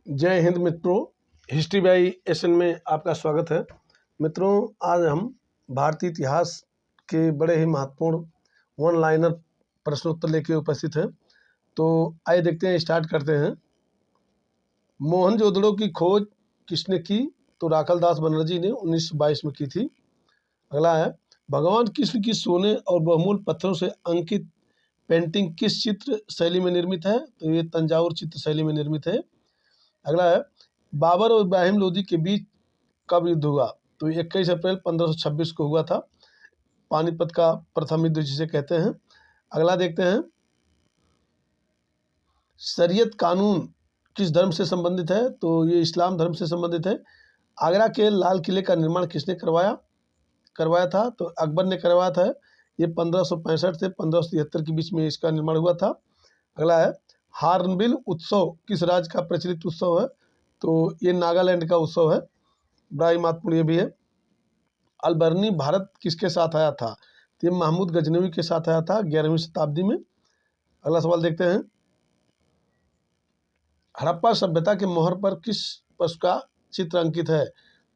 जय हिंद मित्रों, history by SN में आपका स्वागत है। मित्रों, आज हम भारतीय इतिहास के बड़े ही महत्वपूर्ण वन लाइनर प्रश्नोत्तर लेके उपस्थित हैं। तो आइए देखते हैं, स्टार्ट करते हैं। मोहनजोदड़ो की खोज किसने की? तो राखलदास बनर्जी ने 1922 में की थी। अगला है, भगवान कृष्ण की सोने और बहुमूल्य पत्थरों से अंकित पेंटिंग किस चित्र शैली में निर्मित है? तो ये तंजावुर चित्र शैली में निर्मित है। अगला है, बाबर और इब्राहिम लोदी के बीच कब युद्ध हुआ? तो 21 अप्रैल 1526 को हुआ था। पानीपत का प्रथम युद्ध जिसे कहते हैं। अगला देखते हैं, शरीयत कानून किस धर्म से संबंधित है? तो ये इस्लाम धर्म से संबंधित है। आगरा के लाल किले का निर्माण किसने करवाया था? तो अकबर ने करवाया था। ये 1565 से 1573 के बीच में इसका निर्माण हुआ था। अगला है, हार्नबिल उत्सव किस राज्य का प्रचलित उत्सव है? तो ये नागालैंड का उत्सव है। बड़ा ही महत्वपूर्ण ये भी है। अलबर्नी भारत किसके साथ आया था? तो ये महमूद गजनवी के साथ आया था 11वीं शताब्दी में। अगला सवाल देखते हैं, हड़प्पा सभ्यता के मोहर पर किस पशु का चित्र अंकित है?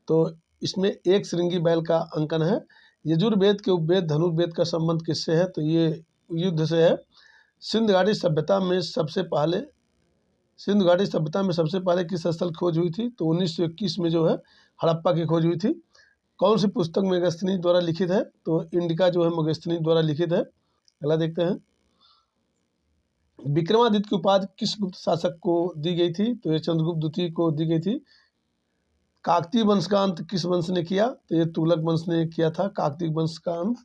तो इसमें एक श्रृंगी बैल का अंकन है। यजुर्वेद के उपवेद धनुर्वेद का संबंध किससे है? तो ये युद्ध से है। सिंध घाटी सभ्यता में सबसे पहले किस स्थल खोज हुई थी? तो 1921 में जो है हड़प्पा की खोज हुई थी। कौन सी पुस्तक मेगास्थनीज द्वारा लिखित है? तो इंडिका जो है मेगास्थनीज द्वारा लिखित है। अगला देखते हैं, विक्रमादित्य की उपाधि किस गुप्त शासक को दी गई थी? तो ये चंद्रगुप्त द्वितीय को दी गई थी। काकतीय वंश का अंत किस वंश ने किया? तो ये तुगलक वंश ने किया था काकतीय वंश का अंत।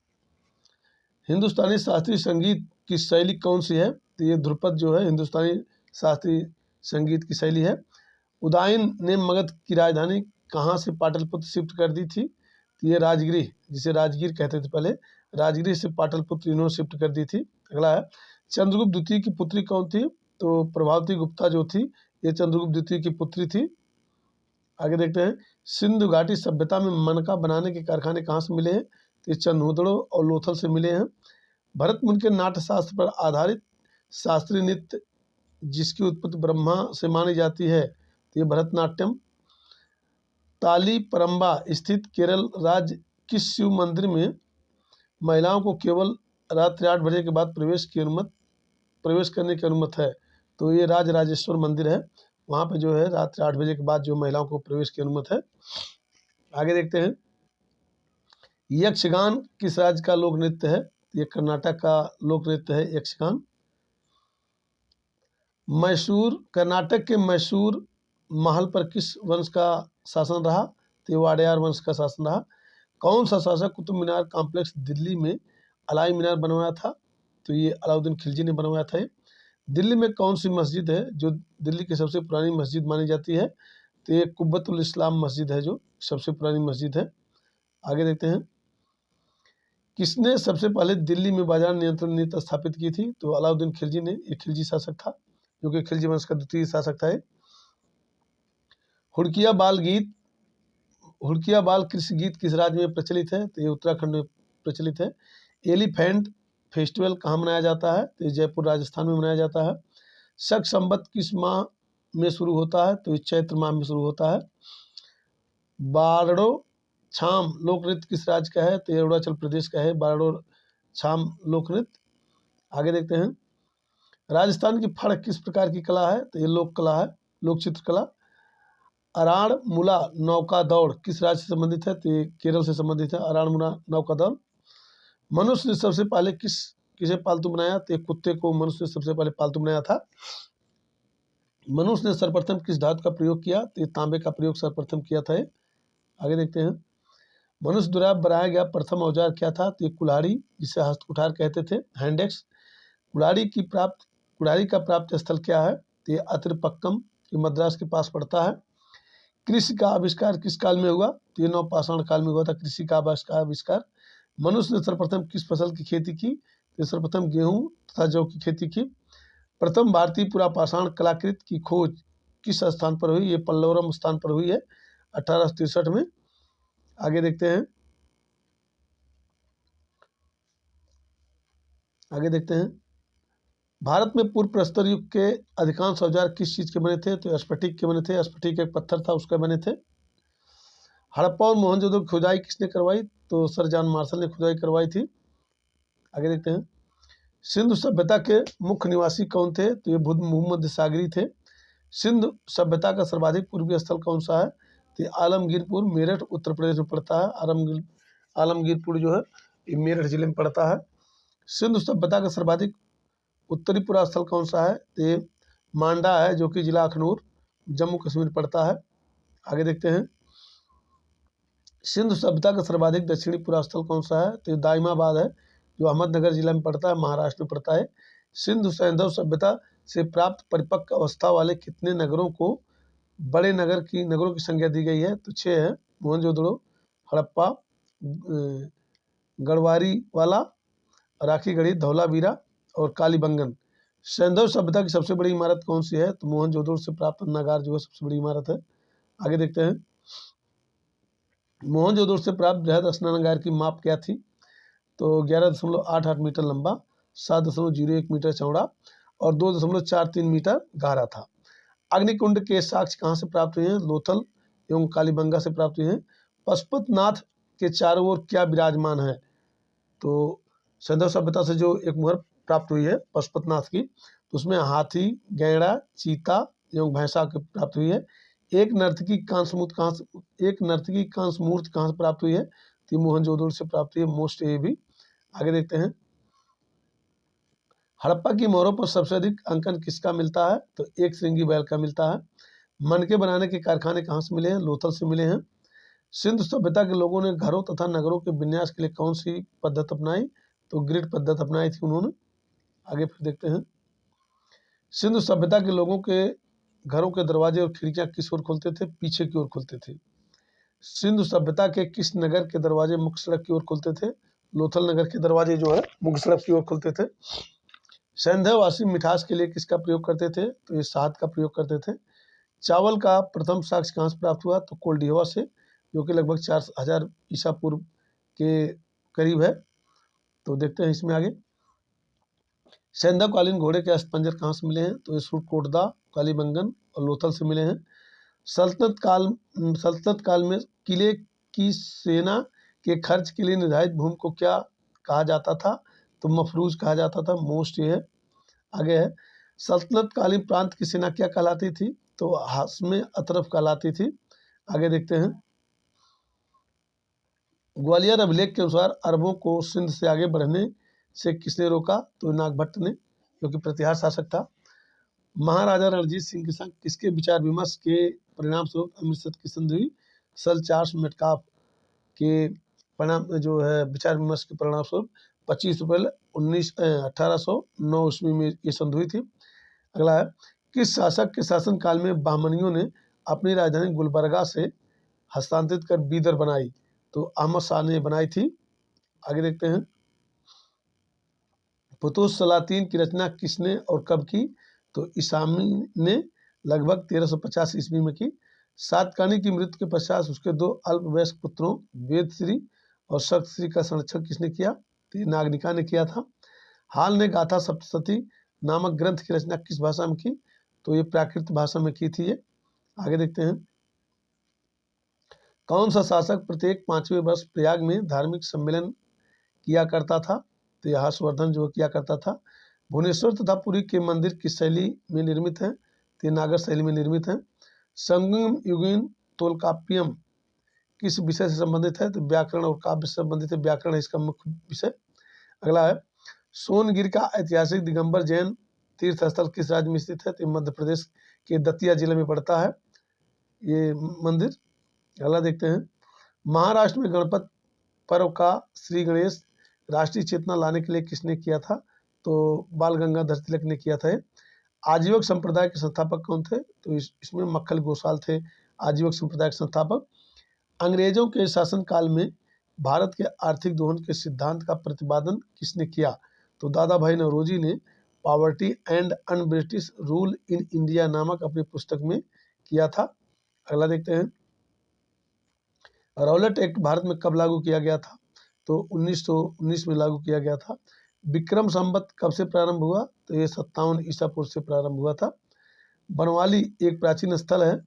हिंदुस्तानी शास्त्रीय संगीत की शैली कौन सी है? तो ये ध्रुपद जो है हिंदुस्तानी शास्त्रीय संगीत की शैली है। उदयन ने मगध की राजधानी कहाँ से पाटलिपुत्र शिफ्ट कर दी थी? तो ये राजगृह, जिसे राजगीर कहते थे पहले, राजगृह से पाटलिपुत्र इन्होंने शिफ्ट कर दी थी। अगला है, चंद्रगुप्त द्वितीय की पुत्री कौन थी? तो प्रभावती गुप्ता जो थी ये चंद्रगुप्त द्वितीय की पुत्री थी। आगे देखते हैं, सिंधु घाटी सभ्यता में मनका बनाने के कारखाने कहाँ से मिले हैं? तो ये चंदोदड़ो और लोथल से मिले हैं। भरत मुनि के नाट्यशास्त्र पर आधारित शास्त्रीय नृत्य जिसकी उत्पत्ति ब्रह्मा से मानी जाती है, तो ये भरतनाट्यम। ताली परम्बा स्थित केरल राज्य किस शिव मंदिर में महिलाओं को केवल रात्रि 8 बजे के बाद प्रवेश करने की अनुमति है? तो ये राजराजेश्वर मंदिर है। वहाँ पे जो है रात्रि 8 बजे के बाद जो महिलाओं को प्रवेश की अनुमति है। आगे देखते हैं, यक्षगान किस राज्य का लोक नृत्य है? ये कर्नाटक का लोक नृत्य है यक्षगान। कर्नाटक के मैसूर महल पर किस वंश का शासन रहा? तो वाडेयार वंश का शासन रहा। कौन सा शासक कुतुब मीनार कॉम्प्लेक्स दिल्ली में अलाई मीनार बनवाया था? तो ये अलाउद्दीन खिलजी ने बनवाया था। दिल्ली में कौन सी मस्जिद है जो दिल्ली की सबसे पुरानी मस्जिद मानी जाती है? तो ये कुब्बतुल इस्लाम मस्जिद है जो सबसे पुरानी मस्जिद है। आगे देखते हैं, किसने सबसे पहले दिल्ली में बाजार नियंत्रण नीति स्थापित की थी? तो अलाउद्दीन खिलजी ने। एक खिलजी शासक था जो कि खिलजी वंश का द्वितीय शासक था। हुड़किया बाल कृषि गीत किस राज्य में प्रचलित है? तो ये उत्तराखंड में प्रचलित है। एलिफेंट फेस्टिवल कहाँ मनाया जाता है? तो ये जयपुर राजस्थान में मनाया जाता है। शक संवत किस माह में शुरू होता है? तो ये चैत्र माह में शुरू होता है। बारडो छाम लोक नृत्य किस राज्य का है? तो ये अरुणाचल प्रदेश का है बारडो छाम लोक नृत्य। आगे देखते हैं, राजस्थान की फड़ किस प्रकार की कला है? तो ये लोक कला है, लोक चित्रकला। अराणमुला नौका दौड़ किस राज्य से संबंधित है? तो ये केरल से संबंधित है अराणमुला नौका दौड़। मनुष्य ने सबसे पहले किसे पालतू बनाया? तो कुत्ते को मनुष्य ने सबसे पहले पालतू बनाया था। मनुष्य ने सर्वप्रथम किस धातु का प्रयोग किया? तो ये तांबे का प्रयोग सर्वप्रथम किया था। आगे देखते हैं, मनुष्य द्वारा बनाया गया प्रथम औजार क्या था? तो ये कुल्हाड़ी, जिसे हस्तकुठार कहते थे, हैंडेक्स। कुल्हाड़ी का प्राप्त स्थल क्या है? तो ये अतिरपक्कम, ये मद्रास के पास पड़ता है। कृषि का आविष्कार किस काल में हुआ? तो ये नवपाषाण काल में हुआ था कृषि का आविष्कार। मनुष्य ने सर्वप्रथम किस फसल की खेती की? तो सर्वप्रथम गेहूं तथा जौ की खेती की। प्रथम भारतीय पुरापाषाण कलाकृति की खोज किस स्थान पर हुई? ये पल्लवरम स्थान पर हुई है 1863 में। आगे देखते हैं, भारत में पूर्व प्रस्तर युग के अधिकांश औजार किस चीज के बने थे? तो स्फटिक के बने थे। स्फटिक एक पत्थर था, उसके बने थे। हड़प्पा और मोहनजोदड़ो की खुदाई किसने करवाई? तो सर जॉन मार्शल ने खुदाई करवाई थी। आगे देखते हैं। सिंधु सभ्यता के मुख्य निवासी कौन थे? तो ये बुद्ध मोहम्मद सागरी थे। सिंधु सभ्यता का सर्वाधिक पूर्वी स्थल कौन सा है? तो आलमगीरपुर, मेरठ, उत्तर प्रदेश में पड़ता है। आलमगीरपुर जो है ये मेरठ जिले में पड़ता है। सिंधु सभ्यता का सर्वाधिक उत्तरी पूरा स्थल कौन सा है? तो ये मांडा है, जो कि जिला अखनूर, जम्मू कश्मीर पड़ता है। आगे देखते हैं। सिंधु सभ्यता का सर्वाधिक दक्षिणी पूरा स्थल कौन सा है? तो ये दाइमाबाद है, जो अहमदनगर जिला में पड़ता है, महाराष्ट्र में पड़ता है। सिंधु सैंधव सभ्यता से प्राप्त परिपक्व अवस्था वाले कितने नगरों को बड़े नगरों की संज्ञा दी गई है? तो 6 है। मोहनजोदड़ो, हड़प्पा, गढ़वारी वाला, राखीगढ़ी, धौलावीरा और कालीबंगन। सैंधव सभ्यता की सबसे बड़ी इमारत कौन सी है? तो मोहनजोदड़ो से प्राप्त नगार जो है सबसे बड़ी इमारत है। आगे देखते हैं। मोहनजोदड़ो से प्राप्त बृहद स्नानागार की माप क्या थी? तो 11.88 मीटर लंबा, 7.01 मीटर चौड़ा और 2.43 मीटर गहरा था। अग्निकुंड के साक्ष्य कहाँ से प्राप्त हुए हैं? लोथल एवं कालीबंगा से प्राप्त हुए हैं। पशुपतनाथ के चारों ओर क्या विराजमान है? तो सैंधव सभ्यता से जो एक मुहर प्राप्त हुई है पशुपतनाथ की, तो उसमें हाथी, गैंडा, चीता एवं भैंसा की प्राप्त हुई है। एक नर्तकी कांस्य मूर्ति कहाँ से प्राप्त हुई है? तो मोहनजोदड़ो से प्राप्त हुई है, मोस्ट ये भी। आगे देखते हैं। हड़प्पा की मोहरों पर सबसे अधिक अंकन किसका मिलता है? तो एक श्रृंगी बैल का मिलता है। मनके बनाने के कारखाने कहाँ से मिले हैं? लोथल से मिले हैं। सिंधु सभ्यता के लोगों ने घरों तथा नगरों के विन्यास के लिए कौन सी पद्धति अपनाई? तो ग्रिड पद्धति अपनाई थी उन्होंने। आगे फिर देखते हैं। सिंधु सभ्यता के लोगों के घरों के दरवाजे और खिड़कियां किस ओर खुलते थे? पीछे की ओर खुलते थे। सिंधु सभ्यता के किस नगर के दरवाजे मुख्य सड़क की ओर खुलते थे? लोथल नगर के दरवाजे जो है मुख्य सड़क की ओर खुलते थे। सैंधववासी मिठास के लिए किसका प्रयोग करते थे? तो ये शहद का प्रयोग करते थे। चावल का प्रथम साक्ष्य कहाँ से प्राप्त हुआ? तो कोल्डिहवा से, जो कि लगभग 4000 ईसा पूर्व के करीब है। तो देखते हैं इसमें आगे। सैंधवकालीन घोड़े के अस्थिपंजर कहाँ से मिले हैं? तो ये सुरकोटदा, कालीबंगन और लोथल से मिले हैं। सल्तनत काल में किले की सेना के खर्च के लिए निर्धारित भूमि को क्या कहा जाता था? तो मफरूज कहा जाता था, मोस्ट ये है। आगे है। सल्तनत कालीन प्रांत की सेना क्या कहलाती थी? तो हाशमे अतरफ कहलाती थी। आगे देखते हैं। ग्वालियर अभिलेख के अनुसार अरबों को सिंध से आगे बढ़ने से किसने रोका? तो नागभट्ट ने, जो कि प्रतिहार शासक था। महाराजा रणजीत सिंह के संग किसके विचार विमर्श के परिणाम स्वरूप अमृतसर की संधि हुई? सर चार्ल्स मेटकाफ के परिणाम जो है विचार विमर्श के परिणाम स्वरूप 25 अप्रैल 1809 ईस्वी में ये संधि हुई थी। अगला है। किस शासक के शासन काल में बहमनियों ने अपनी राजधानी गुलबर्गा से हस्तांतरित कर बीदर बनाई? तो अहमद शाह ने बनाई थी। आगे देखते हैं। फुतुह सलातीन की रचना किसने और कब की? तो इसामी ने लगभग 1350 ईस्वी में की। सातकर्णी की मृत्यु के पश्चात उसके 2 अल्पवयस्क पुत्रों वेदश्री और शक्तश्री का संरक्षण किसने किया? तो ये नागनिका ने किया था। हाल ने गाथा सप्तशती नामक ग्रंथ की रचना किस भाषा में की? तो ये प्राकृत भाषा में की थी ये। आगे देखते हैं। कौन सा शासक प्रत्येक 5वें वर्ष प्रयाग में धार्मिक सम्मेलन किया करता था? तो यह हर्षवर्धन जो किया करता था। भुवनेश्वर तथा पुरी के मंदिर किस शैली में निर्मित हैं? तो नागर शैली में निर्मित हैं। संगम युगीन तोलकाप्पियम किस विषय से संबंधित है? तो व्याकरण और काव्य से संबंधित है। व्याकरण है इसका मुख्य विषय। अगला है। सोनगिर का ऐतिहासिक दिगंबर जैन तीर्थ स्थल किस राज्य में स्थित है? तो मध्य प्रदेश के दतिया जिले में पड़ता है ये मंदिर। अगला देखते हैं। महाराष्ट्र में गणपत पर्व का श्री गणेश राष्ट्रीय चेतना लाने के लिए किसने किया था? तो बाल गंगाधर तिलक ने किया था। आजीवक संप्रदाय के संस्थापक कौन थे? तो इसमें मक्खल गोसाल थे आजीवक संप्रदाय के संस्थापक। अंग्रेजों के शासनकाल में भारत के आर्थिक दोहन के सिद्धांत का प्रतिपादन किसने किया? तो दादा भाई नौरोजी ने poverty and un British rule in India नामक अपनी पुस्तक में किया था। अगला देखते हैं। रौलट एक्ट भारत में कब लागू किया गया था? तो 1919 में लागू किया गया था। विक्रम संवत कब से प्रारंभ हुआ? तो ये 57 ईसा पूर्व से प्रारंभ हुआ था। बनवाली एक प्राचीन स्थल है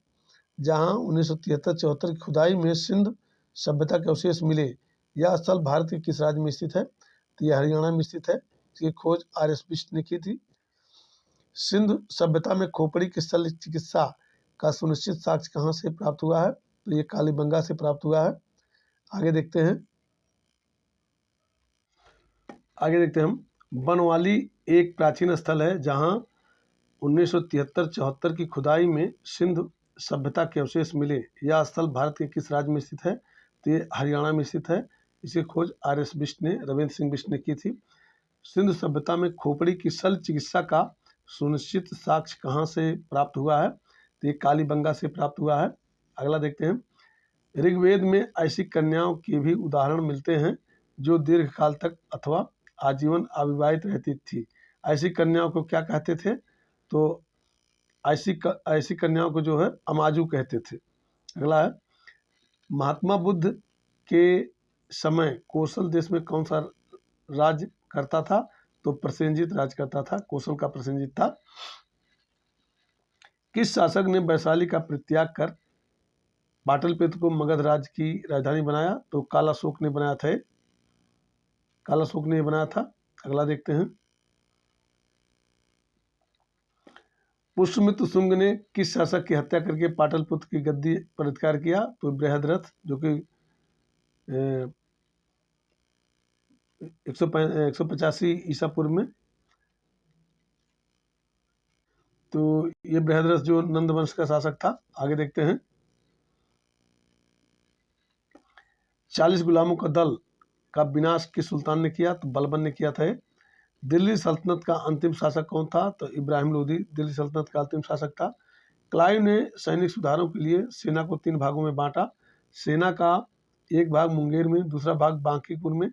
जहाँ 1973-74 की खुदाई में सिंध सभ्यता के अवशेष मिले। यह स्थल भारत के किस राज्य में स्थित है? तो यह हरियाणा में स्थित है। इसकी खोज आर.एस. बिष्ट ने की थी। सिंधु सभ्यता में खोपड़ी की शल्य चिकित्सा का सुनिश्चित साक्ष्य कहाँ से प्राप्त हुआ है? तो ये कालीबंगा से प्राप्त हुआ है। आगे देखते हैं हम। बनवाली एक प्राचीन स्थल है जहाँ 1973-74 की खुदाई में सिंधु सभ्यता के अवशेष मिले। यह स्थल भारत के किस राज्य में स्थित है? तो ये हरियाणा में स्थित है। इसकी खोज आर.एस. बिष्ट ने, रविंद्र सिंह बिष्ट ने की थी। सिंधु सभ्यता में खोपड़ी की शल्य चिकित्सा का सुनिश्चित साक्ष्य कहाँ से प्राप्त हुआ है? तो ये कालीबंगा से प्राप्त हुआ है। अगला देखते हैं। ऋग्वेद में ऐसी कन्याओं के भी उदाहरण मिलते हैं जो दीर्घकाल तक अथवा आजीवन अविवाहित रहती थी। ऐसी कन्याओं को क्या कहते थे? तो ऐसी कन्याओं को जो है अमाजू कहते थे। अगला है, महात्मा बुद्ध के समय कोसल देश में कौन सा राज्य करता था? तो प्रसेनजीत राज्य करता था। कोसल का प्रसेनजीत था। किस शासक ने वैशाली का परित्याग कर पाटलिपुत्र को मगध राज्य की राजधानी बनाया? तो कालाशोक ने बनाया था। कालाशोक ने बनाया था। अगला देखते हैं। पुष्यमित्र शुंग ने किस शासक की हत्या करके पाटलिपुत्र की गद्दी पर अधिकार किया? तो बृहद्रथ, जो कि 185 ईसा पूर्व में। तो ये बृहद्रथ जो नंद वंश का शासक था। आगे देखते हैं। 40 गुलामों का दल का विनाश किस सुल्तान ने किया? तो बलबन ने किया था। दिल्ली सल्तनत का अंतिम शासक कौन था? तो इब्राहिम लोदी दिल्ली सल्तनत का अंतिम शासक था। क्लाइव ने सैनिक सुधारों के लिए सेना को 3 भागों में बांटा। सेना का एक भाग मुंगेर में, दूसरा भाग बांकीपुर में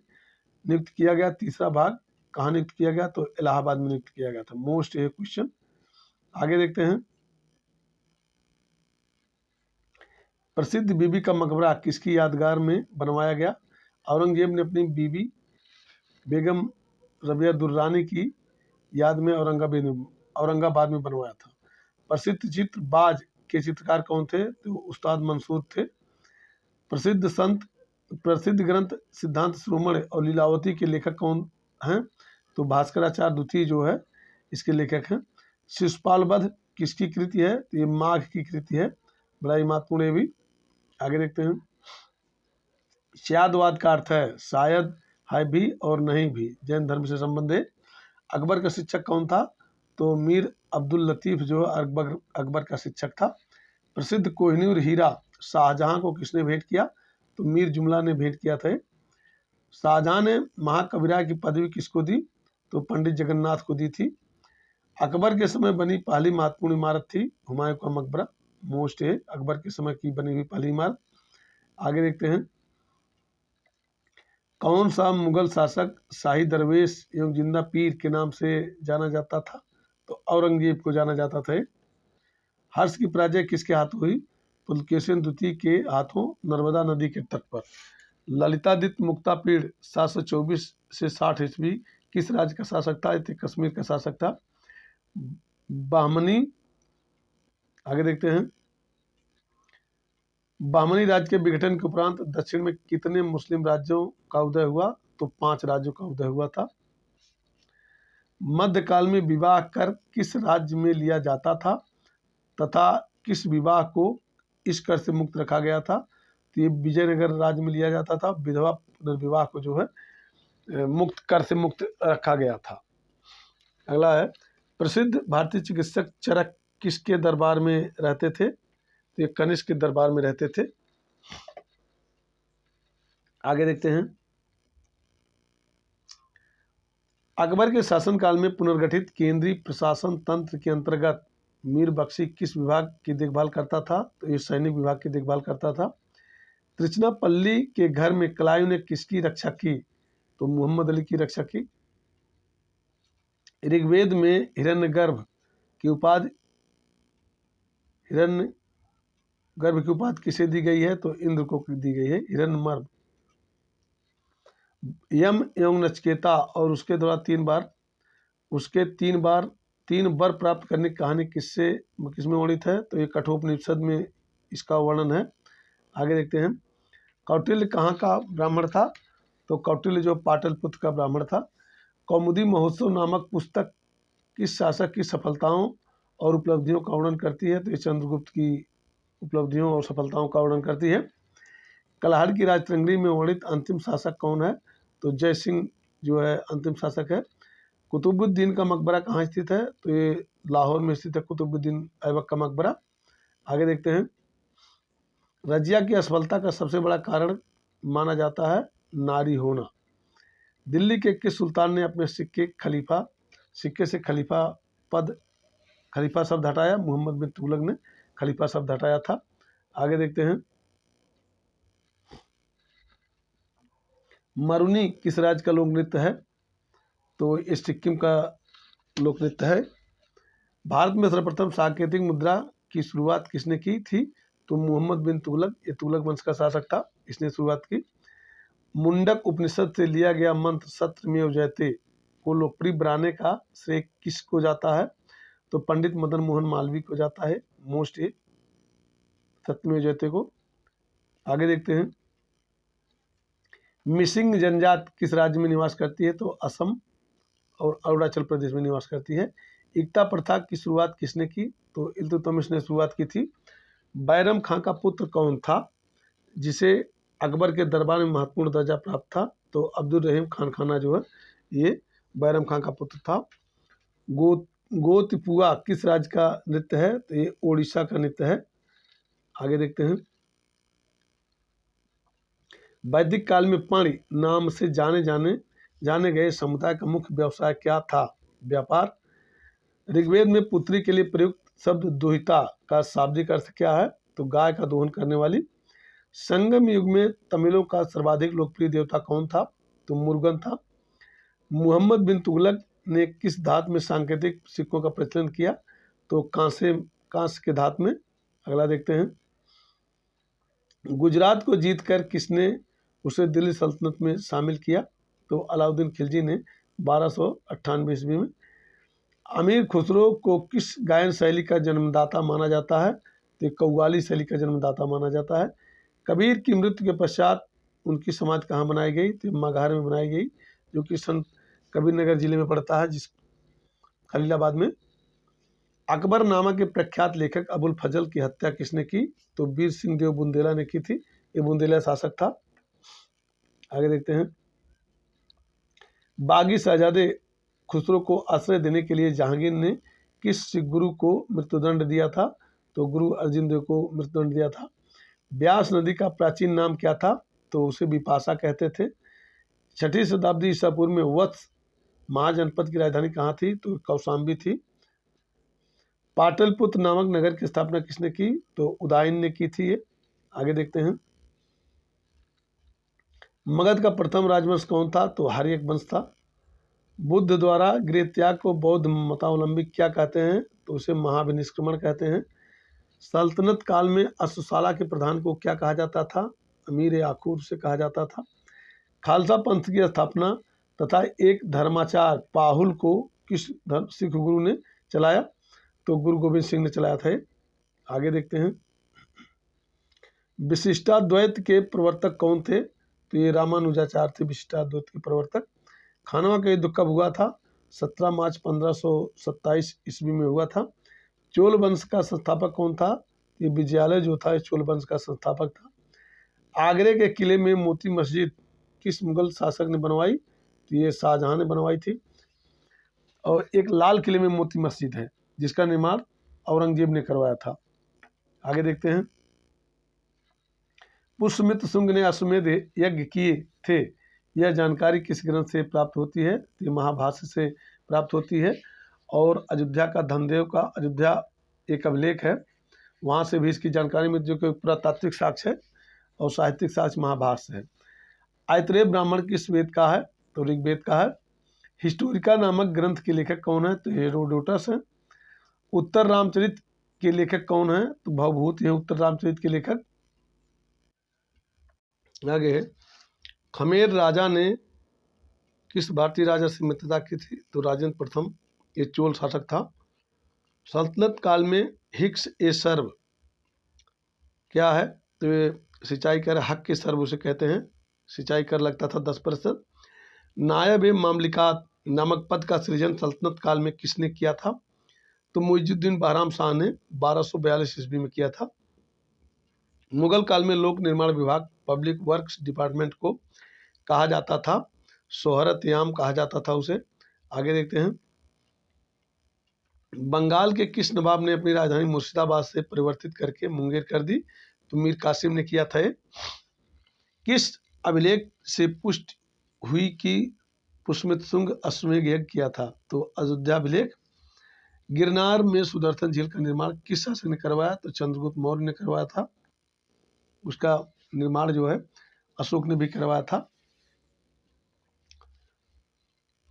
नियुक्त किया गया, तीसरा भाग कहाँ नियुक्त किया गया? तो इलाहाबाद में नियुक्त किया गया था। मोस्ट ये क्वेश्चन। आगे देखते हैं। प्रसिद्ध बीबी का मकबरा किसकी यादगार में बनवाया गया? औरंगजेब ने अपनी बीबी बेगम रबिया दुर्रानी की याद में औरंगाबाद में बनवाया था। प्रसिद्ध चित्र बाज के चित्रकार कौन थे? तो उस्ताद मंसूर थे। प्रसिद्ध ग्रंथ सिद्धांत शिरोमणि और लीलावती के लेखक कौन हैं? तो भास्कराचार्य द्वितीय जो है इसके लेखक हैं। शिशुपाल वध किसकी कृति है? तो ये माघ की कृति है। बड़ा ही महत्वपूर्ण है भी। आगे देखते हैं। शायदवाद का अर्थ है शायद, है भी और नहीं भी। जैन धर्म से संबंधित। अकबर का शिक्षक कौन था? तो मीर अब्दुल लतीफ जो अकबर का शिक्षक था। प्रसिद्ध कोहिनूर हीरा शाहजहां को किसने भेंट किया? तो मीर जुमला ने भेंट किया था। शाहजहां ने महाकविराय की पदवी किसको दी? तो पंडित जगन्नाथ को दी थी। अकबर के समय बनी पहली महत्वपूर्ण इमारत थी हुमायूं का मकबरा। मोस्ट है अकबर के समय की बनी हुई पहली इमारत। आगे देखते हैं। कौन सा मुगल शासक शाही दरवेश एवं जिंदा पीर के नाम से जाना जाता था? तो औरंगजेब को जाना जाता था। हर्ष की पराजय किसके हाथ हुई? पुलकेशिन द्वितीय के हाथों नर्मदा नदी के तट पर। ललितादित्य मुक्तापीड़ 724 से 60 ईस्वी किस राज्य का शासक था? कश्मीर का शासक था। बाहमनी, आगे देखते हैं। बाहमनी राज्य के विघटन के उपरांत दक्षिण में कितने मुस्लिम राज्यों का उदय हुआ? तो 5 राज्यों का उदय हुआ था। मध्यकाल में विवाह कर किस राज्य में लिया जाता था तथा किस विवाह को इस कर से मुक्त रखा गया था? तो ये विजयनगर राज्य में लिया जाता था। विधवा पुनर्विवाह को जो है मुक्त कर से मुक्त रखा गया था। अगला है, प्रसिद्ध भारतीय चिकित्सक चरक किसके दरबार में रहते थे? तो ये कनिष्क के दरबार में रहते थे। आगे देखते हैं। अकबर के शासनकाल में पुनर्गठित केंद्रीय प्रशासन तंत्र के अंतर्गत मीर बख्शी किस विभाग की देखभाल करता था? तो ये सैनिक विभाग की देखभाल करता था। त्रिचनापल्ली के घर में क्लाइव ने किसकी रक्षा की? तो मोहम्मद अली की रक्षा की। ऋग्वेद में हिरण्यगर्भ की उपाधि किसे दी गई है? तो इंद्र को दी गई है। हिरण्यमर्भ। यम एवं नचिकेता और उसके द्वारा तीन वर प्राप्त करने की कहानी किसमें वर्णित है? तो ये कठोपनिषद में इसका वर्णन है। आगे देखते हैं। कौटिल्य कहाँ का ब्राह्मण था? तो कौटिल्य जो पाटलिपुत्र का ब्राह्मण था। कौमुदी महोत्सव नामक पुस्तक किस शासक की सफलताओं और उपलब्धियों का वर्णन करती है? तो ये चंद्रगुप्त की उपलब्धियों और सफलताओं का वर्णन करती है। कलहड़ की राजतरंगिणी में वर्णित अंतिम शासक कौन है? तो जय सिंह जो है अंतिम शासक है। कुतुबुद्दीन का मकबरा कहाँ स्थित है? तो ये लाहौर में स्थित है कुतुबुद्दीन ऐबक का मकबरा। आगे देखते हैं। रजिया की असफलता का सबसे बड़ा कारण माना जाता है नारी होना। दिल्ली के किस सुल्तान ने अपने सिक्के से खलीफा शब्द हटाया? मोहम्मद बिन तुगलक ने खलीफा शब्द हटाया था। आगे देखते हैं। मरुनी किस राज्य का लोक नृत्य है? तो ये सिक्किम का लोक नृत्य है। भारत में सर्वप्रथम सांकेतिक मुद्रा की शुरुआत किसने की थी? तो मोहम्मद बिन तुगलक, ये तुगलक वंश का शासक था, इसने शुरुआत की। मुंडक उपनिषद से लिया गया मंत्र सत्यमेव जयते को लोकप्रिय बनाने का श्रेय किसको जाता है? तो पंडित मदन मोहन मालवीय को जाता है मोस्ट ये सत्यमेव जयते को। आगे देखते हैं। मिसिंग जनजाति किस राज्य में निवास करती है? तो असम और अरुणाचल प्रदेश में निवास करती है। एकता प्रथा की शुरुआत किसने की? तो इल्तुतमिश ने शुरुआत की थी। बैरम खां का पुत्र कौन था जिसे अकबर के दरबार में महत्वपूर्ण दर्जा प्राप्त था? तो अब्दुल रहीम खान खाना जो है ये बैरम खां का पुत्र था। गोतिपुआ किस राज्य का नृत्य है? तो ये ओडिशा का नृत्य है। आगे देखते हैं। वैदिक काल में पाणी नाम से जाने गए समुदाय का मुख्य व्यवसाय क्या था? व्यापार। ऋग्वेद में पुत्री के लिए प्रयुक्त शब्द दुहिता का शाब्दिक अर्थ क्या है? तो गाय का दोहन करने वाली। संगम युग में तमिलों का सर्वाधिक लोकप्रिय देवता कौन था? तो मुरुगन था। मोहम्मद बिन तुगलक ने किस धातु में सांकेतिक सिक्कों का प्रचलन किया? तो कांस्य के धातु में। अगला देखते हैं। गुजरात को जीतकर किसने उसे दिल्ली सल्तनत में शामिल किया? तो अलाउद्दीन खिलजी ने 1298 ईस्वी में। अमीर खुसरो को किस गायन शैली का जन्मदाता माना जाता है? तो कव्वाली शैली का जन्मदाता माना जाता है। कबीर की मृत्यु के पश्चात उनकी समाधि कहाँ बनाई गई? तो मगहर में बनाई गई, जो कि संत कबीर नगर जिले में पड़ता है, जिस खलीलाबाद में। अकबर नामा के प्रख्यात लेखक अबुल फजल की हत्या किसने की? तो वीर सिंह देव बुंदेला ने की थी, ये बुंदेला शासक था। आगे देखते हैं। बागी शहजादे खुसरो को आश्रय देने के लिए जहांगीर ने किस सिख गुरु को मृत्युदंड दिया था? तो गुरु अर्जुन देव को मृत्युदंड दिया था। ब्यास नदी का प्राचीन नाम क्या था? तो उसे विपाशा कहते थे। 6वीं शताब्दी ईसा पूर्व में वत्स महाजनपद की राजधानी कहाँ थी? तो कौशाम्बी थी। पाटलिपुत्र नामक नगर की स्थापना किसने की? तो उदयन ने की थी ये। आगे देखते हैं। मगध का प्रथम राजवंश कौन था? तो हर्यक वंश था। बुद्ध द्वारा गृह त्याग को बौद्ध मतावलंबी क्या कहते हैं? तो उसे महाविनिष्क्रमण कहते हैं। सल्तनत काल में अश्वशाला के प्रधान को क्या कहा जाता था? अमीर आखूर से कहा जाता था। खालसा पंथ की स्थापना तथा एक धर्माचार पाहुल को किस सिख गुरु ने चलाया? तो गुरु गोविंद सिंह ने चलाया था। आगे देखते हैं। विशिष्टाद्वैत के प्रवर्तक कौन थे? तो ये रामानुजाचार्य थे विशिष्टाद्वैत के प्रवर्तक। खानवा का युद्ध कब हुआ था? 17 मार्च 1527 ईस्वी में हुआ था। चोल वंश का संस्थापक कौन था? ये विजयालय जो था चोल वंश का संस्थापक था। आगरे के किले में मोती मस्जिद किस मुगल शासक ने बनवाई? तो ये शाहजहां ने बनवाई थी। और एक लाल किले में मोती मस्जिद है जिसका निर्माण औरंगजेब ने करवाया था। आगे देखते हैं। पुष्यमित्र शुंग ने अश्वमेध यज्ञ किए थे, यह जानकारी किस ग्रंथ से प्राप्त होती है? तो महाभाष्य से प्राप्त होती है। और अयोध्या का धनदेव का अयोध्या एक अभिलेख है, वहाँ से भी इसकी जानकारी मिलती है, जो कि पुरातात्विक साक्ष्य है और साहित्यिक साक्ष्य महाभाष्य है। आयत्रेय ब्राह्मण किस वेद का है? तो ऋग्वेद का है। हिस्टोरिका नामक ग्रंथ के लेखक कौन है? तो हेरोडोटस है। उत्तर रामचरित के लेखक कौन है? तो भवभूत है उत्तर रामचरित के लेखक। आगे खमेर राजा ने किस भारतीय राजा से मित्रता की थी? तो राजेंद्र प्रथम, ये चोल शासक था। सल्तनत काल में हिक्स ए सर्व क्या है? तो ये सिंचाई कर हक के सर्व उसे कहते हैं। सिंचाई कर लगता था 10%। नायब ए मामलिकात नामक पद का सृजन सल्तनत काल में किसने किया था? तो मुइजुद्दीन बहराम शाह ने 1242 ईस्वी में किया था। मुगल काल में लोक निर्माण विभाग पब्लिक वर्क्स डिपार्टमेंट को कहा जाता था, शोहरत याम कहा जाता था उसे। आगे देखते हैं। बंगाल के किस नवाब ने अपनी राजधानी मुर्शिदाबाद से परिवर्तित करके मुंगेर कर दी? तो मीर कासिम ने किया था। किस अभिलेख से पुष्टि हुई कि पुष्मित शुंग अश्वमेध यज्ञ किया था? तो अयोध्या अभिलेख। गिरनार में सुदर्शन झील का निर्माण किस शासक ने करवाया? तो चंद्रगुप्त मौर्य ने करवाया था। उसका निर्माण जो है अशोक ने भी करवाया था।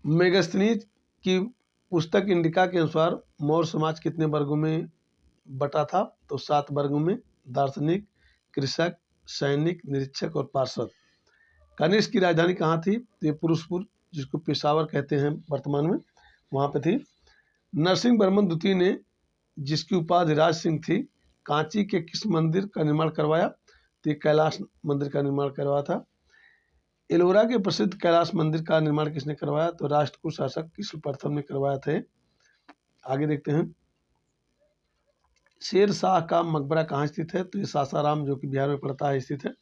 मेगस्थनीज की पुस्तक इंडिका के अनुसार मौर्य समाज कितने वर्गों में बटा था? तो 7 वर्गों में। दार्शनिक, कृषक, सैनिक, निरीक्षक और पार्षद। कनिष्क की राजधानी कहाँ थी? तो ये पुरुषपुर, जिसको पेशावर कहते हैं वर्तमान में, वहाँ पे थी। नरसिंह वर्मन द्वितीय ने, जिसकी उपाधि राज सिंह थी, कांची के किस मंदिर का निर्माण करवाया? तो ये कैलाश मंदिर का निर्माण करवाया था। एलोरा के प्रसिद्ध कैलाश मंदिर का निर्माण किसने करवाया? तो राष्ट्रकूट शासक कृष्ण प्रथम ने करवाया थे। आगे देखते हैं। शेर शाह का मकबरा कहाँ स्थित है? तो ये सासाराम, जो कि बिहार में पड़ता है, स्थित है।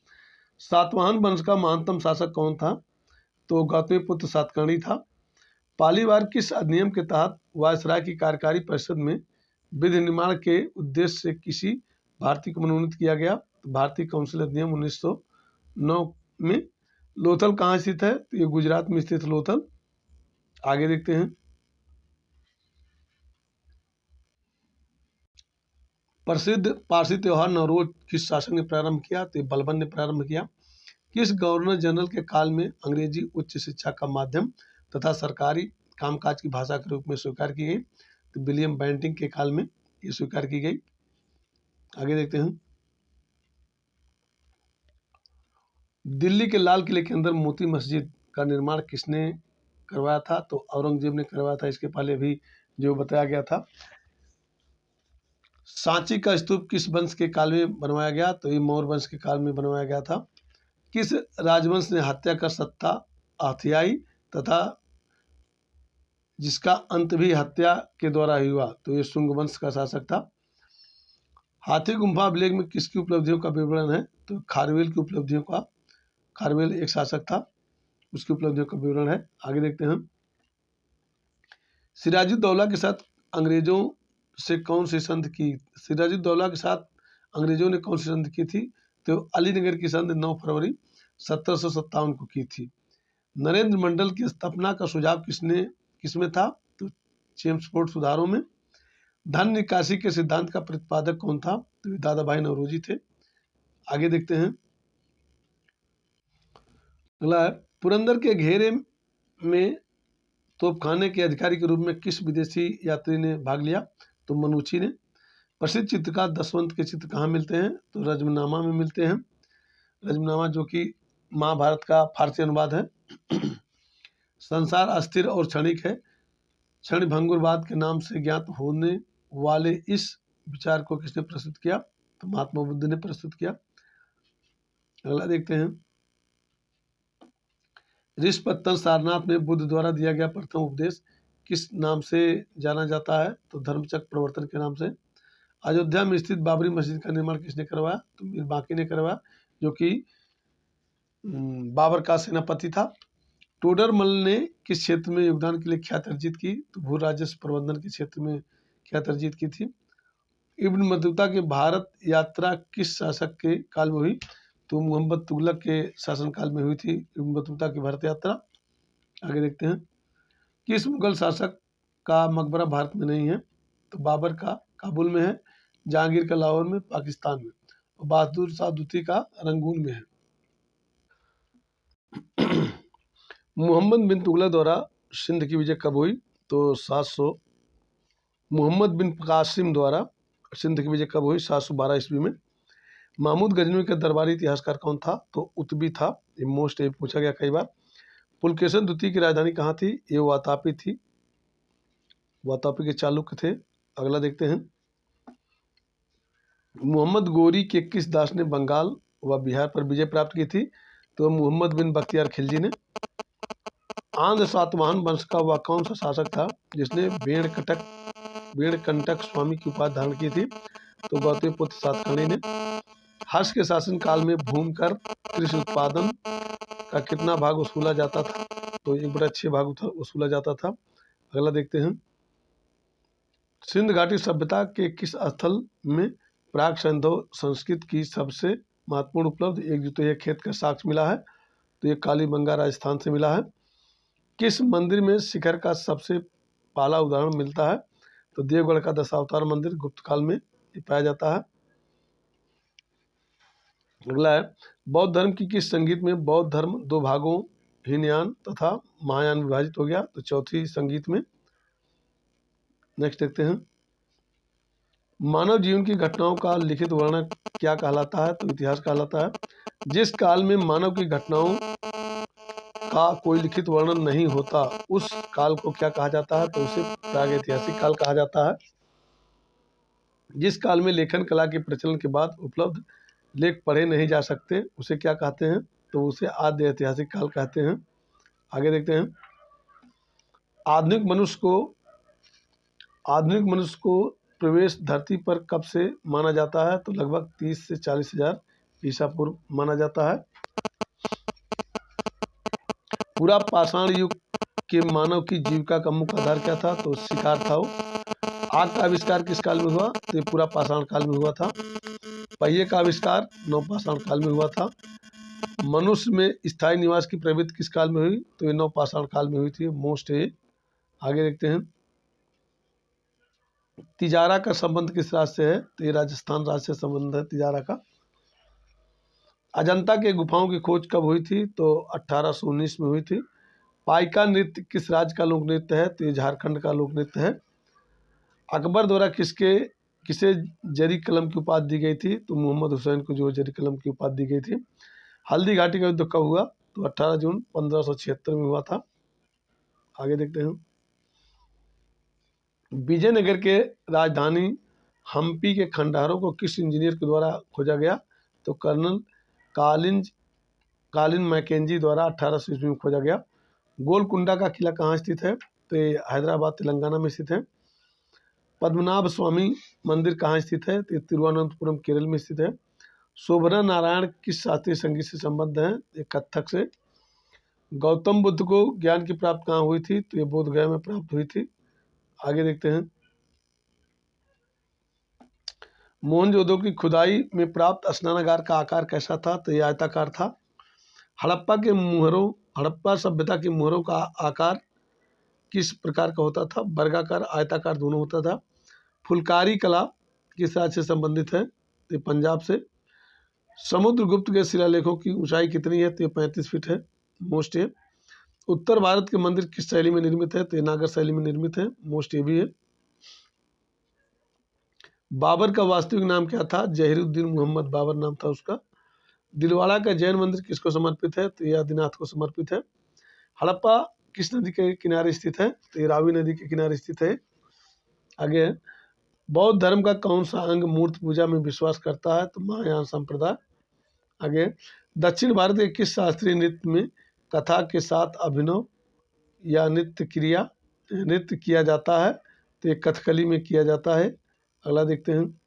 सातवाहन वंश का महानतम शासक कौन था? तो गौतमीपुत्र सातकर्णी था। पालीवार किस अधिनियम के तहत वायसराय की कार्यकारी परिषद में विधि निर्माण के उद्देश्य से किसी भारतीय को मनोनीत किया गया? तो भारतीय काउंसिल अधिनियम 1909 में। लोथल कहाँ स्थित है? तो ये गुजरात में स्थित लोथल। आगे देखते हैं। प्रसिद्ध पारसी त्योहार नवरोज किस शासक ने प्रारंभ किया? तो ये बलबन ने प्रारंभ किया। किस गवर्नर जनरल के काल में अंग्रेजी उच्च शिक्षा का माध्यम तथा सरकारी कामकाज की भाषा के रूप में स्वीकार की गई? तो विलियम बेंटिंग के काल में ये स्वीकार की गई। आगे देखते हैं। दिल्ली के लाल किले के अंदर मोती मस्जिद का निर्माण किसने करवाया था? तो औरंगजेब ने करवाया था। इसके पहले भी जो बताया गया था। सांची का स्तूप किस वंश के काल में बनवाया गया? तो ये मौर्य वंश के काल में बनवाया गया था। किस राजवंश ने हत्या कर सत्ता हथियाई तथा जिसका अंत भी हत्या के द्वारा ही हुआ? तो ये शुंग वंश का शासक था। हाथी गुम्फा अभिलेख में किसकी उपलब्धियों का विवरण है? तो खारवेल की उपलब्धियों का। खारवेल एक शासक था, उसकी उपलब्धियों का विवरण है। आगे देखते हैं। सिराजुद्दौला के साथ अंग्रेजों से कौन सी संधि की? सिराजुद्दौला के साथ अंग्रेजों ने कौन सी संधि की थी? तो अलीनगर की संधि 9 फरवरी 1757 को की थी। नरेंद्र मंडल की स्थापना का सुझाव किसमें था? तो चेम्सफोर्ड सुधारों में। धन निकासी के सिद्धांत का प्रतिपादक कौन था? तो दादा भाई नौरोजी थे। आगे देखते हैं। अगला है, पुरंदर के घेरे में तोपखाने के अधिकारी के रूप में किस विदेशी यात्री ने भाग लिया? तो मनुची ने। प्रसिद्ध चित्रकार दशवंत के चित्र कहाँ मिलते हैं? तो रजमनामा में मिलते हैं। रजमनामा जो कि महाभारत का फारसी अनुवाद है। संसार अस्थिर और क्षणिक है। क्षण भंगुरवाद के नाम से ज्ञात होने वाले इस विचार को किसने प्रस्तुत किया? तो महात्मा बुद्ध ने प्रस्तुत किया। अगला देखते हैं। ऋषपत्तन सारनाथ में बुद्ध द्वारा दिया गया प्रथम उपदेश किस नाम से जाना जाता है? तो धर्मचक्र प्रवर्तन के नाम से। अयोध्या में स्थित बाबरी मस्जिद का निर्माण किसने करवाया? तो मीर बांकी ने करवाया, जो कि बाबर का सेनापति था। टोडरमल ने किस क्षेत्र में योगदान के लिए ख्याति अर्जित की? तो भू राजस्व प्रबंधन के क्षेत्र में ख्याति अर्जित की थी। इब्न बतूता की भारत यात्रा किस शासक के काल में हुई? तो मोहम्मद तुगलक के शासनकाल में हुई थी इब्न बतूता की भारत यात्रा। आगे देखते हैं। किस मुगल शासक का मकबरा भारत में नहीं है? तो बाबर का काबुल में है, जहांगीर का लाहौर में पाकिस्तान में, और बहादुर शाह द्वितीय का रंगून में है। मोहम्मद बिन तुगलक द्वारा सिंध की विजय कब हुई? तो 700। मोहम्मद बिन कासिम द्वारा सिंध की विजय कब हुई? 712 ईस्वी में। महमूद गजनवी का दरबारी इतिहासकार कौन था? तो उतबी था। ये मोस्ट पूछा गया कई बार। पुलकेशन द्वितीय की राजधानी कहाँ थी? ये वातापी थी। वातापी के चालुक्य थे। अगला देखते हैं। मोहम्मद गोरी के किस दास ने बंगाल व बिहार पर विजय प्राप्त की थी? तो मोहम्मद बिन बख्तियार खिलजी ने। आंध्र सातवाहन वंश का वह कौन सा शासक था जिसने वेणकंटक स्वामी की उपाधि धारण की थी? तो गौतमीपुत्र सातकर्णी ने। हर्ष के शासन काल में भूमिकर कृषि उत्पादन का कितना भाग वसूला जाता था? तो 1/6 भाग वसूला जाता था। अगला देखते हैं। सिंध घाटी सभ्यता के किस स्थल में प्राक सिंधु संस्कृत की सबसे महत्वपूर्ण उपलब्ध एक जुतैया खेत का साक्ष्य मिला है? तो ये कालीबंगा राजस्थान से मिला है। किस मंदिर में शिखर का सबसे पहला उदाहरण मिलता है? तो देवगढ़ का दशावतार मंदिर गुप्त काल में पाया जाता है। अगला है। बौद्ध धर्म की किस संगीत में बौद्ध धर्म 2 भागों हीनयान तथा महायान विभाजित हो गया? तो चौथी संगीत में। नेक्स्ट देखते हैं। मानव जीवन की घटनाओं का लिखित वर्णन क्या कहलाता है? तो इतिहास कहलाता है। जिस काल में मानव की घटनाओं का कोई लिखित वर्णन नहीं होता उस काल को क्या कहा जाता है? तो उसे प्रागैतिहासिक काल कहा जाता है। जिस काल में लेखन कला के प्रचलन के बाद उपलब्ध लेख पढ़े नहीं जा सकते उसे क्या कहते हैं? तो उसे आद्य ऐतिहासिक काल कहते हैं। आगे देखते हैं। आधुनिक मनुष्य को प्रवेश धरती पर कब से माना जाता है? तो लगभग 30 से 40 हजार ईसा पूर्व माना जाता है। पूरा पाषाण युग के मानव की जीविका का मुख्य आधार क्या था? तो शिकार था। आग का आविष्कार किस काल में हुआ? तो ये पूरा पाषाण काल में हुआ था। पहिए का आविष्कार नवपाषाण काल में हुआ था। मनुष्य में स्थायी निवास की प्रवृत्ति किस काल में हुई? तो ये नवपाषाण काल में हुई थी। मोस्ट है। आगे देखते हैं। तिजारा का संबंध किस राज्य से है? तो ये राजस्थान राज्य से संबंध है तिजारा का। अजंता के गुफाओं की खोज कब हुई थी? तो 1819 में हुई थी। पाइका नृत्य किस राज्य का लोक नृत्य है? तो ये झारखंड का लोक नृत्य है। अकबर द्वारा किसे जरी कलम की उपाधि दी गई थी? तो मोहम्मद हुसैन को जो जरी कलम की उपाधि दी गई थी। हल्दी घाटी का युद्ध कब हुआ? तो 18 जून 1576 में हुआ था। आगे देखते हैं। विजयनगर के राजधानी हम्पी के खंडहरों को किस इंजीनियर के द्वारा खोजा गया? तो कर्नल कालिन मैकेंजी द्वारा 1800 ईस्वी में खोजा गया। गोलकुंडा का किला कहाँ स्थित है? तो ये हैदराबाद तेलंगाना में स्थित है। पद्मनाभ स्वामी मंदिर कहाँ स्थित है? तो तिरुवनंतपुरम केरल में स्थित है। शोभना नारायण किस शास्त्रीय संगीत से संबद्ध है? ये कथक से। गौतम बुद्ध को ज्ञान की प्राप्ति कहाँ हुई थी? तो ये बोध गया में प्राप्त हुई थी। आगे देखते हैं। मोहनजोदड़ो की खुदाई में प्राप्त स्नानागार का आकार कैसा था? तो ये आयताकार था। हड़प्पा सभ्यता के मुहरों का आकार किस प्रकार का होता था? वर्गाकार आयताकार दोनों होता था। फुलकारी कला किस राज्य से संबंधित है? तो पंजाब से। समुद्रगुप्त के शिलालेखों की ऊंचाई कितनी है? तो 35 फीट है। मोस्ट है। उत्तर भारत के मंदिर किस शैली में निर्मित है? तो ये नागर शैली में निर्मित है। मोस्ट ये भी है। बाबर का वास्तविक नाम क्या था? जहीरुद्दीन मोहम्मद बाबर नाम था उसका। दिलवाड़ा का जैन मंदिर किसको समर्पित है? तो ये आदिनाथ को समर्पित है। हड़प्पा किस नदी के किनारे स्थित है? तो ये रावी नदी के किनारे स्थित है। आगे है। बौद्ध धर्म का कौन सा अंग मूर्ति पूजा में विश्वास करता है? तो महायान संप्रदाय। आगे। दक्षिण भारत के किस शास्त्रीय नृत्य में कथा के साथ अभिनव या नृत्य किया जाता है? तो ये कथकली में किया जाता है। अगला देखते हैं।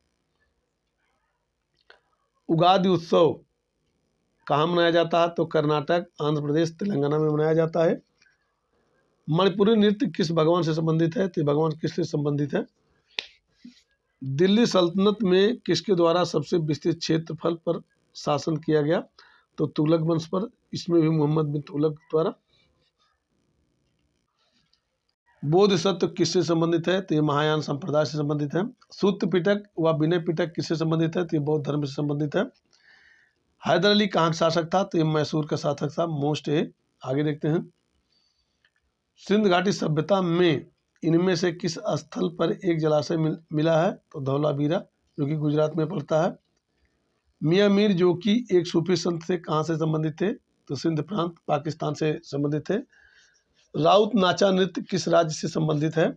उगादि उत्सव कहाँ मनाया जाता है? तो कर्नाटक, आंध्र प्रदेश, तेलंगाना में मनाया जाता है। मणिपुरी नृत्य किस भगवान से संबंधित है? तो भगवान कृष्ण से संबंधित है। दिल्ली सल्तनत में किसके द्वारा सबसे विस्तृत क्षेत्रफल पर शासन किया गया? तो तुगलक वंश पर। इसमें भी मोहम्मद बिन तुगलक द्वारा। बोधिसत्व किससे संबंधित है? तो ये महायान संप्रदाय से संबंधित है। सूत्र पिटक व विनय पिटक किससे संबंधित है? तो ये बौद्ध धर्म से संबंधित है। हैदर अली कहाँ का शासक था? तो ये मैसूर का शासक था। मोस्ट है। आगे देखते हैं। सिंध घाटी सभ्यता में इनमें से किस स्थल पर एक जलाशय मिला है? तो धौलावीरा जो कि गुजरात में पड़ता है। मियाँ मीर जो कि एक सूफी संत से कहाँ से संबंधित थे? तो सिंध प्रांत पाकिस्तान से संबंधित है। राउत नाचा नृत्य किस राज्य से संबंधित है?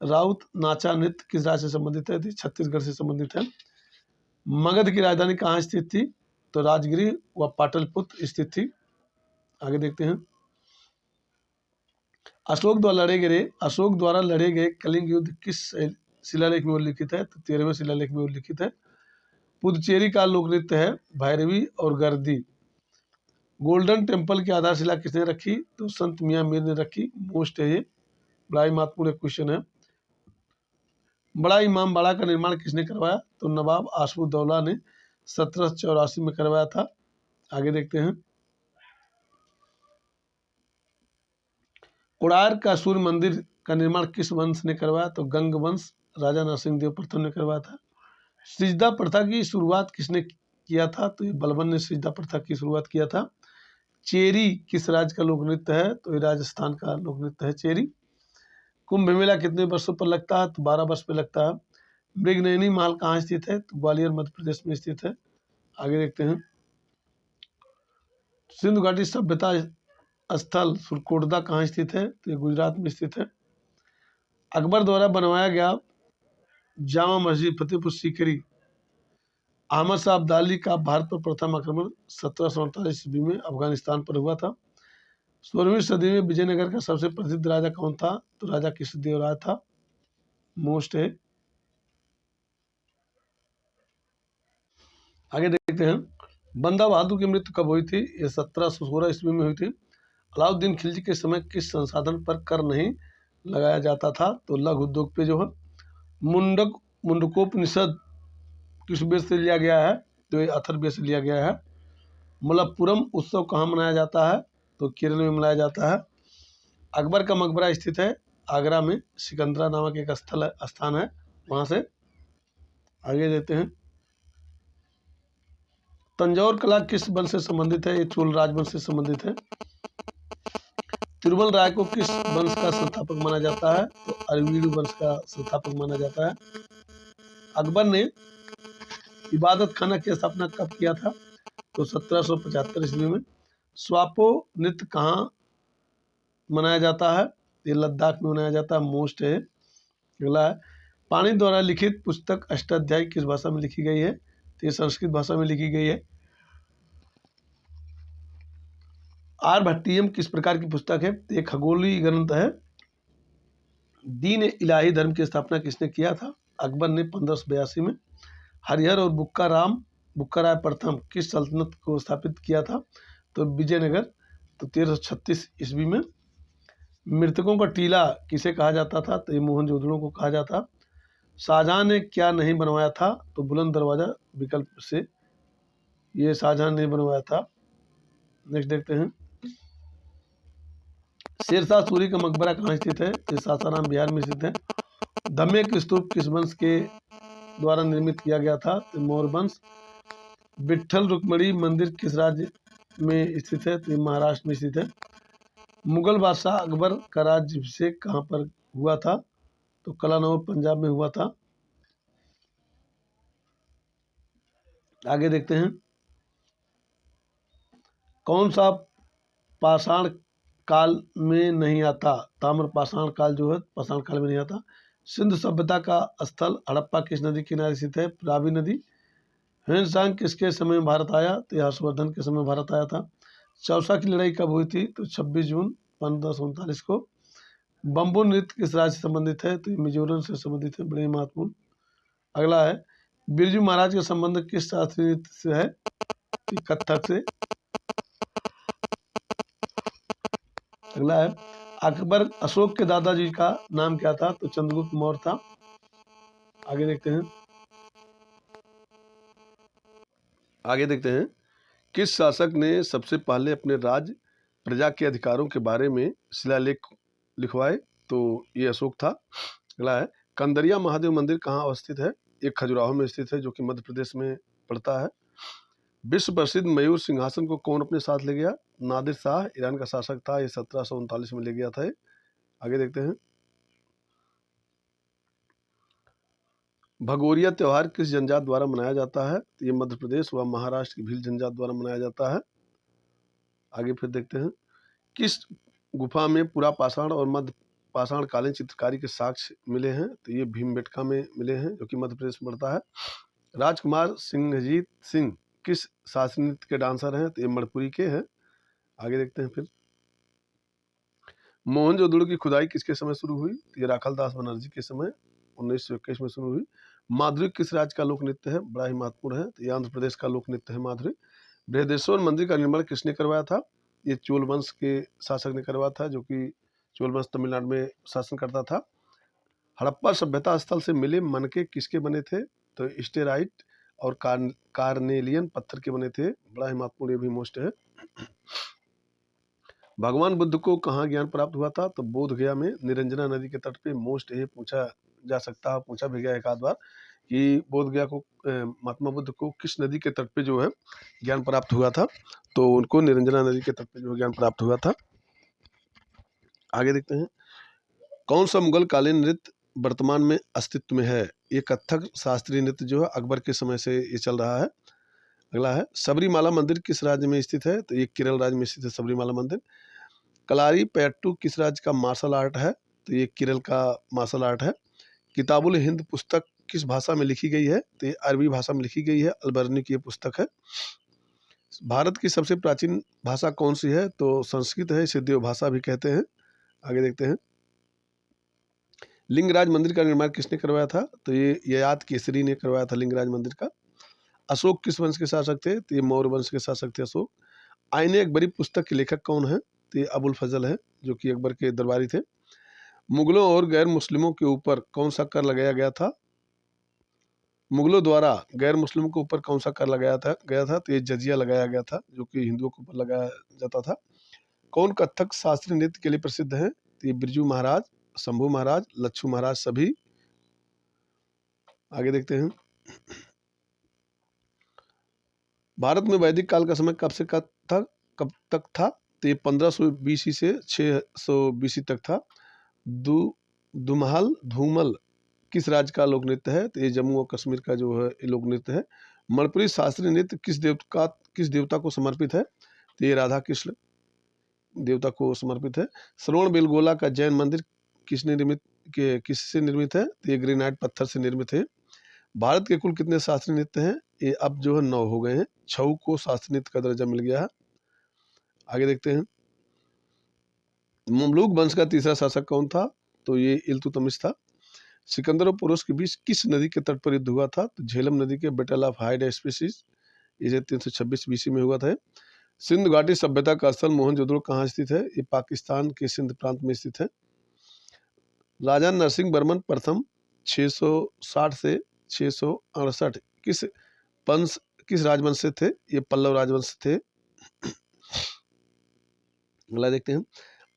राउत नाचा नृत्य किस राज्य से संबंधित है? तो छत्तीसगढ़ से संबंधित है। मगध की राजधानी कहाँ स्थित थी? तो राजगिरी व पाटलिपुत्र स्थित थी। आगे देखते हैं। अशोक द्वारा लड़े गए कलिंग युद्ध किस शिलालेख में उल्लिखित है? तो 13वें शिलालेख में उल्लिखित है। पुदुचेरी का लोक नृत्य है भैरवी और गर्दी। गोल्डन टेम्पल की आधारशिला किसने रखी? तो संत मियां मीर ने रखी। मोस्ट है ये, बड़ा ही महत्वपूर्ण क्वेश्चन है। बड़ा इमाम बाड़ा का निर्माण किसने करवाया? तो नवाब आशफुद्दौला ने 1784 में करवाया था। आगे देखते हैं। कोणार्क का सूर्य मंदिर का निर्माण किस वंश ने करवाया? तो गंग वंश राजा नरसिंह देव प्रथम ने करवाया था। सिजदा प्रथा की शुरुआत किसने किया था? तो ये बलबन ने सिजदा प्रथा की शुरुआत किया था। चेरी किस राज्य का लोक नृत्य है? तो ये राजस्थान का लोक नृत्य है चेरी। कुंभ मेला कितने वर्षों पर लगता है? तो 12 वर्ष पर लगता है। मृगनयनी महल कहाँ स्थित है? तो ग्वालियर मध्य प्रदेश में स्थित है। आगे देखते हैं। सिंधु घाटी सभ्यता स्थल सुरकोटदा कहाँ स्थित है? तो ये गुजरात में स्थित है। अकबर द्वारा बनवाया गया जामा मस्जिद फतेहपुर सीकरी अहमद शाह अब्दाली का भारत पर प्रथम आक्रमण 1748 ईस्वी में अफगानिस्तान पर हुआ था। 16वीं सदी में विजयनगर का सबसे प्रसिद्ध राजा कौन था? तो राजा कृष्णदेवराय था। मोस्ट है। आगे देखते हैं। बंदा बहादुर की मृत्यु कब हुई थी? ये 1716 ईस्वी में हुई थी। अलाउद्दीन खिलजी के समय किस संसाधन पर कर नहीं लगाया जाता था? तो लघु उद्योग पे जो है। मुंडकोपनिषद किस वेद से लिया गया है? तो ये अथर्ववेद से लिया गया है। मलप्पुरम उत्सव कहाँ मनाया जाता है? तो केरल में मनाया जाता है। अकबर का मकबरा स्थित है आगरा में, सिकंदरा नामक एक स्थान है वहाँ से। आगे देते हैं। तंजौर कला किस वंश से संबंधित है? ये चोल राजवंश से संबंधित है। तिरुमल राय को किस वंश का संस्थापक माना जाता है? तो अरवीड वंश का संस्थापक माना जाता है। अकबर ने इबादत खाना की स्थापना कब किया था? तो 1775 ईस्वी में। स्वापो नृत्य कहाँ मनाया जाता है? ये लद्दाख में मनाया जाता है। मोस्ट है। अगला है। पाणिनि द्वारा लिखित पुस्तक अष्टाध्यायी किस भाषा में लिखी गई है? तो ये संस्कृत भाषा में लिखी गई है। आर्यभट्टियम किस प्रकार की पुस्तक है? ये खगोलीय ग्रंथ है। दीन इलाही धर्म की स्थापना किसने किया था? अकबर ने 1582 में। हरिहर और बुक्का राय प्रथम किस सल्तनत को स्थापित किया था? तो विजयनगर, तो 1336 ईस्वी में। मृतकों का टीला किसे कहा जाता था? तो ये मोहनजोदड़ो को कहा जाता। शाहजहां ने क्या नहीं बनवाया था? तो बुलंद दरवाजा विकल्प से ये शाहजहां ने बनवाया था। नेक्स्ट देखते हैं। शेरशाह सूरी का मकबरा कहाँ स्थित है? ये सासाराम बिहार में स्थित है। धम्मेक स्तूप किस वंश के द्वारा निर्मित किया गया था? तो मौर्य वंश। विट्ठल रुक्मणी मंदिर किस राज्य में स्थित है? तो ये महाराष्ट्र में स्थित है। मुगल बादशाह अकबर का राज्याभिषेक कहाँ पर हुआ था? तो कलानौर पंजाब में हुआ था। आगे देखते हैं। कौन सा पाषाण काल में नहीं आता? ताम्र पाषाण काल जो है पाषाण काल में नहीं आता। सिंधु सभ्यता का स्थल हड़प्पा किस नदी किनारे स्थित है? रावी नदी। ह्वेन किसके समय में भारत आया? तो हर्षवर्धन के समय भारत आया था। चौसा की लड़ाई कब हुई थी? तो 26 जून 1539 को। बम्बू नृत्य किस राज्य से संबंधित है? तो मिजोरम से संबंधित है, बड़े महत्वपूर्ण। अगला है। बिरजू महाराज का संबंध किस शास्त्रीय नृत्य से है? तो कथक से। अगला है। अशोक के दादाजी का नाम क्या था? तो चंद्रगुप्त मौर्य था। आगे देखते हैं। किस शासक ने सबसे पहले अपने राज्य प्रजा के अधिकारों के बारे में शिलालेख लिखवाए? तो ये अशोक था। अगला है। कंदरिया महादेव मंदिर कहाँ अवस्थित है? एक खजुराहो में स्थित है, जो कि मध्य प्रदेश में पड़ता है। विश्व प्रसिद्ध मयूर सिंहासन को कौन अपने साथ ले गया? नादिर शाह ईरान का शासक था, ये 1739 में ले गया था। आगे देखते हैं। भगोरिया त्योहार किस जनजात द्वारा मनाया जाता है? तो ये मध्य प्रदेश व महाराष्ट्र की भील जनजात द्वारा मनाया जाता है। आगे फिर देखते हैं, किस गुफा में पुरा पाषाण और मध्य पाषाण कालीन चित्रकारी के साक्ष्य मिले हैं? तो ये भीमबेटका में मिले हैं, जो कि मध्य प्रदेश में पड़ता है। राजकुमार सिंहजीत सिंह किस शास्त्रीय नृत्य के डांसर हैं? तो ये मणिपुरी के हैं। आगे देखते हैं फिर, मोहनजोदड़ो की खुदाई किसके समय शुरू हुई? तो ये राखालदास बनर्जी के समय 1921 में शुरू हुई। माधुरी किस राज्य का लोक नृत्य है? बड़ा ही महत्वपूर्ण है। तो ये आंध्र प्रदेश का लोक नृत्य है माधुरी। बृहदेश्वर मंदिर का निर्माण किसने करवाया था? ये चोल वंश के शासक ने करवाया था, जो कि चोल वंश तमिलनाडु में शासन करता था। हड़प्पा सभ्यता स्थल से मिले मनके किसके बने थे? तो स्टेराइट और कार्नेलियन पत्थर के बने थे। बड़ा ही महत्वपूर्ण, ये भी मोस्ट है। भगवान बुद्ध को कहाँ ज्ञान प्राप्त हुआ था? तो बोध गया में, निरंजना नदी के तट पे। मोस्ट ये पूछा जा सकता है, पूछा भी गया एक आध बार कि बोध गया को महात्मा बुद्ध को किस नदी के तट पे जो है ज्ञान प्राप्त हुआ था? तो उनको निरंजना नदी के तट पे जो ज्ञान प्राप्त हुआ था। आगे देखते हैं, कौन सा मुगल कालीन नृत्य वर्तमान में अस्तित्व में है? ये कथक शास्त्रीय नृत्य जो है अकबर के समय से ये चल रहा है। अगला है, सबरीमाला मंदिर किस राज्य में स्थित है? तो ये केरल राज्य में स्थित है सबरीमाला मंदिर। कलारी पैट्टू किस राज्य का मार्शल आर्ट है? तो ये केरल का मार्शल आर्ट है। किताबुल हिंद पुस्तक किस भाषा में लिखी गई है? तो ये अरबी भाषा में लिखी गई है, अलबर्नी की ये पुस्तक है। भारत की सबसे प्राचीन भाषा कौन सी है? तो संस्कृत है, इसे देव भाषा भी कहते हैं। आगे देखते हैं, लिंगराज मंदिर का निर्माण किसने करवाया था? तो ये ययाति केसरी ने करवाया था लिंगराज मंदिर का। अशोक किस वंश के शासक थे? तो ये मौर्य वंश के शासक थे अशोक। आईने अकबरी पुस्तक के लेखक कौन है? तो ये अबुल फजल है, जो कि अकबर के दरबारी थे। मुगलों और गैर मुस्लिमों के ऊपर कौन सा कर लगाया गया था? मुगलों द्वारा गैर मुस्लिमों के ऊपर कौन सा कर लगाया था? तो ये जजिया लगाया गया था, जो कि हिंदुओं के ऊपर लगाया जाता था। कौन कथक शास्त्रीय नृत्य के लिए प्रसिद्ध है? तो ये बिरजू महाराज, शंभू महाराज, लच्छू महाराज सभी। आगे देखते हैं, भारत में वैदिक काल का समय कब तक था? तो ये 1500 बीसी से 600 बीसी तक था। दुमहल धूमल किस राज्य का लोक नृत्य है? तो ये जम्मू और कश्मीर का जो है ये लोक नृत्य है। मणिपुरी शास्त्रीय नृत्य किस देवता को समर्पित है? तो ये राधा कृष्ण देवता को समर्पित है। श्रवण बेलगोला का जैन मंदिर किससे निर्मित है? तो ये ग्रेनाइट पत्थर से निर्मित है। भारत के कुल कितने शास्त्रीय नृत्य हैं? ये अब जो है 9 हो गए हैं। छऊ को शास्त्रीय नृत्य का दर्जा मिल गया है। आगे देखते हैं, ममलूक वंश का तीसरा शासक कौन था? तो ये इल्तुतमिश था। सिकंदर और पुरुष के बीच किस नदी के तट पर युद्ध हुआ था? तो झेलम नदी के बैटल ऑफ हाइड स्पीसीज, इसे 326 बीसी में हुआ था। सिंधु घाटी सभ्यता का स्थल मोहनजोदड़ो कहाँ स्थित है? ये पाकिस्तान के सिंध प्रांत में स्थित है। राजा नरसिंह वर्मन प्रथम 660 से 668 किस राजवंश से थे? ये पल्लव राजवंश थे। अगला देखते हैं,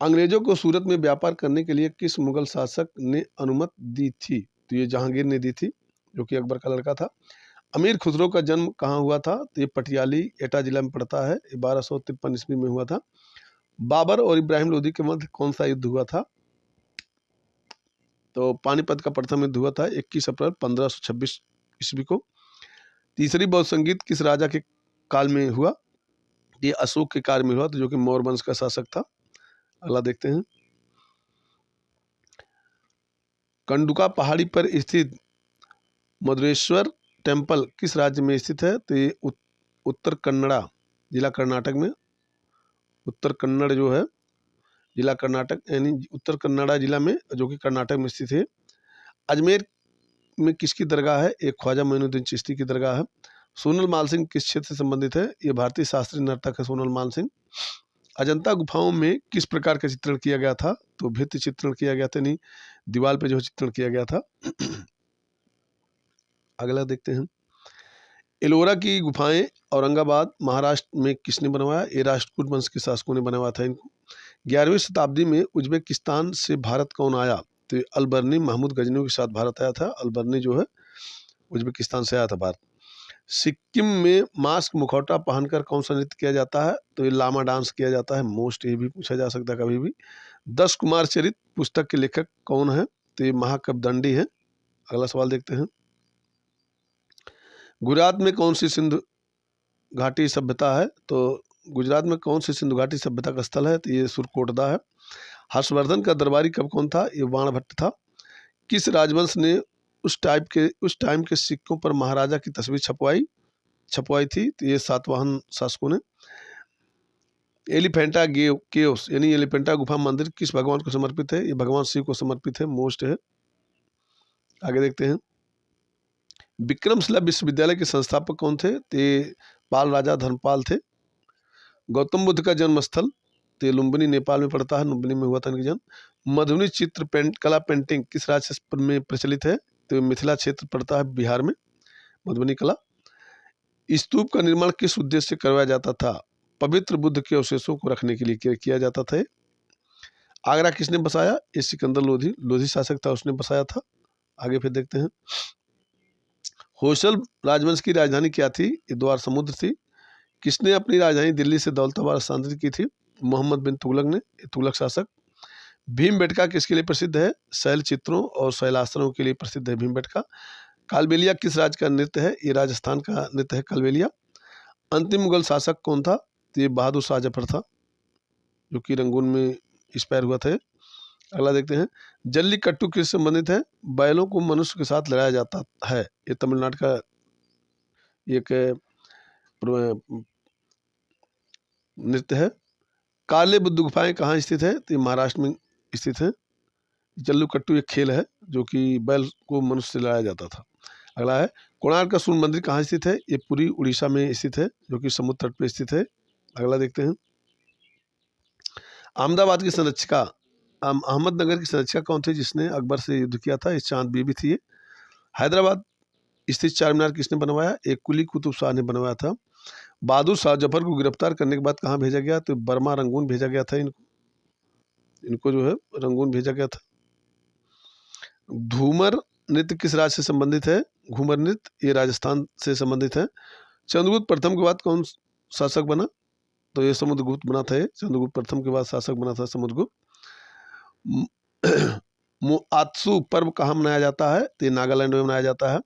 अंग्रेजों को सूरत में व्यापार करने के लिए किस मुगल शासक ने अनुमति दी थी? तो ये जहांगीर ने दी थी, जो कि अकबर का लड़का था। अमीर खुसरो का जन्म कहाँ हुआ था? तो ये पटियाली एटा जिला में पड़ता है। 1253 ईस्वी में हुआ था। बाबर और इब्राहिम लोदी के मध्य कौन सा युद्ध हुआ था? तो पानीपत का प्रथम युद्ध हुआ था 21 अप्रैल 1526 ईस्वी को। तीसरी बौद्ध संगीत किस राजा के काल में हुआ? ये अशोक के काल में हुआ, तो जो कि मौर्य वंश का शासक था। अगला देखते हैं, कंडुका पहाड़ी पर स्थित मधुरेश्वर टेम्पल किस राज्य में स्थित है? तो ये उत्तर कन्नड़ा जिला कर्नाटक में, उत्तर कन्नड़ जो है जिला कर्नाटक यानी उत्तर कन्नड़ा जिला में, जो कि कर्नाटक में स्थित है। अजमेर में किसकी दरगाह है? एक ख्वाजा मोइनुद्दीन चिश्ती की दरगाह है। सोनल मान सिंह किस क्षेत्र से संबंधित है? ये भारतीय शास्त्रीय नर्तक है सोनल मान सिंह। अजंता गुफाओं में किस प्रकार का चित्रण किया गया था? तो भित्ति चित्रण किया गया था, नहीं दीवार पे जो चित्रण किया गया था। अगला देखते हैं, एलोरा की गुफाएं औरंगाबाद महाराष्ट्र में किसने बनवाया? ये राष्ट्रकूट वंश के शासकों ने बनवाया था इनको। 11वीं शताब्दी में उज्बेकिस्तान से भारत कौन आया? तो अलबर्नी महमूद गजनी के साथ भारत आया था। अलबर्नी जो है उज्बेकिस्तान से आया था भारत। सिक्किम में मास्क मुखौटा पहनकर कौन सा नृत्य किया जाता है? तो ये लामा डांस किया जाता है। मोस्ट ये भी पूछा जा सकता है कभी भी। 10 कुमार चरित पुस्तक के लेखक कौन है? तो ये महाकवि दंडी है। अगला सवाल देखते हैं, गुजरात में कौन सी सिंधु घाटी सभ्यता है? तो गुजरात में कौन सी सिंधु घाटी सभ्यता का स्थल है? तो ये सुरकोटदा है। हर्षवर्धन का दरबारी कवि कौन था? ये बाणभट्ट था। किस राजवंश ने उस टाइम के सिक्कों पर महाराजा की तस्वीर छपवाई थी? तो ये सातवाहन शासकों ने। एलिफेंटा केव्स यानी एलिफेंटा गुफा मंदिर किस भगवान को समर्पित है? ये भगवान शिव को समर्पित है, मोस्ट है। आगे देखते हैं। विक्रमशिला विश्वविद्यालय के संस्थापक कौन थे? ते पाल राजा धर्मपाल थे। गौतम बुद्ध का जन्म स्थल ते लुम्बिनी नेपाल में पड़ता है, लुम्बिनी में हुआ था इनका जन्म। मधुबनी चित्र कला पेंटिंग किस राज्य में प्रचलित है? तो मिथिला क्षेत्र पड़ता है बिहार में, मधुबनी कला। स्तूप का निर्माण किस उद्देश्य से करवाया जाता था? पवित्र बुद्ध के अवशेषों को रखने के लिए किया जाता था। आगरा किसने बसाया? ये सिकंदर लोधी शासक था, उसने बसाया था। आगे फिर देखते हैं। होयसल राजवंश की राजधानी क्या थी? ये द्वार समुद्र थी। किसने अपनी राजधानी दिल्ली से दौलताबाद स्थानांतरित की थी? मोहम्मद बिन तुगलक ने, तुगलक शासक। भीमबेटका किसके लिए प्रसिद्ध है? शैल चित्रों और शैलासनों के लिए प्रसिद्ध है भीमबेटका। कालबेलिया किस राज्य का नृत्य है? ये राजस्थान का नृत्य है कालबेलिया। अंतिम मुगल शासक कौन था? तो ये बहादुर शाह जफर था, जो कि रंगून में एक्सपायर हुआ था। अगला देखते हैं। जल्लीकट्टू किससे संबंधित है? बैलों को मनुष्य के साथ लड़ाया जाता है। ये तमिलनाडु का एक नृत्य है। काले बुद्ध गुफाएं कहाँ स्थित है? तो ये महाराष्ट्र में स्थित है। जल्लीकट्टू एक खेल है जो कि बैल को मनुष्य से लड़ाया जाता था। अगला है। कोणार्क का सूर्य मंदिर कहाँ स्थित है? ये पूरी उड़ीसा में स्थित है, जो कि समुद्र तट पर स्थित है। अगला देखते हैं। अहमदाबाद की संरक्षिका अहमदनगर की संरक्षिका कौन थी जिसने अकबर से युद्ध किया था? ये चांद बीबी थी। हैदराबाद स्थित चार मीनार किसने बनवाया? एक कुली कुतुब शाह ने बनवाया था। बहादुर शाह जफर को गिरफ्तार करने के बाद कहाँ भेजा गया? तो बर्मा रंगून भेजा गया था। इनको जो है रंगून भेजा गया था। घूमर नृत्य किस राज्य से संबंधित है? घूमर नृत्य ये राजस्थान से संबंधित है। चंद्रगुप्त प्रथम के बाद कौन शासक बना? तो ये समुद्रगुप्त बना था। चंद्रगुप्त प्रथम के बाद शासक बना था समुद्रगुप्त। मुआत्सु पर्व कहाँ मनाया जाता है? तो ये नागालैंड में मनाया जाता है।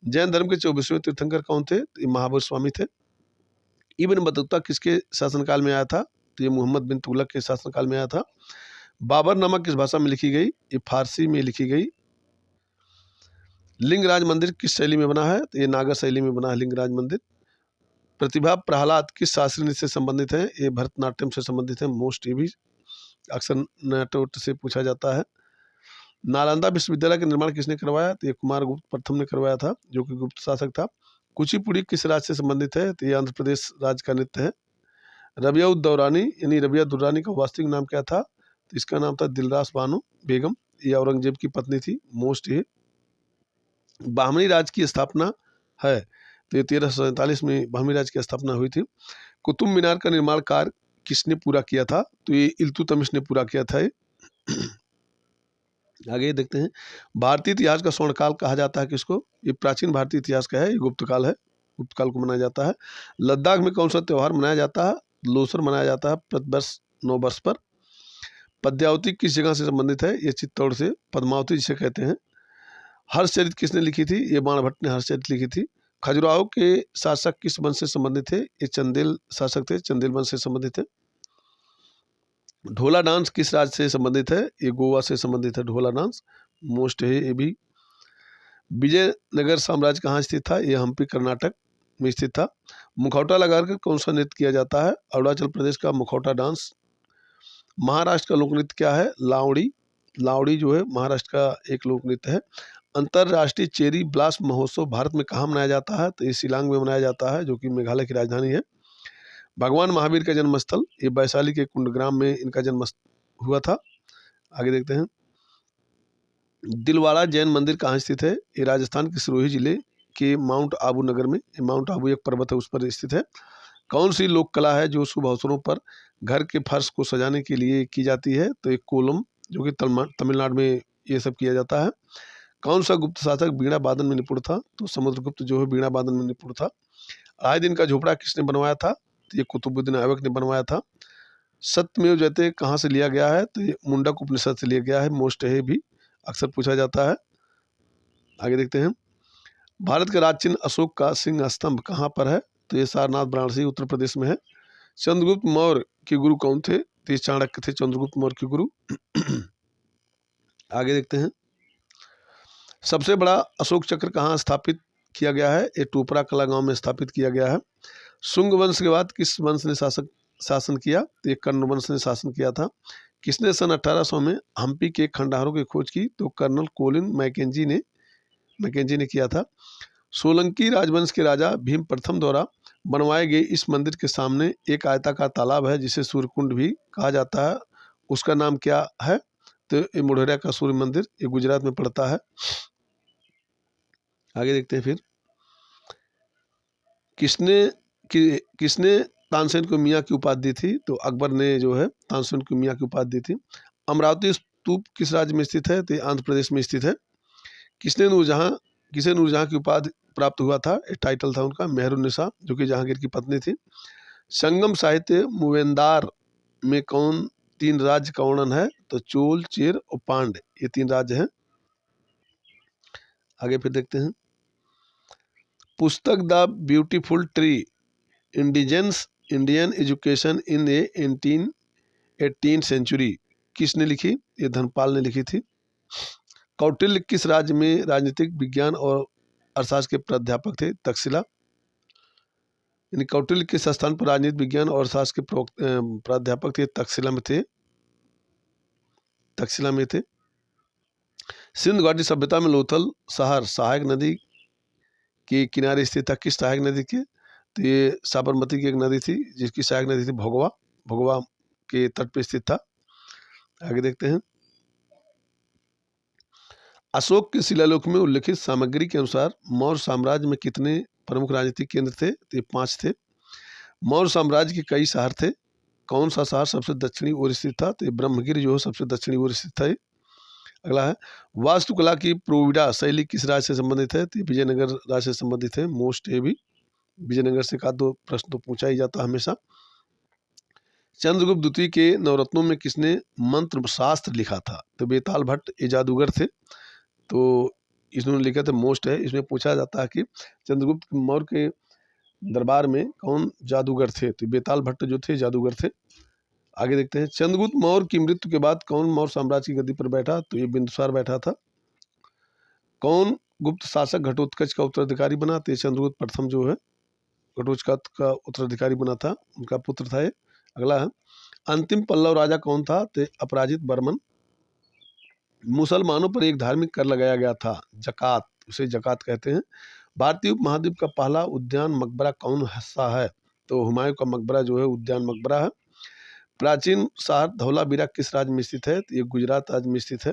जैन धर्म के 24वें तीर्थंकर कौन थे? तो ये महावीर स्वामी थे। इब्न बतूता किसके शासनकाल में आया था? तो ये मोहम्मद बिन तुगलक के शासनकाल में आया था। बाबरनामा किस भाषा में लिखी गई? ये फारसी में लिखी गई। लिंगराज मंदिर किस शैली में बना है? तो ये नागर शैली में बना है लिंगराज मंदिर। प्रतिभा प्रहलाद किस शास्त्रीय नृत्य से संबंधित है? ये भरतनाट्यम से संबंधित है, मोस्ट। ये भी अक्सर नाटक से पूछा जाता है। नालंदा विश्वविद्यालय का निर्माण किसने करवाया? तो ये कुमारगुप्त प्रथम ने करवाया था, जो कि गुप्त शासक था। कुचिपुड़ी किस राज्य से संबंधित है? तो ये आंध्र प्रदेश राज्य का नृत्य है। रबिया उद दौरानी यानी रबिया दुर्रानी का वास्तविक नाम क्या था? तो इसका नाम था दिलरास बानो बेगम। ये औरंगजेब की पत्नी थी, मोस्ट। ये बाहमनी राज्य की स्थापना है। तो ये 1347 में बाहमनी राज्य की स्थापना हुई थी। कुतुब मीनार का निर्माण कार्य किसने पूरा किया था? तो ये इल्तुतमिश ने पूरा किया था। आगे देखते हैं। भारतीय इतिहास का स्वर्णकाल कहा जाता है किसको? ये प्राचीन भारतीय इतिहास का है, ये गुप्त काल है, गुप्त काल को मनाया जाता है। लद्दाख में कौन सा त्यौहार मनाया जाता है? लोसर मनाया जाता है प्रतिवर्ष 9 वर्ष पर। पद्यावती किस जगह से संबंधित है? ये चित्तौड़ से, पद्मावती जिसे कहते हैं। हर्षचरित किसने लिखी थी? ये बाणभट्ट ने हर्षचरित लिखी थी। खजुराहो के शासक किस वंश से संबंधित थे? ये चंदेल शासक थे, चंदेल वंश से संबंधित है। ढोला डांस किस राज्य से संबंधित है? ये गोवा से संबंधित है ढोला डांस, मोस्ट है ये भी। विजयनगर साम्राज्य कहाँ स्थित था? ये हम्पी कर्नाटक में स्थित था। मुखौटा लगाकर कौन सा नृत्य किया जाता है? अरुणाचल प्रदेश का मुखौटा डांस। महाराष्ट्र का लोक नृत्य क्या है? लावड़ी। लावड़ी जो है महाराष्ट्र का एक लोक नृत्य है। अंतर्राष्ट्रीय चेरी ब्लास्ट महोत्सव भारत में कहाँ मनाया जाता है? तो ये शिलांग में मनाया जाता है, जो कि मेघालय की राजधानी है। भगवान महावीर का जन्म स्थल? ये वैशाली के कुंडग्राम में इनका जन्म हुआ था। आगे देखते हैं। दिलवाड़ा जैन मंदिर कहाँ स्थित है? ये राजस्थान के सिरोही जिले के माउंट आबू नगर में, माउंट आबू एक पर्वत है उस पर स्थित है। कौन सी लोक कला है जो शुभ अवसरों पर घर के फर्श को सजाने के लिए की जाती है? तो एक कोलम, जो कि तमिलनाडु में ये सब किया जाता है। कौन सा गुप्त शासक बीणा वादन में निपुण था? तो समुद्रगुप्त जो है बीणा वादन में निपुण था। आए दिन का झोपड़ा किसने बनवाया था? तो ये कुतुबुद्दीन ऐबक ने बनवाया था। सत्यमेव जयते कहाँ से लिया गया है? तो ये मुंडक उपनिषद से लिया गया है, मोस्ट है भी, अक्सर पूछा जाता है। आगे देखते हैं। भारत का राज चिन्ह अशोक का सिंह स्तंभ कहाँ पर है? तो ये सारनाथ वाराणसी उत्तर प्रदेश में है। चंद्रगुप्त मौर्य के गुरु कौन थे? तो ये चाणक्य थे चंद्रगुप्त मौर्य के गुरु। आगे देखते हैं, सबसे बड़ा अशोक चक्र कहाँ स्थापित किया गया है? ये टोपरा कला गांव में स्थापित किया गया है। शुंग वंश के बाद किस वंश ने शासन किया? तो ये कर्ण वंश ने शासन किया था। किसने सन 1800 में हम्पी के खंडहरों की खोज की? तो कर्नल कोलिन मैकेंजी ने किया था। सोलंकी राजवंश के राजा भीम प्रथम द्वारा बनवाए गए इस मंदिर के सामने एक आयताकार तालाब है जिसे सूर्यकुंड भी कहा जाता है, उसका नाम क्या है? तो ये मोढेरा का सूर्य मंदिर, ये गुजरात में पड़ता है। आगे देखते हैं फिर, किसने तानसेन को मियाँ की उपाधि दी थी? तो अकबर ने जो है तानसेन को मियाँ की उपाधि दी थी। अमरावती स्तूप किस राज्य में स्थित है? तो आंध्र प्रदेश में स्थित है। किसे नूरजहां की उपाधि प्राप्त हुआ था? एक टाइटल था उनका मेहरुन्निसा, जो कि जहांगीर की पत्नी थी। संगम साहित्य मूवेंदार में कौन 3 राज्य का वर्णन है? तो चोल, चेर और पांड्य, ये 3 राज्य हैं। आगे फिर देखते हैं, पुस्तक the beautiful tree Indian education in a 18th century किसने लिखी? ये धनपाल ने लिखी थी। कौटिल्य किस राज्य में राजनीतिक विज्ञान और अर्थशास्त्र के प्राध्यापक थे? तक्षशिला। यानी कौटिल्य किस स्थान पर राजनीतिक विज्ञान और अर्थशास्त्र के प्राध्यापक थे? तक्षशिला में थे। सिंधु घाटी सभ्यता में लोथल शहर सहायक नदी के किनारे स्थित था। किस सहायक नदी के? तो ये साबरमती की एक नदी थी जिसकी सहायक नदी थी भोगवा के तट पर स्थित था। आगे देखते हैं, अशोक के शिलालेख में उल्लिखित सामग्री के अनुसार मौर्य साम्राज्य में कितने प्रमुख राजनीतिक केंद्र थे? तो ये 5 थे। मौर्य साम्राज्य के कई शहर थे, कौन सा शहर सबसे दक्षिणी ओर स्थित था? तो ये ब्रह्मगिरि जो है सबसे दक्षिणी ओर स्थित था। अगला है, वास्तुकला की प्रोविडा शैली किस राज्य से संबंधित है? तो विजयनगर राज्य से संबंधित है। मोस्ट ये भी विजयनगर से का 2 प्रश्न तो पूछा ही जाता है हमेशा। चंद्रगुप्त द्वितीय के नवरत्नों में किसने मंत्र शास्त्र लिखा था? तो बेताल भट्ट, ये जादूगर थे, तो इन्होंने लिखा था। मोस्ट है, इसमें पूछा जाता है कि चंद्रगुप्त मौर्य के दरबार में कौन जादूगर थे? तो बेताल भट्ट जो थे जादूगर थे। आगे देखते हैं, चंद्रगुप्त मौर्य की मृत्यु के बाद कौन मौर्य साम्राज्य की गद्दी पर बैठा? तो ये बिंदुसार बैठा था। कौन गुप्त शासक घटोत्कच का उत्तराधिकारी बना? तो चंद्रगुप्त प्रथम जो है घटोत्कच का उत्तराधिकारी बना था, उनका पुत्र था ये। अगला है, अंतिम पल्लव राजा कौन था? तो अपराजित बर्मन। मुसलमानों पर एक धार्मिक कर लगाया गया था, जकात, उसे जकात कहते हैं। भारतीय उपमहाद्वीप का पहला उद्यान मकबरा कौन सा है? तो हुमायूं का मकबरा जो है उद्यान मकबरा है। प्राचीन शहर धौलावीरा किस राज्य में स्थित है? तो ये गुजरात राज्य में स्थित है।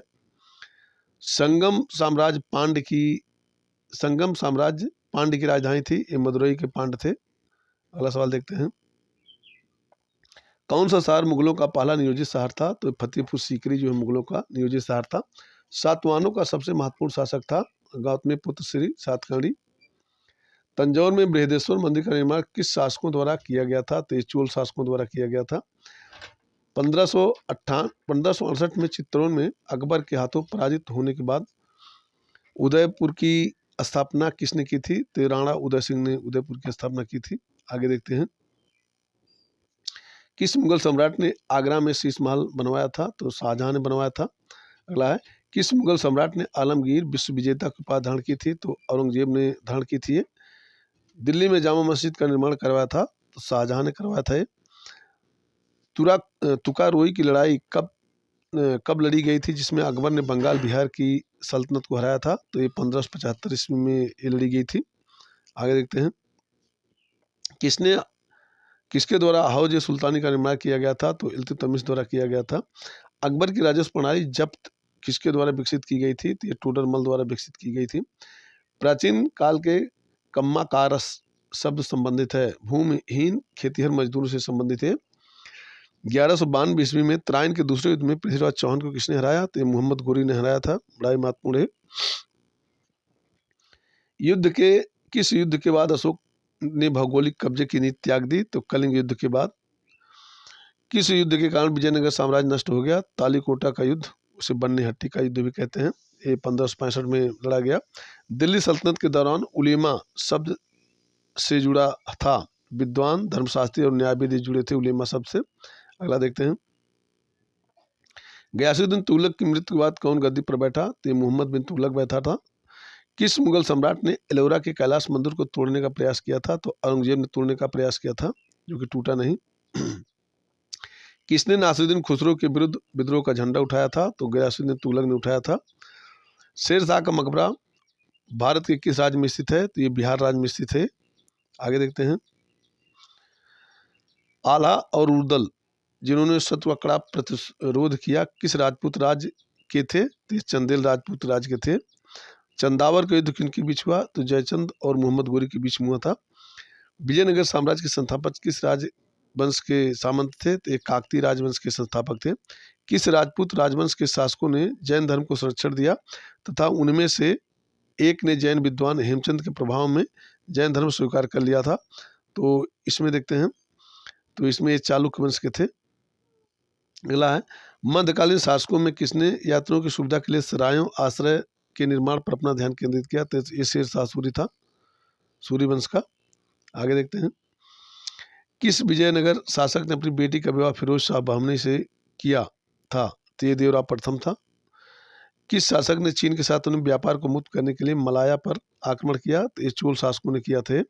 संगम साम्राज्य पांड्य की राजधानी थी, ये मदुरई के पांड्य थे। अगला सवाल देखते हैं, कौन सा शहर मुगलों का पहला नियोजित शहर था? तो फतेहपुर सीकरी जो है मुगलों का नियोजित शहर था। सातवाहनों का सबसे महत्वपूर्ण शासक था गौतमीपुत्र श्री सातकर्णी। तंजौर में बृहदेश्वर मंदिर का निर्माण किस शासकों द्वारा किया गया था? तो चोल शासकों द्वारा किया गया था। 1568 में चित्तौड़ में अकबर के हाथों पराजित होने के बाद उदयपुर की स्थापना किसने की थी? तो राणा उदय सिंह ने उदयपुर की स्थापना की थी। आगे देखते हैं, किस मुगल सम्राट ने आगरा में शीश महल बनवाया था? तो शाहजहां ने बनवाया था। अगला है, किस मुगल सम्राट ने आलमगीर विश्व विजेता की उपाधि धारण की थी? तो औरंगजेब ने धारण की थी। दिल्ली में जामा मस्जिद का निर्माण करवाया था, तो शाहजहां ने करवाया था। तुकारोई की लड़ाई कब लड़ी गई थी जिसमें अकबर ने बंगाल बिहार की सल्तनत को हराया था? तो ये 1575 ईस्वी में ये लड़ी गई थी। आगे देखते हैं, किसके द्वारा हौज सुल्तानी का निर्माण किया गया था? तो इल्तुतमिश द्वारा किया गया था। अकबर की राजस्व प्रणाली जब्त किसके द्वारा विकसित की गई थी? तो ये टोडरमल द्वारा विकसित की गई थी। प्राचीन काल के कम्माकारस शब्द संबंधित है, भूमिहीन खेतीहर मजदूरों से संबंधित है। 1192 ईस्वी में त्राइन के दूसरे युद्ध में पृथ्वीराज चौहान को किसने हराया? तो मोहम्मद गोरी ने हराया था, बड़ा ही महत्वपूर्ण है। किस युद्ध के बाद अशोक ने भौगोलिक कब्जे की नीति त्याग दी? तो कलिंग युद्ध के बाद। किस युद्ध के कारण विजयनगर साम्राज्य नष्ट हो गया? तालीकोटा का युद्ध, उसे बन्नी हट्टी का युद्ध भी कहते हैं, ये 1565 में लड़ा गया। दिल्ली सल्तनत के दौरान उलेमा शब्द से जुड़ा था, विद्वान, धर्मशास्त्री और न्यायविद जुड़े थे उलेमा शब्द से। अगला देखते हैं, गयासुद्दीन तुगलक की मृत्यु के बाद कौन गद्दी पर बैठा? तो ये मोहम्मद बिन तुगलक बैठा था। किस मुगल सम्राट ने एलोरा के कैलाश मंदिर को तोड़ने का प्रयास किया था? तो औरंगजेब ने तोड़ने का प्रयास किया था, जो कि टूटा नहीं। किसने नासिरुद्दीन खुसरो के विरुद्ध विद्रोह का झंडा उठाया था? तो गयासुद्दीन तुगलक ने उठाया था। शेर शाह का मकबरा भारत के किस राज्य में स्थित है? तो ये बिहार राज्य में स्थित है। आगे देखते हैं, आला और उर्दल जिन्होंने शत्रु का कड़ा प्रतिरोध किया किस राजपूत राज्य के थे? तो ये चंदेल राजपूत राज्य के थे। चंदावर का युद्ध किनके बीच हुआ? तो जयचंद और मोहम्मद गोरी के बीच में हुआ था। विजयनगर साम्राज्य के संस्थापक किस राजवंश के सामंत थे? तो ये काकतीय राजवंश के संस्थापक थे। किस राजपूत राजवंश के शासकों ने जैन धर्म को संरक्षण दिया तथा उनमें से एक ने जैन विद्वान हेमचंद के प्रभाव में जैन धर्म स्वीकार कर लिया था? तो इसमें देखते हैं, तो इसमें ये चालुक्य वंश के थे। अगला है, मध्यकालीन शासकों में किसने यात्रियों की सुविधा के लिए सरायों आश्रय के निर्माण पर अपना ध्यान केंद्रित किया? तो ये शेर शाह सूरी था, सूरी वंश का। आगे देखते हैं, किस विजयनगर शासक ने अपनी बेटी का विवाह फिरोज शाह बहमनी से किया था? तो ये देवराव प्रथम था। किस शासक ने चीन के साथ उन्हें व्यापार को मुक्त करने के लिए मलाया पर आक्रमण किया? तो ये चोल शासकों ने किया थे।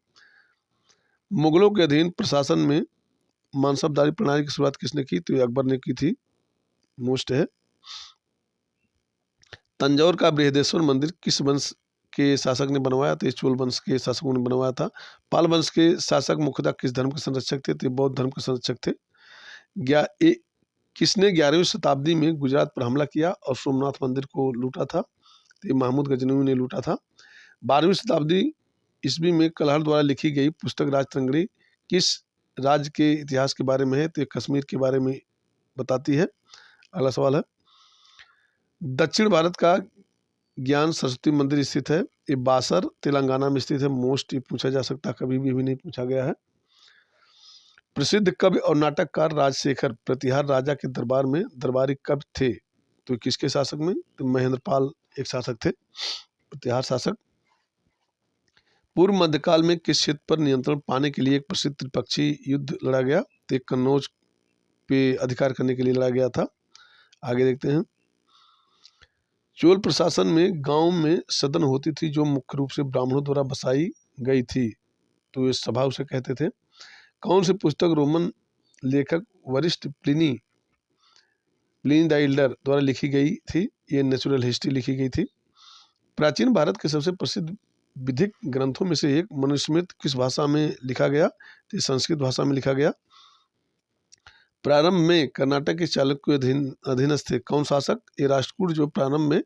मुगलों के अधीन प्रशासन में मानसबदारी प्रणाली की शुरुआत किसने की? तो ये अकबर ने की थी, मोस्ट है। तंजौर का बृहदेश्वर मंदिर किस वंश के शासक ने बनवाया? तो ये चोल वंश के शासकों ने बनवाया था। पाल वंश के शासक मुख्यतः किस धर्म के संरक्षक थे? तो ये बौद्ध धर्म के संरक्षक थे। किसने 11वीं शताब्दी में गुजरात पर हमला किया और सोमनाथ मंदिर को लूटा था? तो ये महमूद गजनवी ने लूटा था। 12वीं शताब्दी ईस्वी में कलहर द्वारा लिखी गई पुस्तक राजतरंगिणी किस राज्य के इतिहास के बारे में है? तो ये कश्मीर के बारे में बताती है। अगला सवाल है, दक्षिण भारत का ज्ञान सरस्वती मंदिर स्थित है, ये बासर तेलंगाना में स्थित है। मोस्ट ये पूछा जा सकता, कभी भी नहीं पूछा गया है। प्रसिद्ध कवि और नाटककार राजशेखर प्रतिहार राजा के दरबार में दरबारी कब थे? तो किसके शासक में? तो महेंद्रपाल एक शासक थे, प्रतिहार शासक। पूर्व मध्यकाल में किस क्षेत्र पर नियंत्रण पाने के लिए एक प्रसिद्ध त्रिपक्षीय युद्ध लड़ा गया? तो कन्नौज पे अधिकार करने के लिए लड़ा गया था। आगे देखते हैं, चोल प्रशासन में गांव में सदन होती थी जो मुख्य रूप से ब्राह्मणों द्वारा बसाई गई थी, तो ये सभा उसे कहते थे। कौन सी पुस्तक रोमन लेखक वरिष्ठ प्लिनी द एल्डर द्वारा लिखी गई थी? ये नेचुरल हिस्ट्री लिखी गई थी। प्राचीन भारत के सबसे प्रसिद्ध विधिक ग्रंथों में से एक मनुस्मृति किस भाषा में लिखा गया? तो संस्कृत भाषा में लिखा गया। प्रारंभ में कर्नाटक के चालुक्य के अधीनस्थ थे कौन शासक? ये राष्ट्रकूट जो प्रारंभ में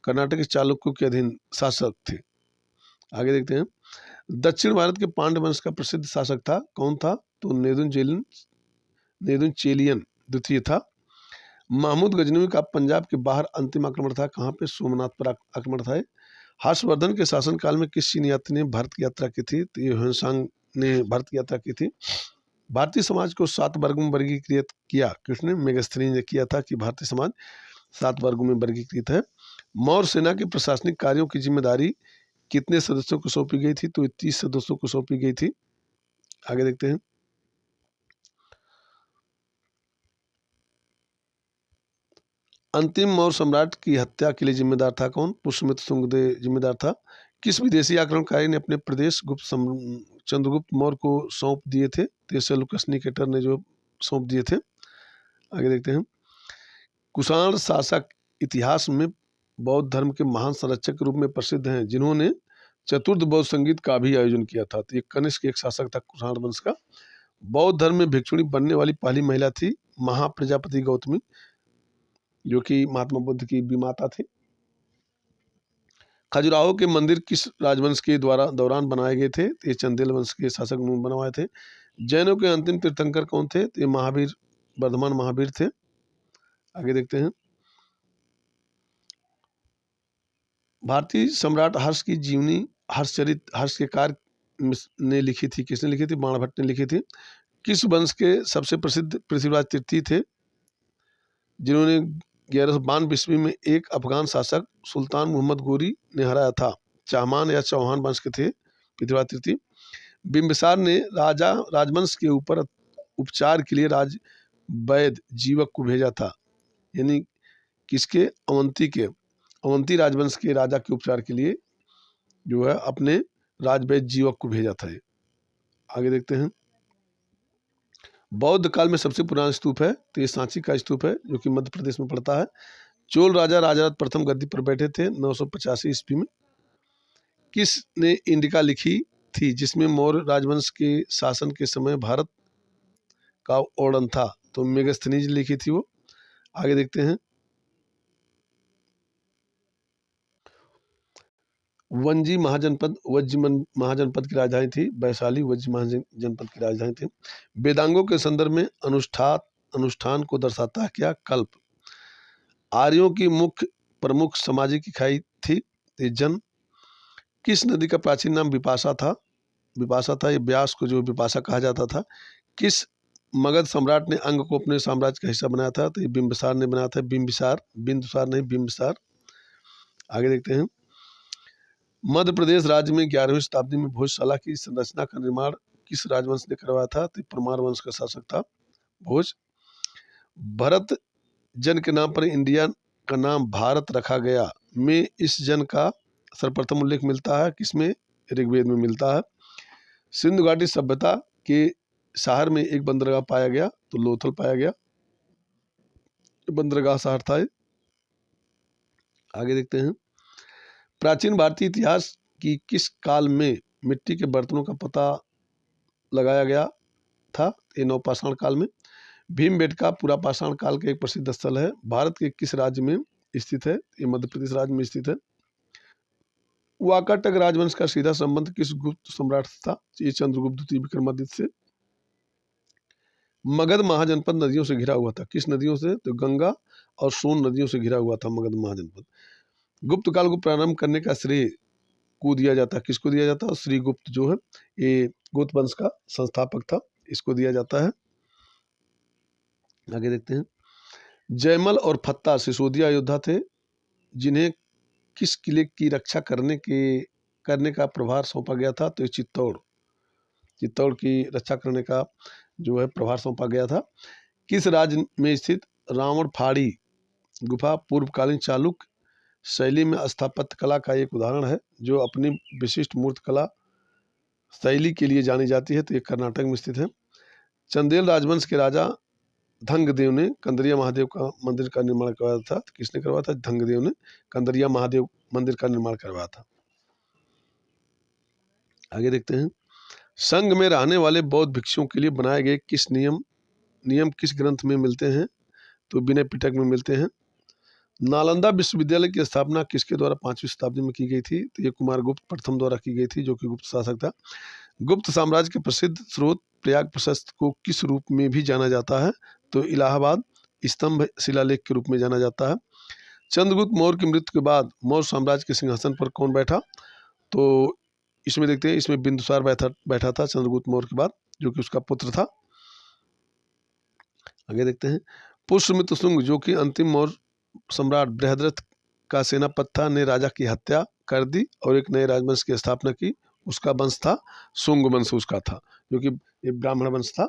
कर्नाटक के चालुक्यों के अधीन शासक थे। आगे देखते हैं, दक्षिण भारत के पांड्य वंश का प्रसिद्ध शासक था कौन था? तो नेदुनचेलियन द्वितीय था। महमूद गजनवी का पंजाब के बाहर अंतिम आक्रमण था कहाँ पे? सोमनाथ पर आक्रमण था। हर्षवर्धन के शासनकाल में किस चीन यात्री ने भारत की यात्रा की थी? तो ये ह्वेनसांग ने भारत की यात्रा की थी। भारतीय समाज को 7 वर्गों में वर्गीकृत किया किसने? मेगस्थनी ने किया था कि भारतीय समाज 7 वर्गों में वर्गीकृत है। मौर्य सेना के प्रशासनिक कार्यों की जिम्मेदारी कितने सदस्यों को सौंपी गई थी? तो 30 सदस्यों को सौंपी गई थी। आगे देखते हैं, अंतिम मौर्य सम्राट की हत्या के लिए जिम्मेदार था कौन? पुष्यमित्र शुंगदेव जिम्मेदार था। किस विदेशी आक्रमणकारी ने अपने प्रदेश चंद्रगुप्त मौर्य को सौंप दिए थे? तो सेल्यूकस निकेटर ने जो सौंप दिए थे। आगे देखते हैं, कुषाण शासक इतिहास में बौद्ध धर्म के महान संरक्षक के रूप में प्रसिद्ध हैं जिन्होंने चतुर्थ बौद्ध संगीत का भी आयोजन किया था। तो ये कनिष्क एक शासक था कुषाण वंश का। बौद्ध धर्म में भिक्षुणी बनने वाली पहली महिला थी महाप्रजापति गौतमी, जो कि महात्मा बुद्ध की विमाता थी। खजुराहो के मंदिर किस राजवंश के दौरान बनाए गए थे? तो ये चंदेल वंश के शासक ने बनवाए थे। जैनों के अंतिम तीर्थंकर कौन थे? तो ये महावीर, वर्धमान महावीर थे। आगे देखते हैं, भारतीय सम्राट हर्ष की जीवनी हर्ष के कार्य ने लिखी थी किसने लिखी थी? बाणभट्ट ने लिखी थी। किस वंश के सबसे प्रसिद्ध पृथ्वीराज तृतीय थे जिन्होंने 1192 ईस्वी में एक अफगान शासक सुल्तान मोहम्मद गोरी ने हराया था? चाहमान या चौहान वंश के थे पृथ्वीराज तृतीय। बिम्बिसार ने राजा राजवंश के ऊपर उपचार के लिए राज वैद्य जीवक को भेजा था। यानी किसके? अवंती के, अवंती राजवंश के राजा के उपचार के लिए जो है अपने राजवैद्य जीवक को भेजा था। आगे देखते हैं। बौद्ध काल में सबसे पुराना स्तूप है तो ये सांची का स्तूप है जो कि मध्य प्रदेश में पड़ता है। चोल राजा राजाराज प्रथम गद्दी पर बैठे थे 985 ईस्वी में। किसने इंडिका लिखी थी जिसमें मौर्य राजवंश के शासन के समय भारत का वर्णन था? तो मेगस्थनीज लिखी थी वो। आगे देखते हैं। वंजी महाजनपद, वज्जी महाजनपद की राजधानी थी। वैशाली वज्जी महाजनपद की राजधानी थी। वेदांगों के संदर्भ में अनुष्ठान को दर्शाता है क्या? कल्प। आर्यों की मुख्य प्रमुख सामाजिक इकाई थी ये जन। किस नदी का प्राचीन नाम विपाशा था? विपाशा था, ये व्यास को जो विपाशा कहा जाता था। किस मगध सम्राट ने अंग को अपने साम्राज्य का हिस्सा बनाया था? तो ये बिम्बिसार ने बनाया था। बिम्बिसार, बिंदुसार नहीं, बिम्बिसार। आगे देखते हैं। मध्य प्रदेश राज्य में 11वीं शताब्दी में भोजशाला की संरचना का निर्माण किस राजवंश ने करवाया था? तो परमार वंश का शासक था भोज। भरत जन के नाम पर इंडिया का नाम भारत रखा गया में इस जन का सर्वप्रथम उल्लेख मिलता है किसमें? ऋग्वेद में मिलता है। सिंधु घाटी सभ्यता के शहर में एक बंदरगाह पाया गया तो लोथल पाया गया, बंदरगाह शहर था। आगे देखते हैं। प्राचीन भारतीय इतिहास की किस काल में मिट्टी के बर्तनों का पता लगाया गया था? ये नवपाषाण काल में। भीमबेटका पुरापाषाण काल का एक प्रसिद्ध स्थल है। भारत के किस राज्य में स्थित है? ये मध्य प्रदेश राज्य में स्थित है। वाकाटक राजवंश का सीधा संबंध किस गुप्त सम्राट से था? ये चंद्रगुप्त द्वितीय विक्रमादित्य से। मगध महाजनपद नदियों से घिरा हुआ था। किस नदियों से? तो गंगा और सोन नदियों से घिरा हुआ था मगध महाजनपद। गुप्त काल को प्रारंभ करने का श्रेय को दिया जाता है, किसको दिया जाता है? श्रीगुप्त जो है ये गुप्त वंश का संस्थापक था, इसको दिया जाता है। आगे देखते हैं। जयमल और फत्ता सिसोदिया योद्धा थे जिन्हें किस किले की रक्षा करने का प्रभार सौंपा गया था? तो ये चित्तौड़ की रक्षा करने का जो है प्रभार सौंपा गया था। किस राज्य में स्थित रावण फाड़ी गुफा पूर्वकालीन चालुक्य शैली में स्थापत्य कला का एक उदाहरण है जो अपनी विशिष्ट मूर्तिकला शैली के लिए जानी जाती है? तो ये कर्नाटक में स्थित है। चंदेल राजवंश के राजा धंगदेव ने कंदरिया महादेव का मंदिर का निर्माण करवाया था। तो किसने करवाया था? धंगदेव ने कंदरिया महादेव मंदिर का निर्माण करवाया था। आगे देखते हैं। संघ में रहने वाले बौद्ध भिक्षुओं के लिए बनाए गए किस नियम किस ग्रंथ में मिलते हैं? तो विनय पिटक में मिलते हैं। नालंदा विश्वविद्यालय की स्थापना किसके द्वारा 5वीं शताब्दी में की गई थी? तो ये कुमारगुप्त प्रथम द्वारा की गई थी जो कि गुप्त शासक था। गुप्त साम्राज्य के प्रसिद्ध स्रोत प्रयाग प्रशस्त को किस रूप में भी जाना जाता है? तो इलाहाबाद स्तंभ शिलालेख के रूप में जाना जाता है। चंद्रगुप्त मौर्य की मृत्यु के बाद मौर्य साम्राज्य के सिंहासन पर कौन बैठा? तो इसमें देखते हैं, इसमें बिंदुसार बैठा था चंद्रगुप्त मौर्य के बाद, जो कि उसका पुत्र था। आगे देखते हैं। पुष्यमित्र शुंग जो कि अंतिम मौर्य सम्राट बृहद्रथ का सेनापति था ने राजा की हत्या कर दी और एक नए राजवंश की स्थापना की। उसका वंश था शुंग वंश, उसका था जो कि एक ब्राह्मण वंश था।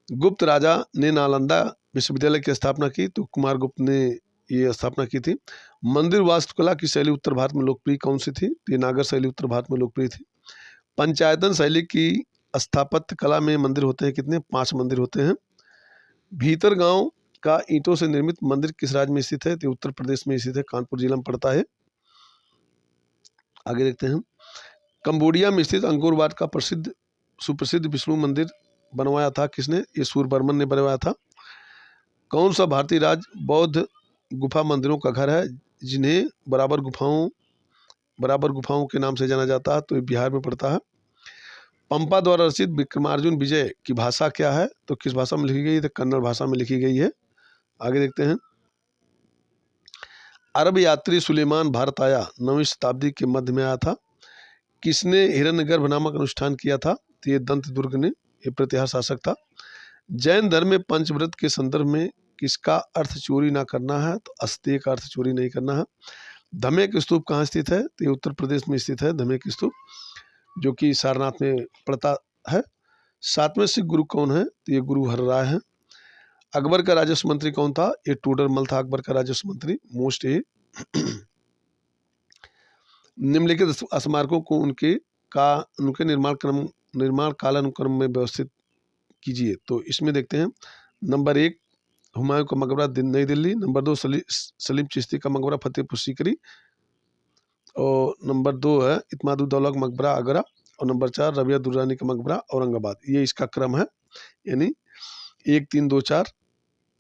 गुप्त राजा ने नालंदा विश्वविद्यालय की स्थापना की तो कुमारगुप्त ने ये स्थापना की थी। मंदिर वास्तुकला की शैली उत्तर भारत में लोकप्रिय कौन सी थी? तो ये नागर शैली उत्तर भारत में लोकप्रिय थी। पंचायतन शैली की स्थापत्य कला में मंदिर होते हैं कितने? 5 मंदिर होते हैं। भीतर गांव का ईंटों से निर्मित मंदिर किस राज्य में स्थित है? तो उत्तर प्रदेश में स्थित है, कानपुर जिला में पड़ता है। आगे देखते हैं। कंबोडिया में स्थित अंकोर वाट का सुप्रसिद्ध विष्णु मंदिर बनवाया था किसने? ये सूरबर्मन ने बनवाया था। कौन सा भारतीय राज्य बौद्ध गुफा मंदिरों का घर है जिन्हें बराबर गुफाओं के नाम से जाना जाता है? तो ये बिहार में पड़ता है। पंपा द्वारा रचित विक्रमार्जुन विजय की भाषा क्या है? तो किस भाषा में लिखी गई है? तो कन्नड़ भाषा में लिखी गई है। आगे देखते हैं। अरब यात्री सुलेमान भारत आया 9वीं शताब्दी के मध्य में आया था। किसने हिरण्यगर्भ नामक अनुष्ठान किया था? तो ये दंतदुर्ग ने, ये प्रतिहार शासक था। जैन धर्म में पंचव्रत के संदर्भ में किसका अर्थ चोरी ना करना है? तो अस्तेय का अर्थ चोरी नहीं करना है। धमेक स्तूप कहाँ स्थित है? तो ये उत्तर प्रदेश में स्थित है धमेक स्तूप। जो कि सारनाथ में पड़ता है। 7वें सिख गुरु कौन है? तो ये गुरु हरराय हैं। अकबर का राजस्व मंत्री कौन था? ये टोडरमल था अकबर का राजस्व मंत्री। मोस्ट ये निम्नलिखित स्मारकों को उनके निर्माण कालानुक्रम में व्यवस्थित कीजिए। तो इसमें देखते हैं, नंबर 1 हुमायूं का मकबरा नई दिल्ली, नंबर 2 सलीम चिश्ती का मकबरा फतेहपुर सीकरी, और नंबर 2 है इत्मादुद्दौला का मकबरा आगरा, और नंबर 4 रबिया दुर्रानी का मकबरा औरंगाबाद। ये इसका क्रम है, यानी 1 3 2 4।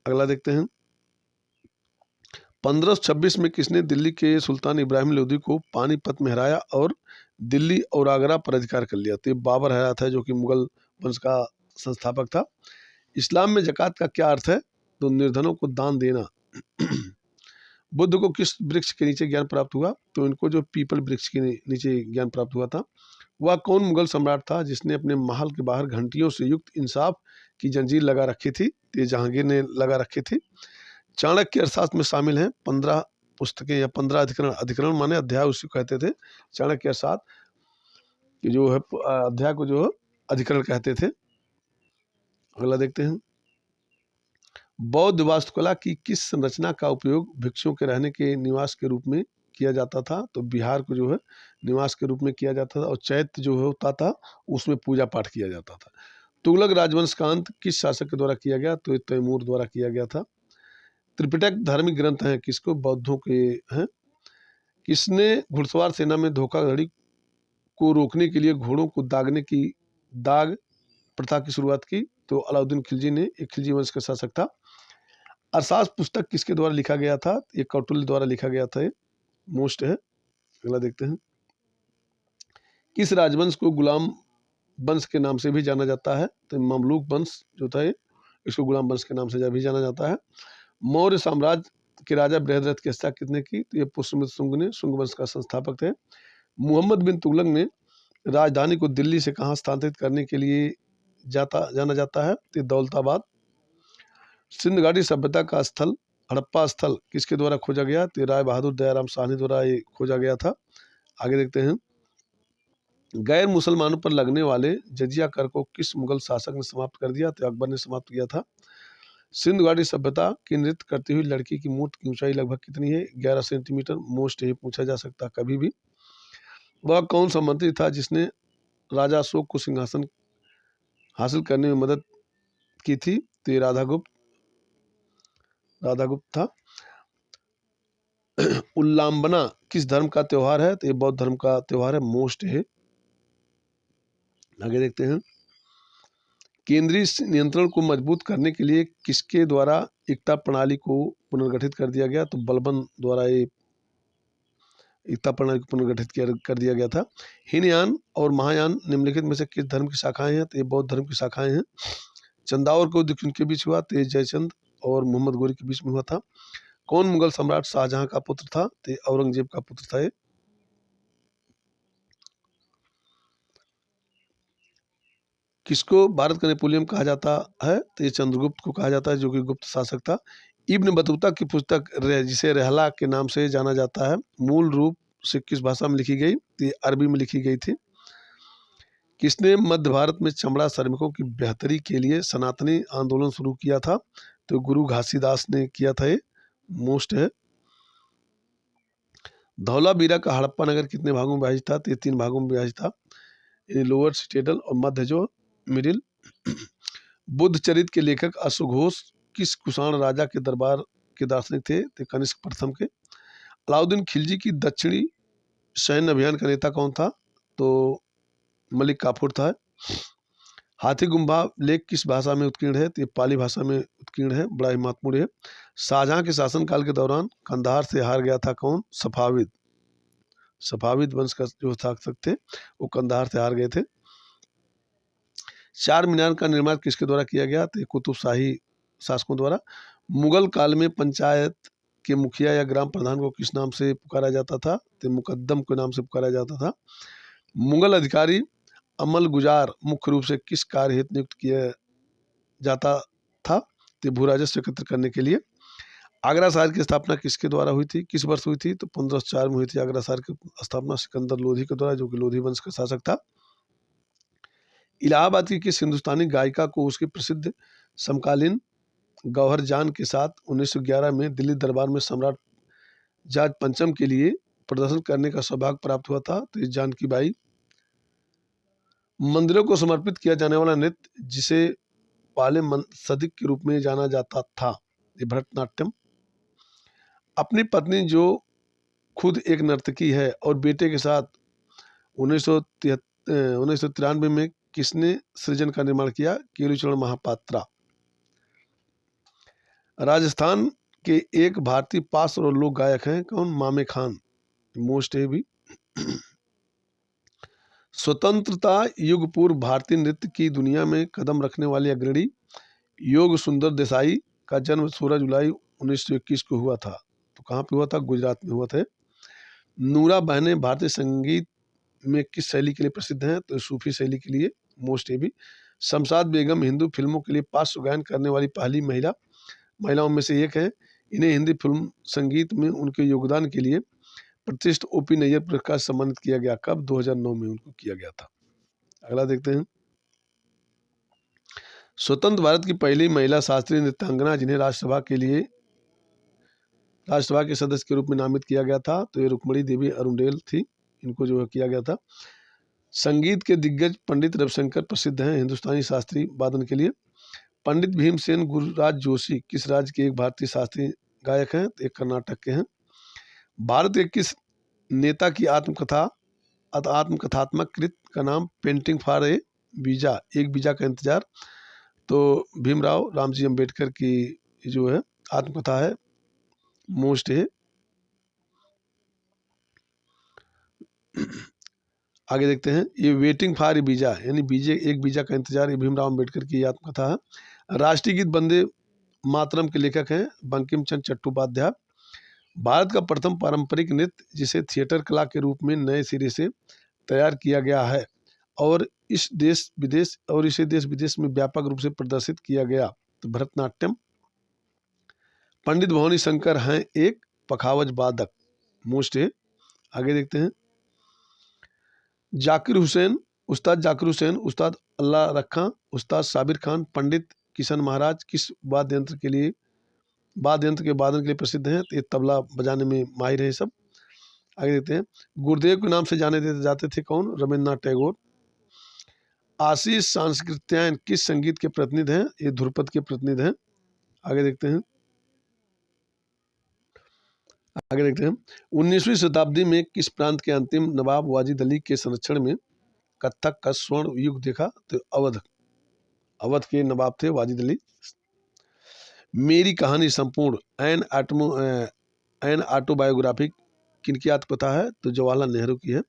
अगला देखते हैं, 1526 में किसने दिल्ली के सुल्तान इब्राहिम लोदी को पानीपत में हराया और दिल्ली और आगरा पर अधिकार कर लिया? तो ये बाबर हराया था, जो कि मुगल वंश का संस्थापक था। इस्लाम में ज़कात का क्या अर्थ है? तो निर्धनों को दान देना। बुद्ध को किस वृक्ष के नीचे ज्ञान प्राप्त हुआ? तो इनको जो पीपल वृक्ष के नीचे ज्ञान प्राप्त हुआ था। वह कौन मुगल सम्राट था जिसने अपने महल के बाहर घंटियों से युक्त इंसाफ की जंजीर लगा रखी थी? तो ये जहांगीर ने लगा रखी थी। चाणक्य अर्थशास्त्र में शामिल हैं 15 पुस्तकें या 15 अधिकरण। अधिकरण माने अध्याय, उसी को कहते थे। चाणक्य अर्थशास्त्र जो है अध्याय को जो अधिकरण कहते थे। अगला देखते हैं, बौद्ध वास्तुकला की किस संरचना का उपयोग भिक्षुओं के रहने के निवास के रूप में किया जाता था? तो बिहार को जो है निवास के रूप में किया जाता था, और चैत्य जो होता था उसमें पूजा पाठ किया जाता था। तुगलक राजवंश का अंत किस शासक के द्वारा किया गया? तो ये तैमूर द्वारा किया गया था। त्रिपिटक धार्मिक ग्रंथ हैं किसको? बौद्धों के हैं। किसने घुड़सवार सेना में धोखाधड़ी को रोकने के लिए घोड़ों को दागने की दाग प्रथा की शुरुआत की? तो अलाउद्दीन खिलजी ने, एक खिलजी वंश का शासक था। अरसास पुस्तक किसके द्वारा लिखा गया था? ये कौटिल्य द्वारा लिखा गया था। ये मोस्ट है। अगला देखते हैं, किस राजवंश को गुलाम वंश के नाम से भी जाना जाता है? तो ममलूक वंश जो था ये, इसको गुलाम वंश के नाम से भी जाना जाता है। मौर्य साम्राज्य के राजा बृहद्रथ की हत्या किसने की? तो ये पुष्यमित्र शुंग ने, शुंग वंश का संस्थापक थे। मोहम्मद बिन तुगलक ने राजधानी को दिल्ली से कहाँ स्थानांतरित करने के लिए जाना जाता है? तो दौलताबाद। सिंध घाटी सभ्यता का स्थल हड़प्पा स्थल किसके द्वारा खोजा गया? तो राय बहादुर दयाराम साहनी द्वारा ये खोजा गया था। आगे देखते हैं, गैर मुसलमानों पर लगने वाले जजिया कर को किस मुगल शासक ने समाप्त कर दिया? तो अकबर ने समाप्त किया था। सिंध घाटी सभ्यता की नृत्य करती हुई लड़की की मूर्ति की ऊंचाई लगभग कितनी है? 11 सेंटीमीटर। मोस्ट ये पूछा जा सकता कभी भी। वह कौन सा मंत्री था जिसने राजा अशोक को सिंहासन हासिल करने में मदद की थी? तो ये राधागुप्त था। उल्लांबना किस धर्म का त्योहार है? तो ये बौद्ध धर्म का त्योहार है। मोस्ट है। आगे देखते हैं, केंद्रीय नियंत्रण को मजबूत करने के लिए किसके द्वारा एकता प्रणाली को पुनर्गठित कर दिया गया? तो बलबन द्वारा ये एकता प्रणाली को पुनर्गठित कर दिया गया था। हीनयान और महायान निम्नलिखित में से किस धर्म की शाखाएं हैं? तो ये बौद्ध धर्म की शाखाएं हैं। चंदावर को किनके बीच हुआ? तो ये जयचंद और मोहम्मद गोरी के बीच में हुआ था। कौन मुगल सम्राट शाहजहां का पुत्र था? तो ये औरंगजेब का पुत्र था। ये किसको भारत का नेपोलियन कहा जाता है? तो ये चंद्रगुप्त को कहा जाता है, जो कि गुप्त शासक था। इब्न बतूता की पुस्तक जिसे रहला के नाम से जाना जाता है, मूल रूप से किस भाषा में लिखी गई? तो ये अरबी में लिखी गई थी। किसने मध्य भारत में चमड़ा श्रमिकों की बेहतरी के लिए सनातनी आंदोलन शुरू किया था? तो गुरु घासीदास ने किया था। ये मोस्ट है। धौलावीरा का हड़प्पा नगर कितने भागों में विभाजित था? तो ये 3 भागों में विभाजित था। लोअर सिटेडल और मध्य जो मिडिल। बुद्ध चरित्र के लेखक अश्वघोष किस कुषाण राजा के दरबार के दार्शनिक थे? तो कनिष्क प्रथम के। अलाउद्दीन खिलजी की दक्षिणी सैन्य अभियान का नेता कौन था? तो मलिक काफूर था। हाथी गुम्बा लेख किस भाषा में उत्कीर्ण है? तो ये पाली भाषा में उत्कीर्ण है। बड़ा ही महत्वपूर्ण है। शाहजहां के शासनकाल के दौरान कंधार से हार गया था कौन? सफाविद। सफाविद वंश का जो शासक थे वो कंधार से हार गए थे। चार मीनार का निर्माण किसके द्वारा किया गया? तो कुतुब शाही शासकों द्वारा। मुगल काल में पंचायत के मुखिया या ग्राम प्रधान को किस नाम से पुकारा जाता था? तो मुकद्दम के नाम से पुकारा जाता था। मुगल अधिकारी अमल गुजार मुख्य रूप से किस कार्य हेतु नियुक्त किया जाता था? तो भू राजस्व एकत्र करने के लिए। आगरा शहर की स्थापना किसके द्वारा हुई थी? किस वर्ष हुई थी? तो 1504 में हुई थी आगरा शहर की स्थापना सिकंदर लोधी के द्वारा, जो कि लोधी वंश का शासक था। इलाहाबाद की किस हिंदुस्तानी गायिका को उसके प्रसिद्ध समकालीन गौहर जान के साथ 1911 में दिल्ली दरबार में सम्राट जॉर्ज पंचम के लिए प्रदर्शन करने का सौभाग्य प्राप्त हुआ था? तो ये जानकी बाई। मंदिरों को समर्पित किया जाने वाला नृत्य जिसे पहले सदिक के रूप में जाना जाता था, ये भरतनाट्यम। अपनी पत्नी जो खुद एक नर्तकी है और बेटे के साथ 1993 में किसने सृजन का निर्माण किया? केलुचरण महापात्रा। राजस्थान के एक भारतीय पार्श्व और लोक गायक हैं, कौन? मामे खान, मोस्ट है भी। स्वतंत्रता युग पूर्व भारतीय नृत्य की दुनिया में कदम रखने वाले अग्रणी योग सुंदर देसाई का जन्म 16 जुलाई 1921 को हुआ था। तो कहाँ पे हुआ था? गुजरात में हुआ था। नूरा बहनें भारतीय संगीत में किस शैली के लिए प्रसिद्ध हैं? तो सूफी शैली के लिए, मोस्ट है भी। शमशाद बेगम हिंदू फिल्मों के लिए पार्श्व गायन करने वाली पहली महिलाओं में से एक है। इन्हें हिंदी फिल्म संगीत में उनके योगदान के लिए प्रतिष्ठित ओपी नैयर पुरस्कार से सम्मानित किया गया। कब? 2009 में उनको किया गया था। अगला देखते हैं। स्वतंत्र भारत की पहली महिला शास्त्रीय नृत्यांगना जिन्हें राज्यसभा के सदस्य के रूप में नामित किया गया था, तो ये रुक्मणी देवी अरुंडेल थी। इनको जो है किया गया था। संगीत के दिग्गज पंडित रविशंकर प्रसिद्ध हैं हिंदुस्तानी शास्त्रीय वादन के लिए। पंडित भीमसेन गुरुराज जोशी किस राज्य के एक भारतीय शास्त्रीय गायक हैं? तो एक कर्नाटक के हैं। भारत के किस नेता की आत्मकथात्मक कृत का नाम पेंटिंग फॉर ए वीजा, एक वीजा का इंतजार? तो भीमराव रामजी अम्बेडकर की जो है आत्मकथा है, मोस्ट है। आगे देखते हैं। ये वेटिंग फॉर ए वीजा यानी एक वीजा का इंतजार, ये भीमराव अम्बेडकर की आत्मकथा है। राष्ट्रीय गीत वंदे मातरम के लेखक हैं बंकिम चंद्र चट्टोपाध्याय। भारत का प्रथम पारंपरिक नृत्य जिसे थिएटर कला के रूप में नए सिरे से तैयार किया गया है और इसे देश विदेश में व्यापक रूप से प्रदर्शित किया गया, तो भरतनाट्यम। पंडित भवानी शंकर हैं एक पखावज वादक, मोस्ट है। आगे देखते हैं। उस्ताद जाकिर हुसैन, उस्ताद अल्लाह रखा, उस्ताद साबिर खान, पंडित किशन महाराज किस वाद्य यंत्र के वादन के लिए प्रसिद्ध हैं? तो ये तबला बजाने में माहिर है सब। आगे देखते हैं। गुरुदेव के नाम से जाने जाते थे, कौन? रविन्द्रनाथ टैगोर। आशीष सांस्कृत्यायन किस संगीत के प्रतिनिधि हैं? ये ध्रुपद के प्रतिनिधि हैं। आगे देखते हैं। 19वीं शताब्दी में किस प्रांत के अंतिम नवाब वाजिद अली के संरक्षण में कत्थक का स्वर्ण युग देखा? तो अवध के नवाब थे वाजिद अली। मेरी कहानी संपूर्ण एन ऑटोबायोग्राफी किनकी आत्मकथा है? तो जवाहरलाल नेहरू की है।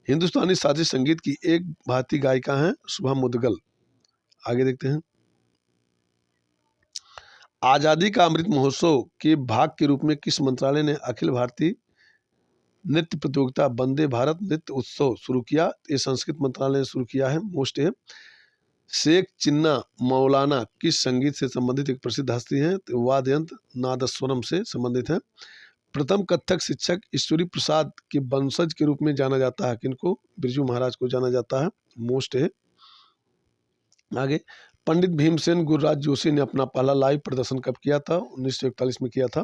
हिंदुस्तानी शास्त्रीय संगीत की एक भारतीय गायिका हैं शुभा मुदगल। आगे देखते हैं। आजादी का अमृत महोत्सव के भाग के रूप में किस मंत्रालय ने अखिल भारतीय नृत्य प्रतियोगिता वंदे भारत नृत्य उत्सव शुरू किया? ये संस्कृत मंत्रालय ने शुरू किया है, मोस्ट है। शेख चिन्ना मौलाना किस संगीत से संबंधित एक प्रसिद्ध हस्ती हैं? तो वाद्य यंत्र नादस्वरम से संबंधित है। प्रथम कथक शिक्षक ईश्वरी प्रसाद के वंशज के रूप में जाना जाता है, किनको? बिरजू महाराज को जाना जाता है, मोस्ट है। आगे। पंडित भीमसेन गुरुराज जोशी ने अपना पहला लाइव प्रदर्शन कब किया था? 1941 में किया था।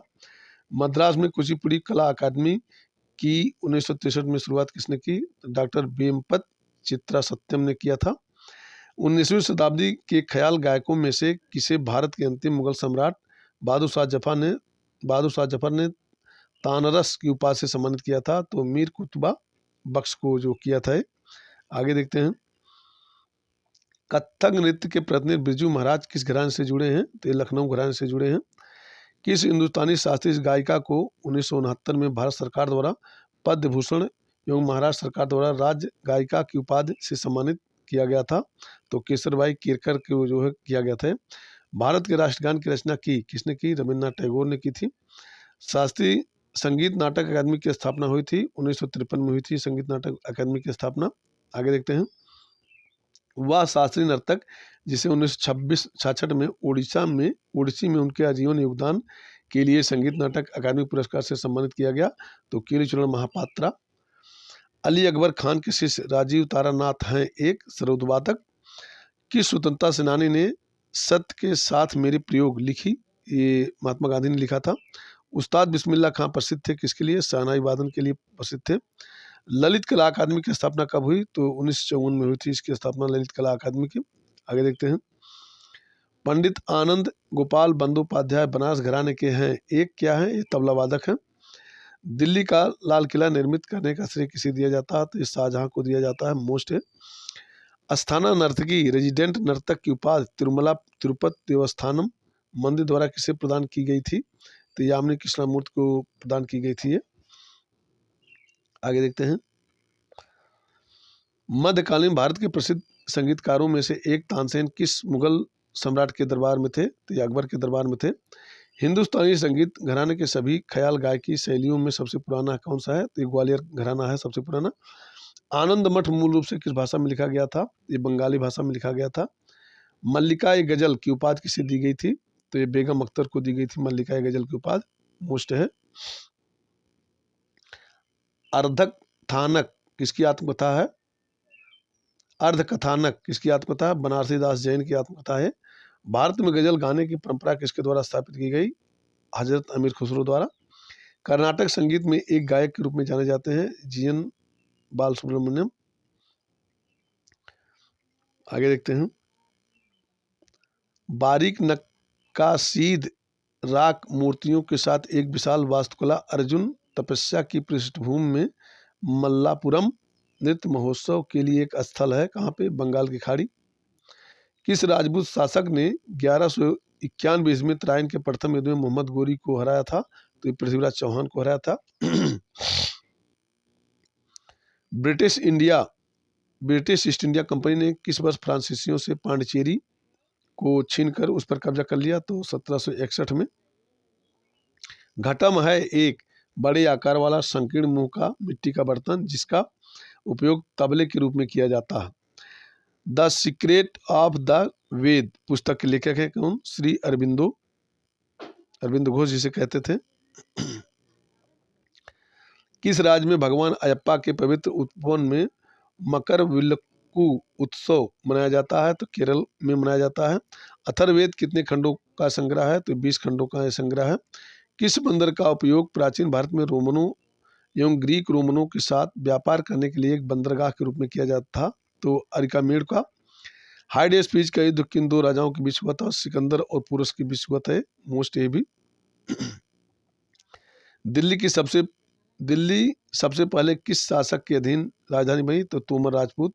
मद्रास में कुचिपुड़ी कला अकादमी की 1963 में शुरुआत किसने की? डॉक्टर वेमपत चित्रा सत्यम ने किया था। 19वीं शताब्दी के ख्याल गायकों में से किसे भारत के अंतिम मुगल सम्राट बहादुर शाह जफर ने तानरस की उपाधि से सम्मानित किया था? तो मीर कुतुबा बख्श को जो किया था। आगे देखते हैं। कथक नृत्य के प्रतिनिधि बिरजू महाराज किस घराने से जुड़े हैं? तो ये लखनऊ घराने से जुड़े हैं। किस हिंदुस्तानी शास्त्रीय गायिका को 1969 में भारत सरकार द्वारा पद्म भूषण एवं महाराष्ट्र सरकार द्वारा राज्य गायिका की उपाधि से सम्मानित किया गया था? तो केसरबाई केरकर को जो है किया गया था। भारत के राष्ट्रगान की रचना किसने की? रविन्द्रनाथ टैगोर ने की थी। शास्त्रीय संगीत नाटक अकादमी की स्थापना हुई थी 1953 में हुई थी संगीत नाटक अकादमी की स्थापना। आगे देखते हैं। वह शास्त्रीय नर्तक जिसे 1966 में ओडिसी में उनके आजीवन योगदान के लिए संगीत नाटक अकादमी पुरस्कार से सम्मानित किया गया, तो केलुचरण महापात्रा। अली अकबर खान के शिष्य राजीव तारानाथ हैं एक सरोदवादक। किस स्वतंत्रता सेनानी ने सत्य के साथ मेरे प्रयोग लिखी? ये महात्मा गांधी ने लिखा था। उस्ताद बिस्मिल्लाह खां प्रसिद्ध थे किसके लिए? शहनाई वादन के लिए प्रसिद्ध थे। ललित कला अकादमी की स्थापना कब हुई? तो 1954 में हुई थी इसकी स्थापना ललित कला अकादमी की। आगे देखते हैं। पंडित आनंद गोपाल बंदोपाध्याय बनारस घराने के हैं एक क्या है? ये तबला वादक हैं। दिल्ली का लाल किला निर्मित करने का श्रेय किसे दिया जाता है? तो ये शाहजहां को दिया जाता है। मोस्ट है। अस्थाना नर्तकी रेजिडेंट नर्तक की उपाधि तिरुमला तिरुपति देवस्थानम मंदिर द्वारा किसे प्रदान की गई थी? तो यामिनी कृष्णामूर्ति को प्रदान की गई थी ये। आगे देखते हैं। मध्यकालीन भारत के प्रसिद्ध संगीतकारों में से एक तानसेन किस मुगल सम्राट के दरबार में थे? तो ये अकबर के दरबार में थे। हिंदुस्तानी संगीत घराने के सभी ख्याल गायकी शैलियों में सबसे पुराना कौन सा है? तो ये ग्वालियर घराना है सबसे पुराना। आनंद मठ मूल रूप से किस भाषा में लिखा गया था? ये बंगाली भाषा में लिखा गया था। मल्लिका ए गजल की उपाधि किसे दी गई थी? तो ये बेगम अख्तर को दी गई थी मल्लिका ए गजल की उपाधि। मोस्ट है। अर्धक थानक किसकी आत्मकथा है? अर्धकथानक किसकी आत्मकथा है? बनारसी दास जैन की आत्मकथा है। भारत में गजल गाने की परंपरा किसके द्वारा स्थापित की गई? हजरत अमीर खुसरो द्वारा। कर्नाटक संगीत में एक गायक के रूप में जाने जाते हैं जीएन बालसुब्रमण्यम। आगे देखते हैं। बारीक नक्काशीद राक मूर्तियों के साथ एक विशाल वास्तुकला अर्जुन तपस्या की पृष्ठभूमि में मल्लापुरम नृत्य महोत्सव के लिए एक स्थल है। कहाँ पे? बंगाल की खाड़ी। किस राजपूत शासक ने 1191 ईस्वी में तराइन के प्रथम युद्ध में मोहम्मद गोरी को हराया था? तो ये पृथ्वीराज चौहान को हराया था। ब्रिटिश ईस्ट इंडिया कंपनी ने किस वर्ष फ्रांसीसियों से पांडिचेरी को छीनकर उस पर कब्जा कर लिया? तो 1761 में। घटम है एक बड़े आकार वाला संकीर्ण मुंह का मिट्टी का बर्तन जिसका उपयोग तबले के रूप में किया जाता है। द सीक्रेट ऑफ द वेद पुस्तक के लेखक है कौन? श्री अरबिंदो अरविंद घोष जिसे कहते थे। किस राज्य में भगवान अयप्पा के पवित्र उपवन में मकर विलक्कू उत्सव मनाया जाता है? तो केरल में मनाया जाता है। अथर्ववेद कितने खंडों का संग्रह है? तो 20 खंडों का यह संग्रह है। किस बंदर का उपयोग प्राचीन भारत में रोमनों एवं ग्रीक रोमनों के साथ व्यापार करने के लिए एक बंदरगाह के रूप में किया जाता था? तो अरिकामेड का। हाइडेस पीच का युद्ध किन दो राजाओं के बीच हुआ था? सिकंदर और पुरुष के बीच हुआ था। मोस्ट ए भी। दिल्ली सबसे पहले किस शासक के अधीन राजधानी बनी? तो तोमर राजपूत।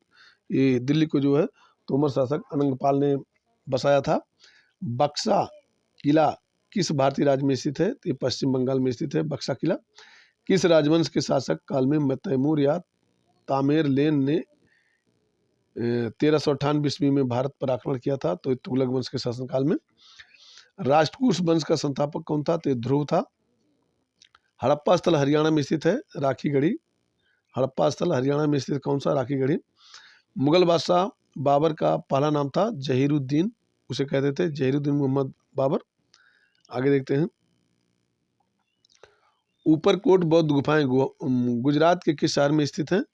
ये दिल्ली को जो है तोमर शासक अनंगपाल ने बसाया था। बक्सा किला किस भारतीय राज्य में स्थित है? तो ये पश्चिम बंगाल में स्थित है बक्सा किला। किस राजवंश के शासक काल में तैमूर या तामेरलेन ने 1398 ईस्वी में भारत पर आक्रमण किया था? तो तुगलक वंश के शासनकाल में। राष्ट्रकूट वंश का संस्थापक कौन था? तो ध्रुव था। हड़प्पा स्थल हरियाणा में स्थित है राखी गढ़ी। हड़प्पा स्थल हरियाणा में स्थित कौन सा? राखी गढ़ी। मुगल बादशाह बाबर का पहला नाम था जहीरुद्दीन, उसे कहते थे जहीरुद्दीन मोहम्मद बाबर। आगे देखते हैं। ऊपरकोट बौद्ध गुफाएं गुजरात के किस शहर में स्थित हैं?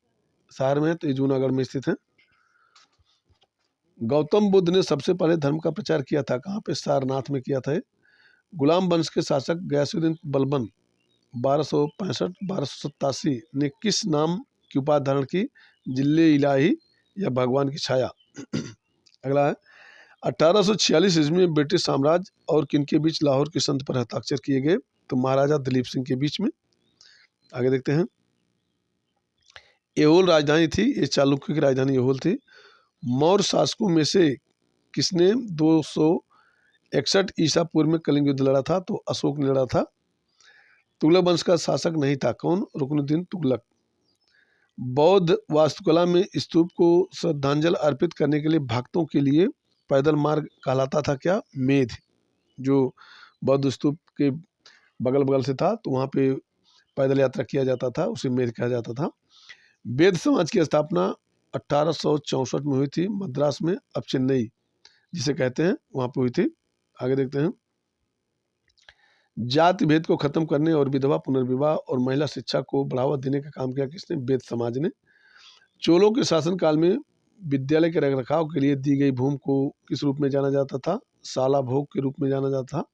शहर में है तो ये जूनागढ़ में स्थित है। गौतम बुद्ध ने सबसे पहले धर्म का प्रचार किया था कहाँ पे? सारनाथ में किया था। गुलाम वंश के शासक गयासुद्दीन बलबन 1265-1287 ने किस नाम की उपाधि धारण की? जिल्ले इलाही या भगवान की छाया। अगला है 1846 ईस्वी में ब्रिटिश साम्राज्य और किनके बीच लाहौर की संधि पर हस्ताक्षर किए गए? तो महाराजा दिलीप सिंह के बीच में। आगे देखते हैं। एहोल राजधानी थी, ये चालुक्य की राजधानी एहोल थी। मौर्य शासकों में से किसने 261 ईसा पूर्व में कलिंग युद्ध लड़ा था? तो अशोक ने लड़ा था। तुगलक वंश का शासक नहीं था कौन? रुकनुद्दीन तुगलक। बौद्ध वास्तुकला में स्तूप को श्रद्धांजलि अर्पित करने के लिए भक्तों के लिए पैदल मार्ग कहलाता था क्या? मेध, जो बौद्ध स्तूप के बगल बगल से था तो वहाँ पे पैदल यात्रा किया जाता था, उसे मेध कहा जाता था। वेद समाज की स्थापना 1864 में हुई थी मद्रास में, अब चेन्नई जिसे कहते हैं वहाँ पे हुई थी। आगे देखते हैं। जाति भेद को खत्म करने और विधवा पुनर्विवाह और महिला शिक्षा को बढ़ावा देने का काम किया किसने? वेद समाज ने। चोलों के शासनकाल में विद्यालय के रखरखाव के लिए दी गई भूमि को किस रूप में जाना जाता था? साला भोग के रूप में जाना जाता था।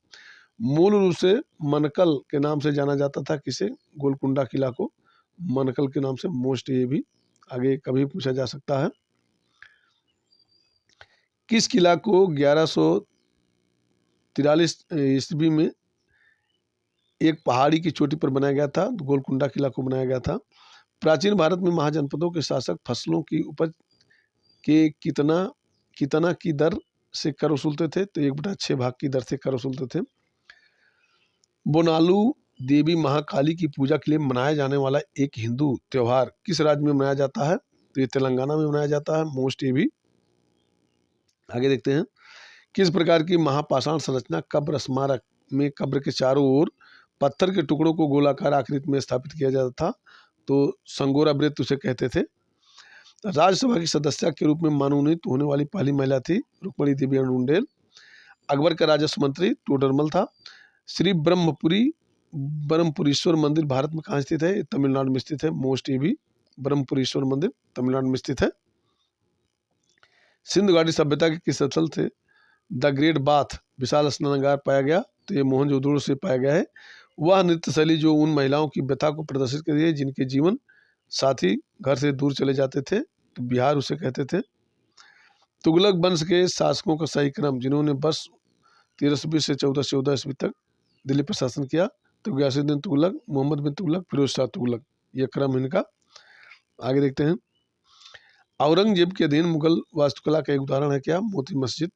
मूल रूप से मनकल के नाम से जाना जाता था किसे? गोलकुंडा किला को मनकल के नाम से। मोस्ट ये भी आगे कभी पूछा जा सकता है। किस किला को 1143 ईस्वी में एक पहाड़ी की चोटी पर बनाया गया था? गोलकुंडा किला को बनाया गया था। प्राचीन भारत में महाजनपदों के शासक फसलों की उपज के कितना कितना की दर से कर वसूलते थे? तो 1/6 भाग की दर से कर वसूलते थे। बोनालू देवी महाकाली की पूजा के लिए मनाया जाने वाला एक हिंदू त्योहार किस राज्य में मनाया जाता है? तो ये तेलंगाना में मनाया जाता है। मोस्ट ये भी आगे देखते हैं। किस प्रकार की महापाषाण संरचना कब्र स्मारक में कब्र के चारों ओर पत्थर के टुकड़ों को गोलाकार आकृति में स्थापित किया जाता था? तो संगोरा वृत्त उसे कहते थे। राज्यसभा की सदस्य के रूप में मनोनीत होने वाली पहली महिला थी रुक्मणी देवी अणुंडेल। अकबर का राजस्व मंत्री टोडरमल था। श्री ब्रह्मपुरीश्वर मंदिर भारत में कहाँ स्थित है? तमिलनाडु में स्थित है। मोस्ट ये भी ब्रह्मपुरीश्वर मंदिर तमिलनाडु में स्थित है। सिंधु घाटी सभ्यता के किस स्थल से द ग्रेट बाथ विशाल स्नानागार पाया गया? तो ये मोहनजोदड़ो से पाया गया है। वह नृत्य शैली जो उन महिलाओं की व्यथा को प्रदर्शित कर रही है जिनके जीवन साथी घर से दूर चले जाते थे, तो बिहार उसे कहते थे। तुगलक वंश के शासकों का सही क्रम जिन्होंने वर्ष 1320 से 1414 ईस्वी तक दिल्ली पर शासन किया? तो गयासुद्दीन तुगलक, मोहम्मद बिन तुगलक, फिरोज शाह तुगलक, ये क्रम इनका। आगे देखते हैं। औरंगजेब के अधीन मुगल वास्तुकला का एक उदाहरण है क्या? मोती मस्जिद।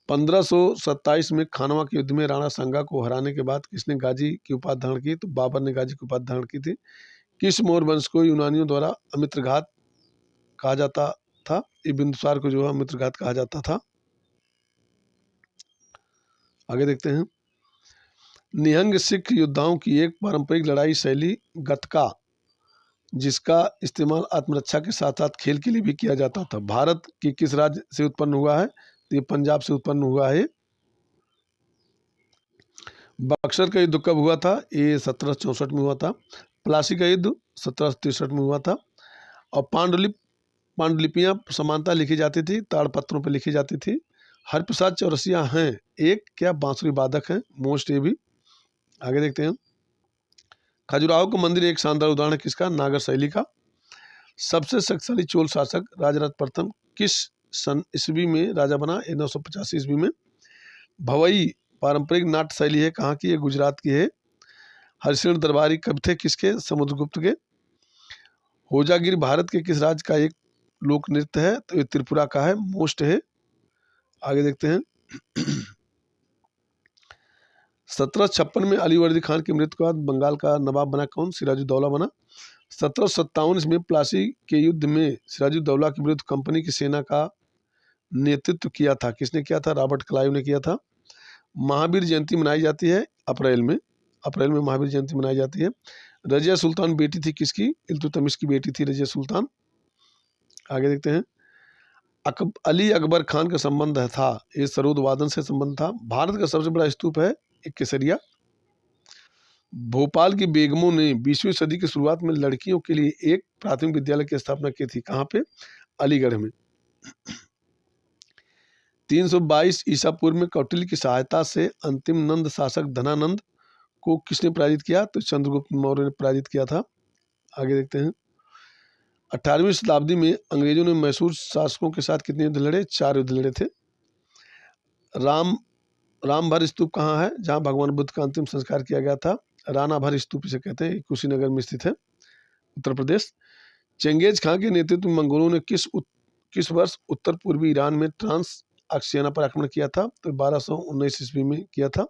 1527 में खानवा के युद्ध में राणा सांगा को हराने के बाद किसने गाजी की उपाधि धारण की? तो बाबर ने गाजी की उपाधि धारण की थी। किस मौर्य वंश को यूनानियों द्वारा अमित्रघात कहा जाता था? ये बिंदुसार को जो है अमित्रघात कहा जाता था। आगे देखते हैं। निहंग सिख योद्धाओं की एक पारंपरिक लड़ाई शैली गतका, जिसका इस्तेमाल आत्मरक्षा के साथ साथ खेल के लिए भी किया जाता था, भारत के किस राज्य से उत्पन्न हुआ है? तो ये पंजाब से उत्पन्न हुआ है। बक्सर का युद्ध कब हुआ था? ये 1764 में हुआ था। प्लासी का युद्ध 1763 में हुआ था। और पांडुलिपियां समानता लिखी जाती थी, ताड़पत्रों पर लिखी जाती थी। हरिप्रसाद चौरसिया हैं एक क्या बांसुरी वादक हैं? मोस्ट ये भी। आगे देखते हैं। खजुराहो का मंदिर एक शानदार उदाहरण है किसका? नागर शैली का। सबसे शक्तिशाली चोल शासक राजराज प्रथम किस सन ईस्वी में राजा बना? 985 ईस्वी में। भवई पारंपरिक नाट्य शैली है, कहाँ की? ये गुजरात की है। हरिशरण दरबारी कब थे किसके? समुद्रगुप्त के। होजागिरी भारत के किस राज्य का एक लोक नृत्य है? तो ये त्रिपुरा का है। मोस्ट है। आगे देखते हैं। 1756 में अली वर्दी खान की मृत्यु के बाद बंगाल का नवाब बना कौन? सिराजुद्दौला बना। 1757 में प्लासी के युद्ध में सिराजुद्दौला के विरुद्ध कंपनी की सेना का नेतृत्व किया था किसने किया था? रॉबर्ट क्लाइव ने किया था। महावीर जयंती मनाई जाती है अप्रैल में। अप्रैल में महावीर जयंती मनाई जाती है। रजिया सुल्तान बेटी थी किसकी? इल्तुतमिश की बेटी थी रजिया सुल्तान। आगे देखते हैं। अली अकबर खान का संबंध था, ये सरोद वादन से संबंध था। भारत का सबसे बड़ा स्तूप है एक केसरिया। भोपाल की बेगमों ने 20वीं सदी की शुरुआत में लड़कियों के लिए एक प्राथमिक विद्यालय की स्थापना की थी, कहाँ पे? अलीगढ़ में। 322 ईसा पूर्व में कौटिल्य की सहायता से अंतिम नंद शासक धनानंद को किसने पराजित किया? तो चंद्रगुप्त मौर्य ने पराजित किया था। आगे देखते हैं। 18वीं शताब्दी में अंग्रेजों ने मैसूर शासकों के साथ कितने युद्ध लड़े? 4 युद्ध लड़े थे। रामभर स्तूप कहाँ है जहाँ भगवान बुद्ध का अंतिम संस्कार किया गया था? रानाभर स्तूप इसे कहते हैं, कुशीनगर में स्थित है, उत्तर प्रदेश। चंगेज खां के नेतृत्व में मंगोलों ने किस वर्ष उत्तर पूर्वी ईरान में ट्रांस अक्सियाना पर आक्रमण किया था? तो 1219 ईस्वी में किया था।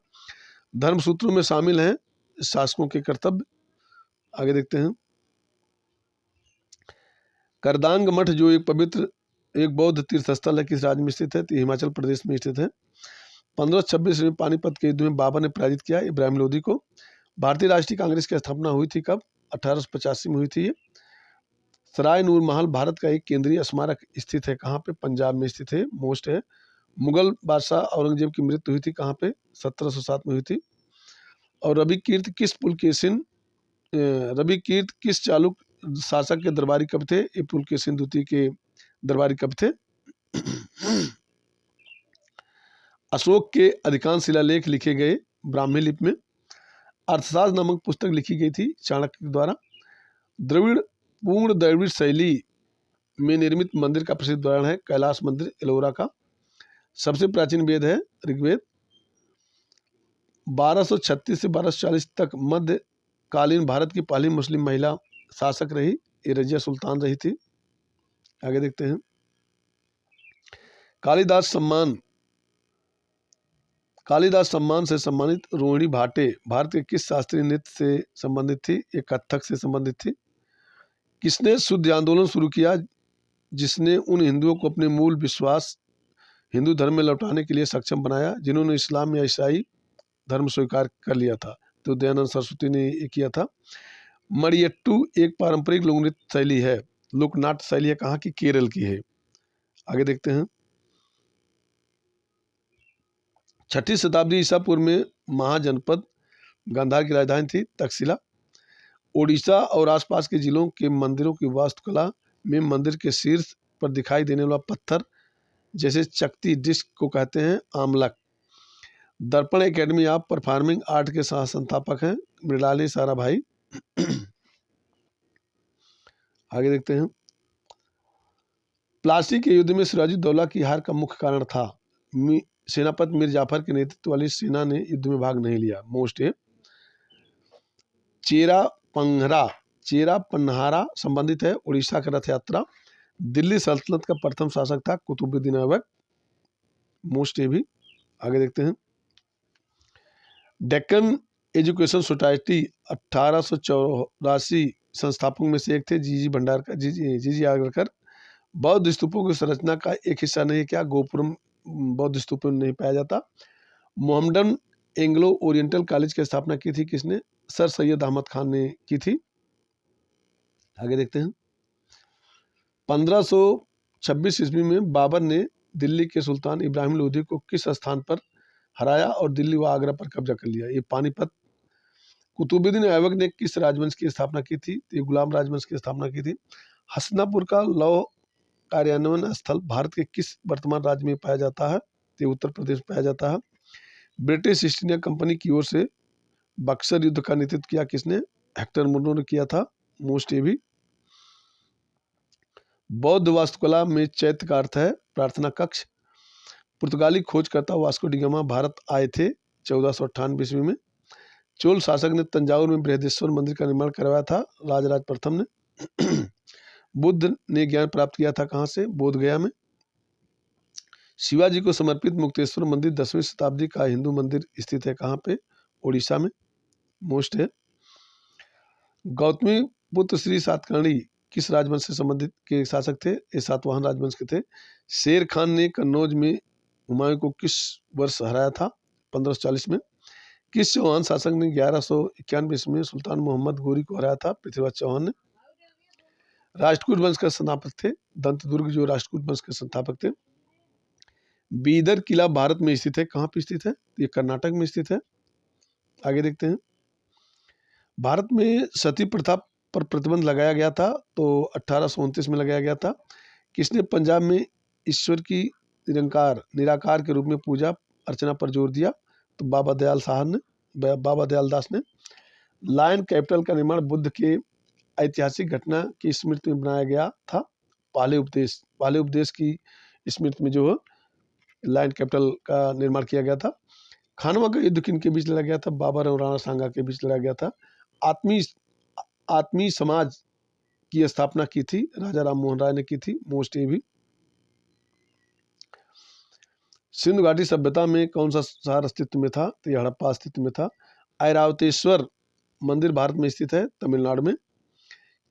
धर्मसूत्रों में शामिल हैं शासकों के कर्तव्य। आगे देखते हैं। करदांग मठ जो एक बौद्ध तीर्थ स्थल है किस राज्य में स्थित है? तो हिमाचल प्रदेश में स्थित है। 1526 में पानीपत के युद्ध में बाबर ने पराजित किया इब्राहिम लोदी को। भारतीय राष्ट्रीय कांग्रेस की स्थापना हुई थी कब? 1885 में हुई थी। सराय नूर महल भारत का एक केंद्रीय स्मारक स्थित है, कहाँ पे? पंजाब में स्थित है। मोस्ट है। मुगल बादशाह औरंगजेब की मृत्यु हुई थी कहाँ पे? 1707 में हुई थी। और रवि कीर्त किस शासक के दरबारी कवि थे? ये पुलकेशिन द्वितीय के दरबारी कवि थे। अशोक के अधिकांश शिलालेख लिखे गए ब्राह्मी लिपि में। अर्थशास्त्र नामक पुस्तक लिखी गई थी चाणक्य द्वारा। पूर्ण द्रविड़ शैली में निर्मित मंदिर का प्रसिद्ध उदाहरण है कैलाश मंदिर एलोरा का। सबसे प्राचीन वेद है ऋग्वेद। 1236 से 1240 तक मध्यकालीन भारत की पहली मुस्लिम महिला शासक रही, ये रजिया सुल्तान रही थी। आगे देखते हैं। कालिदास सम्मान से सम्मानित रोहिणी भाटे भारत के किस शास्त्रीय नृत्य से संबंधित थी? ये कथक से संबंधित थी। किसने शुद्ध आंदोलन शुरू किया जिसने उन हिंदुओं को अपने मूल विश्वास हिंदू धर्म में लौटाने के लिए सक्षम बनाया जिन्होंने इस्लाम या ईसाई धर्म स्वीकार कर लिया था? तो दयानंद सरस्वती ने ये किया था। मरियट्टू एक पारंपरिक लोक नृत्य शैली है, लोकनाट्य शैली है, कहाँ की? केरल की है। आगे देखते हैं। 6ठी शताब्दी ईसा पूर्व में महाजनपद गांधार की राजधानी थी तक्षशिला। ओडिशा और आसपास के जिलों के मंदिरों की वास्तुकला में मंदिर के शीर्ष पर दिखाई देने वाला पत्थर जैसे चकती डिस्क को कहते हैं आमलक। दर्पण एकेडमी ऑफ परफॉर्मिंग आर्ट के संस्थापक हैं मृणाली साराभाई। आगे देखते हैं। प्लासी के युद्ध में सिराजुद्दौला की हार का मुख्य कारण था? सेनापति मीर जाफर के नेतृत्व वाली सेना ने युद्ध में भाग नहीं लिया। मोस्ट है। चेरा पन्हारा संबंधित है उड़ीसा का रथ यात्रा। दिल्ली सल्तनत का प्रथम शासक था कुतुबुद्दीन ऐबक। मोस्ट है भी। आगे देखते हैं। डेक्कन एजुकेशन सोसाइटी 1884 संस्थापकों में से एक थे जीजी आगरकर। बौद्ध स्तूपों की संरचना का एक हिस्सा नहीं, क्या? गोपुरम बौद्ध स्तूपों में नहीं पाया जाता। मोहम्मडन एंग्लो ओरिएंटल कॉलेज की स्थापना की थी किसने? सर सैयद अहमद खान ने की थी। आगे देखते हैं। 1526 ईस्वी में बाबर ने दिल्ली के सुल्तान इब्राहिम लोधी को किस स्थान पर हराया और दिल्ली व आगरा पर कब्जा कर लिया? ये पानीपत। कुतुबुद्दीन ऐबक ने किस राजवंश की स्थापना की थी? तो ये गुलाम राजवंश की स्थापना की थी। हसनापुर का लौह कार्यान्वयन स्थल भारत के किस वर्तमान राज्य में पाया जाता है? तो उत्तर प्रदेश में पाया जाता है। ब्रिटिश ईस्ट इंडिया कंपनी की ओर से बक्सर युद्ध का नेतृत्व किया किसने? हेक्टर मुर्रो ने किया था। मोस्ट ये भी। बौद्ध वास्तुकला में चैत्य का अर्थ है प्रार्थना कक्ष। पुर्तगाली खोजकर्ता वास्को डी गामा भारत आए थे 1498 ईस्वी में। चोल शासक ने तंजावुर में बृहदेश्वर मंदिर का निर्माण करवाया था राजराज प्रथम ने। बुद्ध ने ज्ञान प्राप्त किया था कहाँ से? बोध गया में। शिवाजी को समर्पित मुक्तेश्वर मंदिर 10वीं शताब्दी का हिंदू मंदिर स्थित है कहाँ पे? ओडिशा में। मोस्ट है। गौतमी पुत्र श्री सातकर्णी किस राजवंश से संबंधित के शासक थे? ये सातवाहन राजवंश के थे। शेर खान ने कन्नौज में हुमायूं को किस वर्ष हराया था? 1540 में। किस चौहान शासक ने 1191 ईस्वी में सुल्तान मोहम्मद गोरी को हराया था? पृथ्वीराज चौहान ने। राष्ट्रकूट वंश का संस्थापक थे दंतदुर्ग, जो राष्ट्रकूट वंश के संस्थापक थे। बीदर किला भारत में स्थित है, कहाँ पे स्थित है? ये कर्नाटक में स्थित है। आगे देखते हैं। भारत में सती प्रथा पर प्रतिबंध लगाया गया था, तो 1829 में लगाया गया था। किसने पंजाब में ईश्वर की निराकार के रूप में पूजा अर्चना पर जोर दिया? तो बाबा दयाल दास ने। लायन कैपिटल का निर्माण बुद्ध के ऐतिहासिक घटना की स्मृति में बनाया गया था। पहले उपदेश की स्मृति में जो लायन कैपिटल का निर्माण किया गया था। खानवा का युद्ध किन के बीच लड़ा गया था? बाबर और राणा सांगा के बीच लड़ा गया था। आत्मीय समाज की स्थापना की थी राजा राम मोहन राय ने की थी। मोस्ट ये भी। सिंधु घाटी सभ्यता में कौन सा शहर अस्तित्व में था? तो हड़प्पा अस्तित्व में था। ऐरावतेश्वर मंदिर भारत में स्थित है तमिलनाडु में।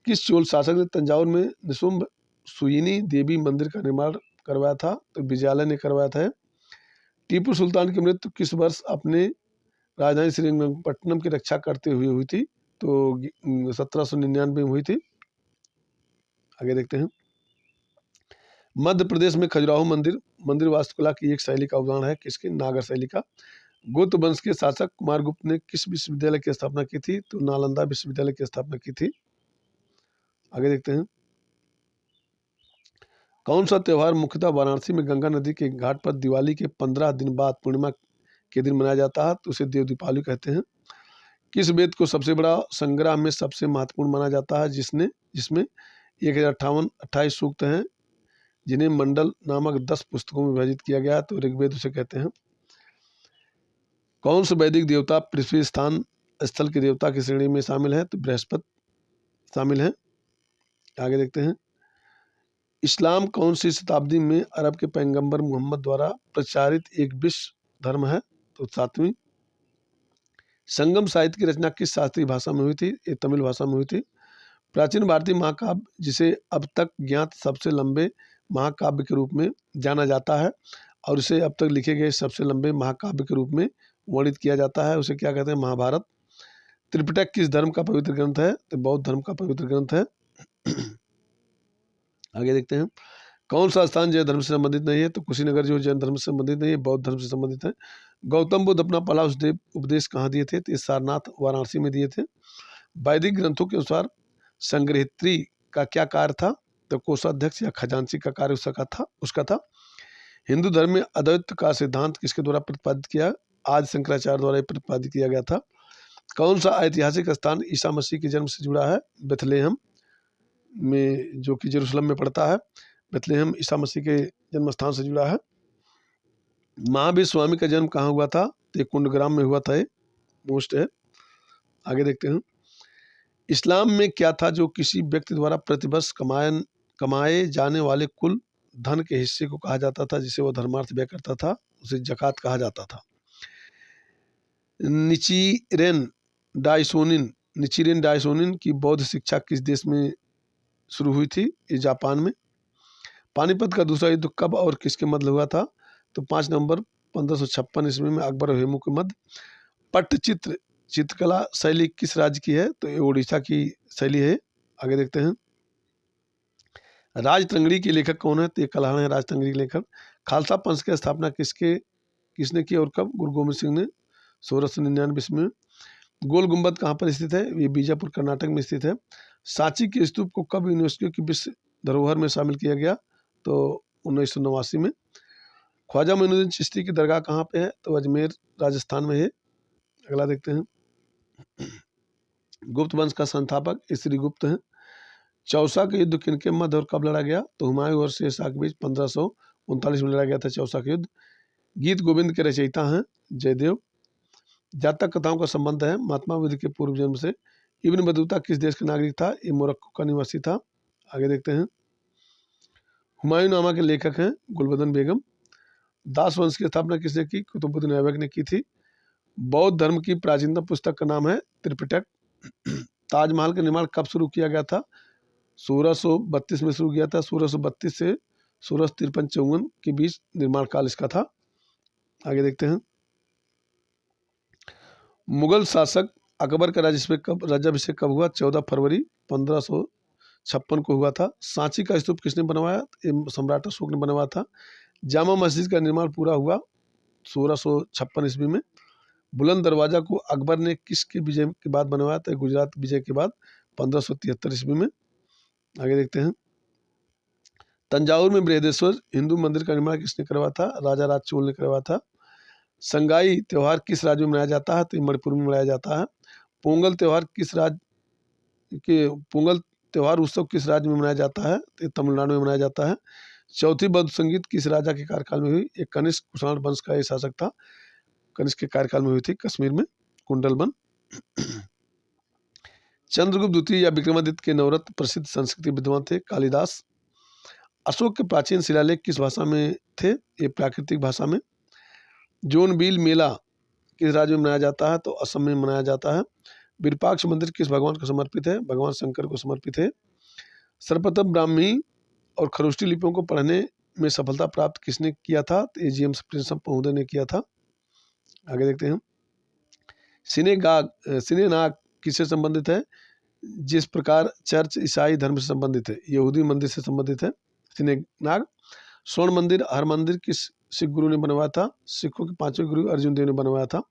किस चोल शासक ने तंजावुर में निशुंभ सुयिनी देवी मंदिर का निर्माण करवाया था? तो विजयालय ने करवाया था। टीपू सुल्तान की मृत्यु किस वर्ष अपने राजधानी श्रीरंगपट्टनम की रक्षा करते हुए हुई थी? तो 1799 में हुई थी। आगे देखते हैं। मध्य प्रदेश में खजुराहो मंदिर वास्तुकला की एक शैली का उदाहरण है किसकी? नागर शैली का। गुप्त वंश के शासक कुमारगुप्त ने किस विश्वविद्यालय की स्थापना की थी? तो नालंदा विश्वविद्यालय की स्थापना की थी। आगे देखते हैं, कौन सा त्यौहार मुख्यतः वाराणसी में गंगा नदी के घाट पर दिवाली के 15 दिन बाद पूर्णिमा के दिन मनाया जाता है, तो उसे देव दीपावली कहते हैं। किस वेद को सबसे बड़ा संग्रह में सबसे महत्वपूर्ण माना जाता है, जिसमें 1058 सूक्त हैं, जिन्हें मंडल नामक 10 पुस्तकों में विभाजित किया गया है, तो ऋग्वेद उसे कहते हैं। कौन से वैदिक देवता पृथ्वी स्थान स्थल के देवता की श्रेणी में शामिल है, तो बृहस्पति शामिल है। आगे देखते हैं, इस्लाम कौन सी शताब्दी में अरब के पैगंबर मोहम्मद द्वारा प्रचारित एक विश्व धर्म है, तो 7वीं। संगम साहित्य की रचना किस शास्त्रीय भाषा में हुई थी, ये तमिल भाषा में हुई थी। प्राचीन भारतीय महाकाव्य, जिसे अब तक ज्ञात सबसे लंबे महाकाव्य के रूप में जाना जाता है और इसे अब तक लिखे गए सबसे लंबे महाकाव्य के रूप में वर्णित किया जाता है, उसे क्या कहते हैं, महाभारत। त्रिपिटक किस धर्म का पवित्र ग्रंथ है, तो बौद्ध धर्म का पवित्र ग्रंथ है। आगे देखते हैं, कौन सा स्थान जैन धर्म से संबंधित नहीं है, तो कुशीनगर जो जैन धर्म से संबंधित नहीं है, बौद्ध धर्म से संबंधित है। गौतम बुद्ध अपना पहला उपदेश कहाँ दिए थे, तो सारनाथ वाराणसी में दिए थे। वैदिक ग्रंथों के अनुसार संग्रहित्री का क्या कार्य था, तो कोषाध्यक्ष या खजांची का कार्य उसका था। हिंदू धर्म में अद्वैत का सिद्धांत किसके द्वारा प्रतिपादित किया, आज शंकराचार्य द्वारा प्रतिपादित किया गया था। कौन सा ऐतिहासिक स्थान ईसा मसीह के जन्म से जुड़ा है, बेथलेहम में, जो कि जेरूसलम में पड़ता है। बेथलेहम ईसा मसीह के जन्म स्थान से जुड़ा है। महावीर स्वामी का जन्म कहाँ हुआ था, तो कुंडग्राम में हुआ था, ये मोस्ट है। आगे देखते हैं, इस्लाम में क्या था जो किसी व्यक्ति द्वारा प्रतिवर्ष कमाए जाने वाले कुल धन के हिस्से को कहा जाता था, जिसे वो धर्मार्थ व्यय करता था, उसे जकात कहा जाता था। निचिरेन डायसोनिन की बौद्ध शिक्षा किस देश में शुरू हुई थी, ये जापान में। पानीपत का दूसरा युद्ध कब और किसके मध्य हुआ था, तो 5 नवंबर 1556 ईस्वी में अकबर और हेमू के मध्य। पट्टचित्र चित्रकला शैली किस राज्य की है, तो ये उड़ीसा की शैली है। आगे देखते हैं, राजतंगड़ी के लेखक कौन है, तो ये कल्हाण है राजतंगड़ी के लेखक। खालसा पंथ की स्थापना किसने की और कब, गुरु गोविंद सिंह ने 1699 ईस्वी में। गोल गुंबद कहाँ पर स्थित है, ये बीजापुर कर्नाटक में स्थित है। सांची के स्तूप को कब यूनेस्को की विश्व धरोहर में शामिल किया गया, तो 1989 में। ख्वाजा मोइनुद्दीन चिश्ती की दरगाह कहाँ पे है, तो अजमेर राजस्थान में है। अगला देखते हैं, गुप्त वंश का संस्थापक श्री गुप्त हैं। चौसा का युद्ध किनके मध्य और कब लड़ा गया, तो हुमायूं और शेरशाह के बीच 1539 में लड़ा गया था चौसा का युद्ध। गीत गोविंद के रचयिता हैं जयदेव। जातक कथाओं का संबंध है महात्मा बुद्ध के पूर्व जन्म से। इब्न बतूता किस देश का नागरिक था, ये मोरक्को का निवासी था। आगे देखते हैं, हुमायूं नामा के लेखक हैं गुलबदन बेगम। दास वंश की स्थापना किसने की, कुतुबुद्दीन ऐबक ने की थी। बौद्ध धर्म की प्राचीनतम पुस्तक का नाम है त्रिपिटक। ताजमहल का निर्माण कब शुरू किया गया था, 1632 में शुरू किया था। 1632 से 1653-54 के बीच निर्माण काल इसका था। आगे देखते हैं, मुगल शासक अकबर का राज्याभिषेक कब हुआ, 14 फरवरी 1556 को हुआ था। सांची का स्तूप किसने बनवाया, ये सम्राट अशोक ने बनवाया था। जामा मस्जिद का निर्माण पूरा हुआ 1656 ईस्वी में। बुलंद दरवाजा को अकबर ने किसके विजय के बाद बनवाया था, गुजरात विजय के बाद 1573 ईस्वी में। आगे देखते हैं, तंजावुर में बृहदेश्वर हिंदू मंदिर का निर्माण किसने करवाया था, राजा राज चोल ने करवाया था। संगाई त्योहार किस राज्य में मनाया जाता है, तो मणिपुर में मनाया जाता है। पोंगल त्योहार उत्सव किस राज्य में मनाया जाता है, तो तमिलनाडु में मनाया जाता है। चौथी बौद्ध संगीत किस राजा के कार्यकाल में हुई, एक कनिष्क कुषाण वंश का ये शासक था, कनिष्क के कार्यकाल में हुई थी, कश्मीर में कुंडलबन। चंद्रगुप्त द्वितीय या विक्रमादित्य के नवरत्न प्रसिद्ध संस्कृत विद्वान थे कालिदास। अशोक के प्राचीन शिलालेख किस भाषा में थे, ये प्राकृतिक भाषा में। जोनबिल मेला किस राज्य में मनाया जाता है, तो असम में मनाया जाता है। विरूपाक्ष मंदिर किस भगवान को समर्पित है, भगवान शंकर को समर्पित है। सर्वप्रथम ब्राह्मी और खरोष्टी लिपियों को पढ़ने में सफलता प्राप्त किसने किया था, तो जेम्स प्रिंसम महोदय ने किया था। आगे देखते हैं, सिनेनाग किससे संबंधित है, जिस प्रकार चर्च ईसाई धर्म से संबंधित है, यहूदी मंदिर से संबंधित है सिनेनाग। स्वर्ण मंदिर हर मंदिर किस सिख गुरु ने बनवाया था, सिखों के 5वें गुरु अर्जुन देव ने बनवाया था।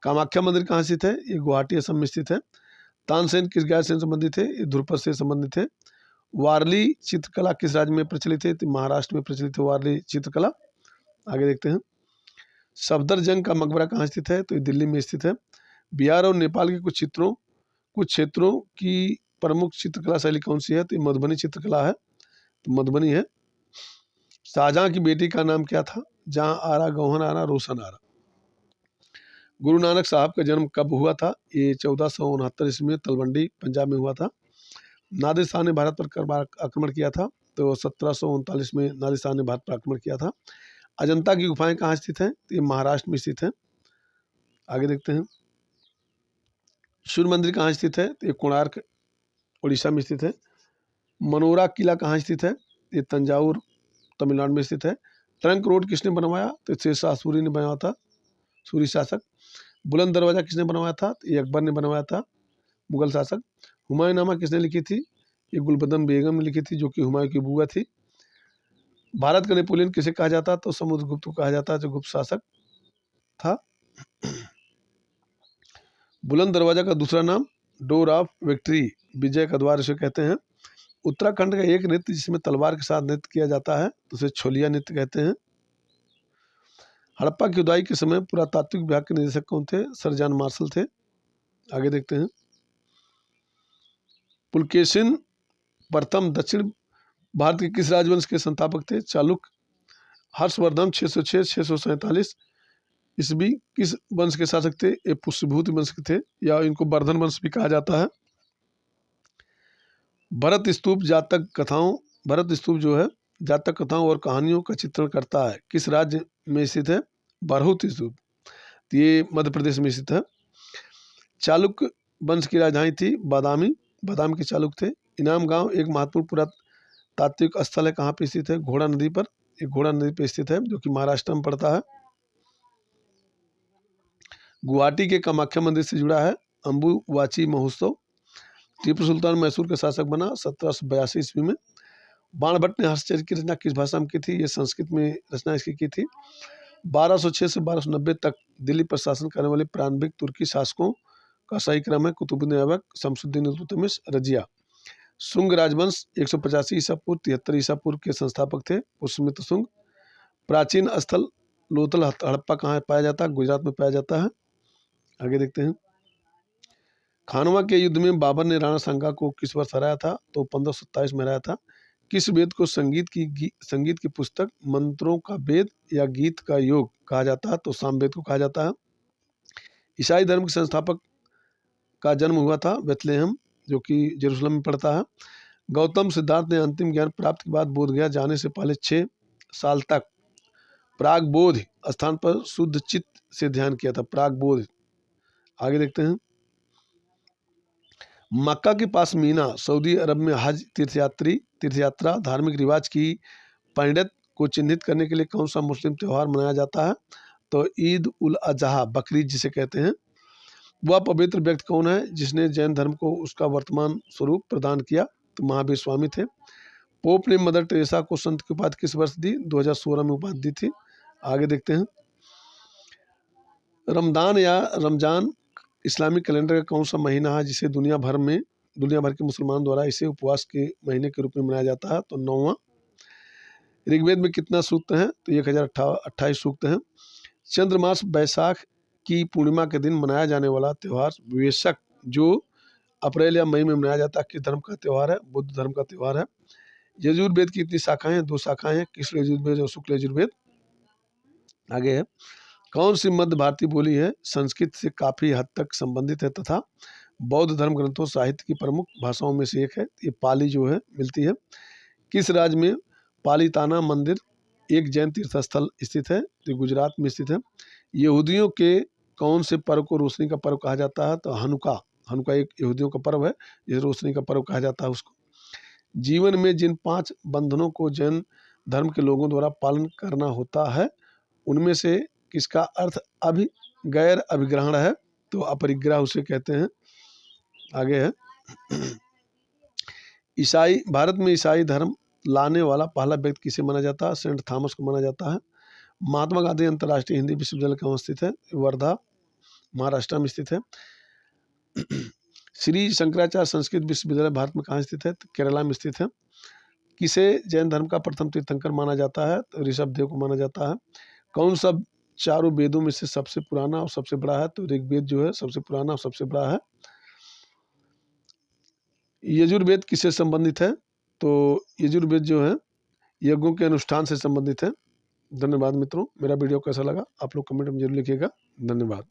कामाख्या मंदिर कहाँ स्थित है, ये गुवाहाटी असम में स्थित है। तानसेन किस गाय से संबंधित है, ये ध्रुपद से संबंधित है। वारली चित्रकला किस राज्य में प्रचलित है? तो महाराष्ट्र में प्रचलित है वारली चित्रकला। आगे देखते हैं। सफदरजंग का मकबरा कहाँ स्थित है? तो ये दिल्ली में स्थित है। बिहार और नेपाल के कुछ क्षेत्रों की प्रमुख चित्रकला शैली कौन सी है? तो ये मधुबनी चित्रकला है, तो मधुबनी है। शाहजहां की बेटी का नाम क्या था? जहां आरा, गौहर आरा, रोशन आरा। गुरु नानक साहब का जन्म कब हुआ था? ये 1469 ईस्वी में तलवंडी पंजाब में हुआ था। नादिर शाह ने भारत पर कब आक्रमण किया था? तो 1739 में नादिर शाह ने भारत पर आक्रमण किया था। अजंता की गुफाएं कहाँ स्थित हैं? तो ये महाराष्ट्र में स्थित है। आगे देखते हैं। सूर्य मंदिर कहाँ स्थित है? तो ये कोणार्क उड़ीसा में स्थित है। मनोरा किला कहाँ स्थित है? ये तंजावुर तमिलनाडु में स्थित है। ट्रंक रोड किसने बनवाया? तो शेरशाह सूरी ने बनाया था, सूरी शासक। बुलंद दरवाजा किसने बनवाया था? तो ये अकबर ने बनवाया था, मुगल शासक। हुमायूंनामा किसने लिखी थी? ये गुलबदन बेगम ने लिखी थी, जो कि हुमायूं की बुआ थी। भारत का नेपोलियन किसे कहा जाता? तो समुद्रगुप्त को कहा जाता, जो गुप्त शासक था। बुलंद दरवाजा का दूसरा नाम डोर ऑफ विक्ट्री, विजय का द्वार इसे कहते हैं। उत्तराखंड का एक नृत्य जिसमें तलवार के साथ नृत्य किया जाता है, तो उसे छोलिया नृत्य कहते हैं। हड़प्पा की खुदाई के समय पुरातात्विक विभाग के निदेशक कौन थे? सर जॉन मार्शल थे। आगे देखते हैं। पुलकेशिन प्रथम दक्षिण भारत के किस राजवंश के संस्थापक थे? चालुक्य। हर्षवर्धन 606-647 ईस्वी किस वंश के शासक थे? ये पुष्यभूति वंश के थे, या इनको वर्धन वंश भी कहा जाता है। भरत स्तूप जो है जातक कथाओं और कहानियों का चित्रण करता है, किस राज्य में स्थित है? बरहुत स्तूप, तो ये मध्य प्रदेश में स्थित है। चालुक्य वंश की राजधानी थी बादामी के चालुक्य थे। इनाम गांव एक महत्वपूर्ण पुरातात्विक स्थल है, कहाँ पे स्थित है? घोड़ा नदी पर, एक घोड़ा नदी पे स्थित है, जो कि महाराष्ट्र में पड़ता है। गुवाहाटी के कामाख्या मंदिर से जुड़ा है अम्बुवाची महोत्सव। टीपू सुल्तान मैसूर का शासक बना 1782 ईस्वी में। बाणभट्ट ने हर्षचरित की रचना किस भाषा में की थी? ये संस्कृत में रचना इसकी की थी। 1206 से 1290 तक दिल्ली पर शासन करने वाले प्रारंभिक तुर्की शासकों का सही क्रम है कुतुबुद्दीन ऐबक, शमसुद्दीन इल्तुतमिश, रजिया। शुंग राजवंश 185 ईसा पूर्व 73 ईसा पूर्व के संस्थापक थे पुष्यमित्र शुंग। प्राचीन स्थल लोथल हड़प्पा कहाँ पाया जाता है? गुजरात में पाया जाता है। आगे देखते हैं। खानवा के युद्ध में बाबर ने राणा सांगा को किस वर्ष हराया था? तो 1527 में हराया था। किस वेद को संगीत की पुस्तक, मंत्रों का वेद या गीत का योग कहा जाता है? तो सामवेद को कहा जाता है। ईसाई धर्म के संस्थापक का जन्म हुआ था बेथलेहम, जो कि जेरूसलम में पड़ता है। गौतम सिद्धार्थ ने अंतिम ज्ञान प्राप्त के बाद बोधगया जाने से पहले 6 साल तक प्राग बोध स्थान पर शुद्ध चित्त से ध्यान किया था, प्राग बोध। आगे देखते हैं। मक्का के पास मीना सऊदी अरब में हज तीर्थयात्रा धार्मिक रिवाज की परिणत को चिन्हित करने के लिए कौन सा मुस्लिम त्यौहार मनाया जाता है? तो ईद उल अजहा, बकरीद जिसे कहते हैं। वह पवित्र व्यक्ति कौन है जिसने जैन धर्म को उसका वर्तमान स्वरूप प्रदान किया? तो महावीर स्वामी थे। पोप ने मदर टेरेसा को संत की उपाधि किस वर्ष दी? 2016 में उपाधि दी थी। आगे देखते हैं। रमदान या रमजान इस्लामिक कैलेंडर का कौन सा महीना है जिसे दुनिया भर के मुसलमान द्वारा इसे उपवास के महीने के रूप में मनाया जाता है? तो 9वां। ऋग्वेद में कितना सूक्त हैं? तो 1028 सूक्त हैं। चंद्रमास बैसाख की पूर्णिमा के दिन मनाया जाने वाला त्यौहार वेसक, जो अप्रैल या मई में मनाया जाता है, किस धर्म का त्यौहार है? बुद्ध धर्म का त्यौहार है। यजुर्वेद की कितनी शाखाएं हैं? 2 शाखाएं हैं, कृष्ण यजुर्वेद और शुक्ल यजुर्वेद। आगे है। कौन सी मध्य भारतीय बोली है संस्कृत से काफी हद तक संबंधित है तथा बौद्ध धर्म ग्रंथों साहित्य की प्रमुख भाषाओं में से एक है? ये पाली जो है मिलती है। किस राज्य में पालिताना मंदिर एक जैन तीर्थ स्थल स्थित है? तो गुजरात में स्थित है। यहूदियों के कौन से पर्व को रोशनी का पर्व कहा जाता है? तो हनुका एक यहूदियों का पर्व है, जिसे रोशनी का पर्व कहा जाता है उसको। जीवन में जिन 5 बंधनों को जैन धर्म के लोगों द्वारा पालन करना होता है, उनमें से किसका अर्थ गैर अभिग्रहण है? तो अपरिग्रह उसे कहते हैं। आगे है। भारत में ईसाई धर्म लाने वाला पहला व्यक्ति किसे माना जाता है? सेंट थॉमस को माना जाता है। महात्मा गांधी अंतर्राष्ट्रीय हिंदी विश्वविद्यालय कहाँ स्थित है? वर्धा, महाराष्ट्र में स्थित है। श्री शंकराचार्य संस्कृत विश्वविद्यालय भारत में कहाँ स्थित है? तो केरला में स्थित है। किसे जैन धर्म का प्रथम तीर्थंकर माना जाता है? तो ऋषभ देव को माना जाता है। कौन सा चारों वेदों में से सबसे पुराना और सबसे बड़ा है? तो ऋग्वेद जो है सबसे पुराना और सबसे बड़ा है। यजुर्वेद किससे संबंधित है? तो यजुर्वेद जो है यज्ञों के अनुष्ठान से संबंधित है। धन्यवाद मित्रों, मेरा वीडियो कैसा लगा आप लोग कमेंट में जरूर लिखिएगा। धन्यवाद।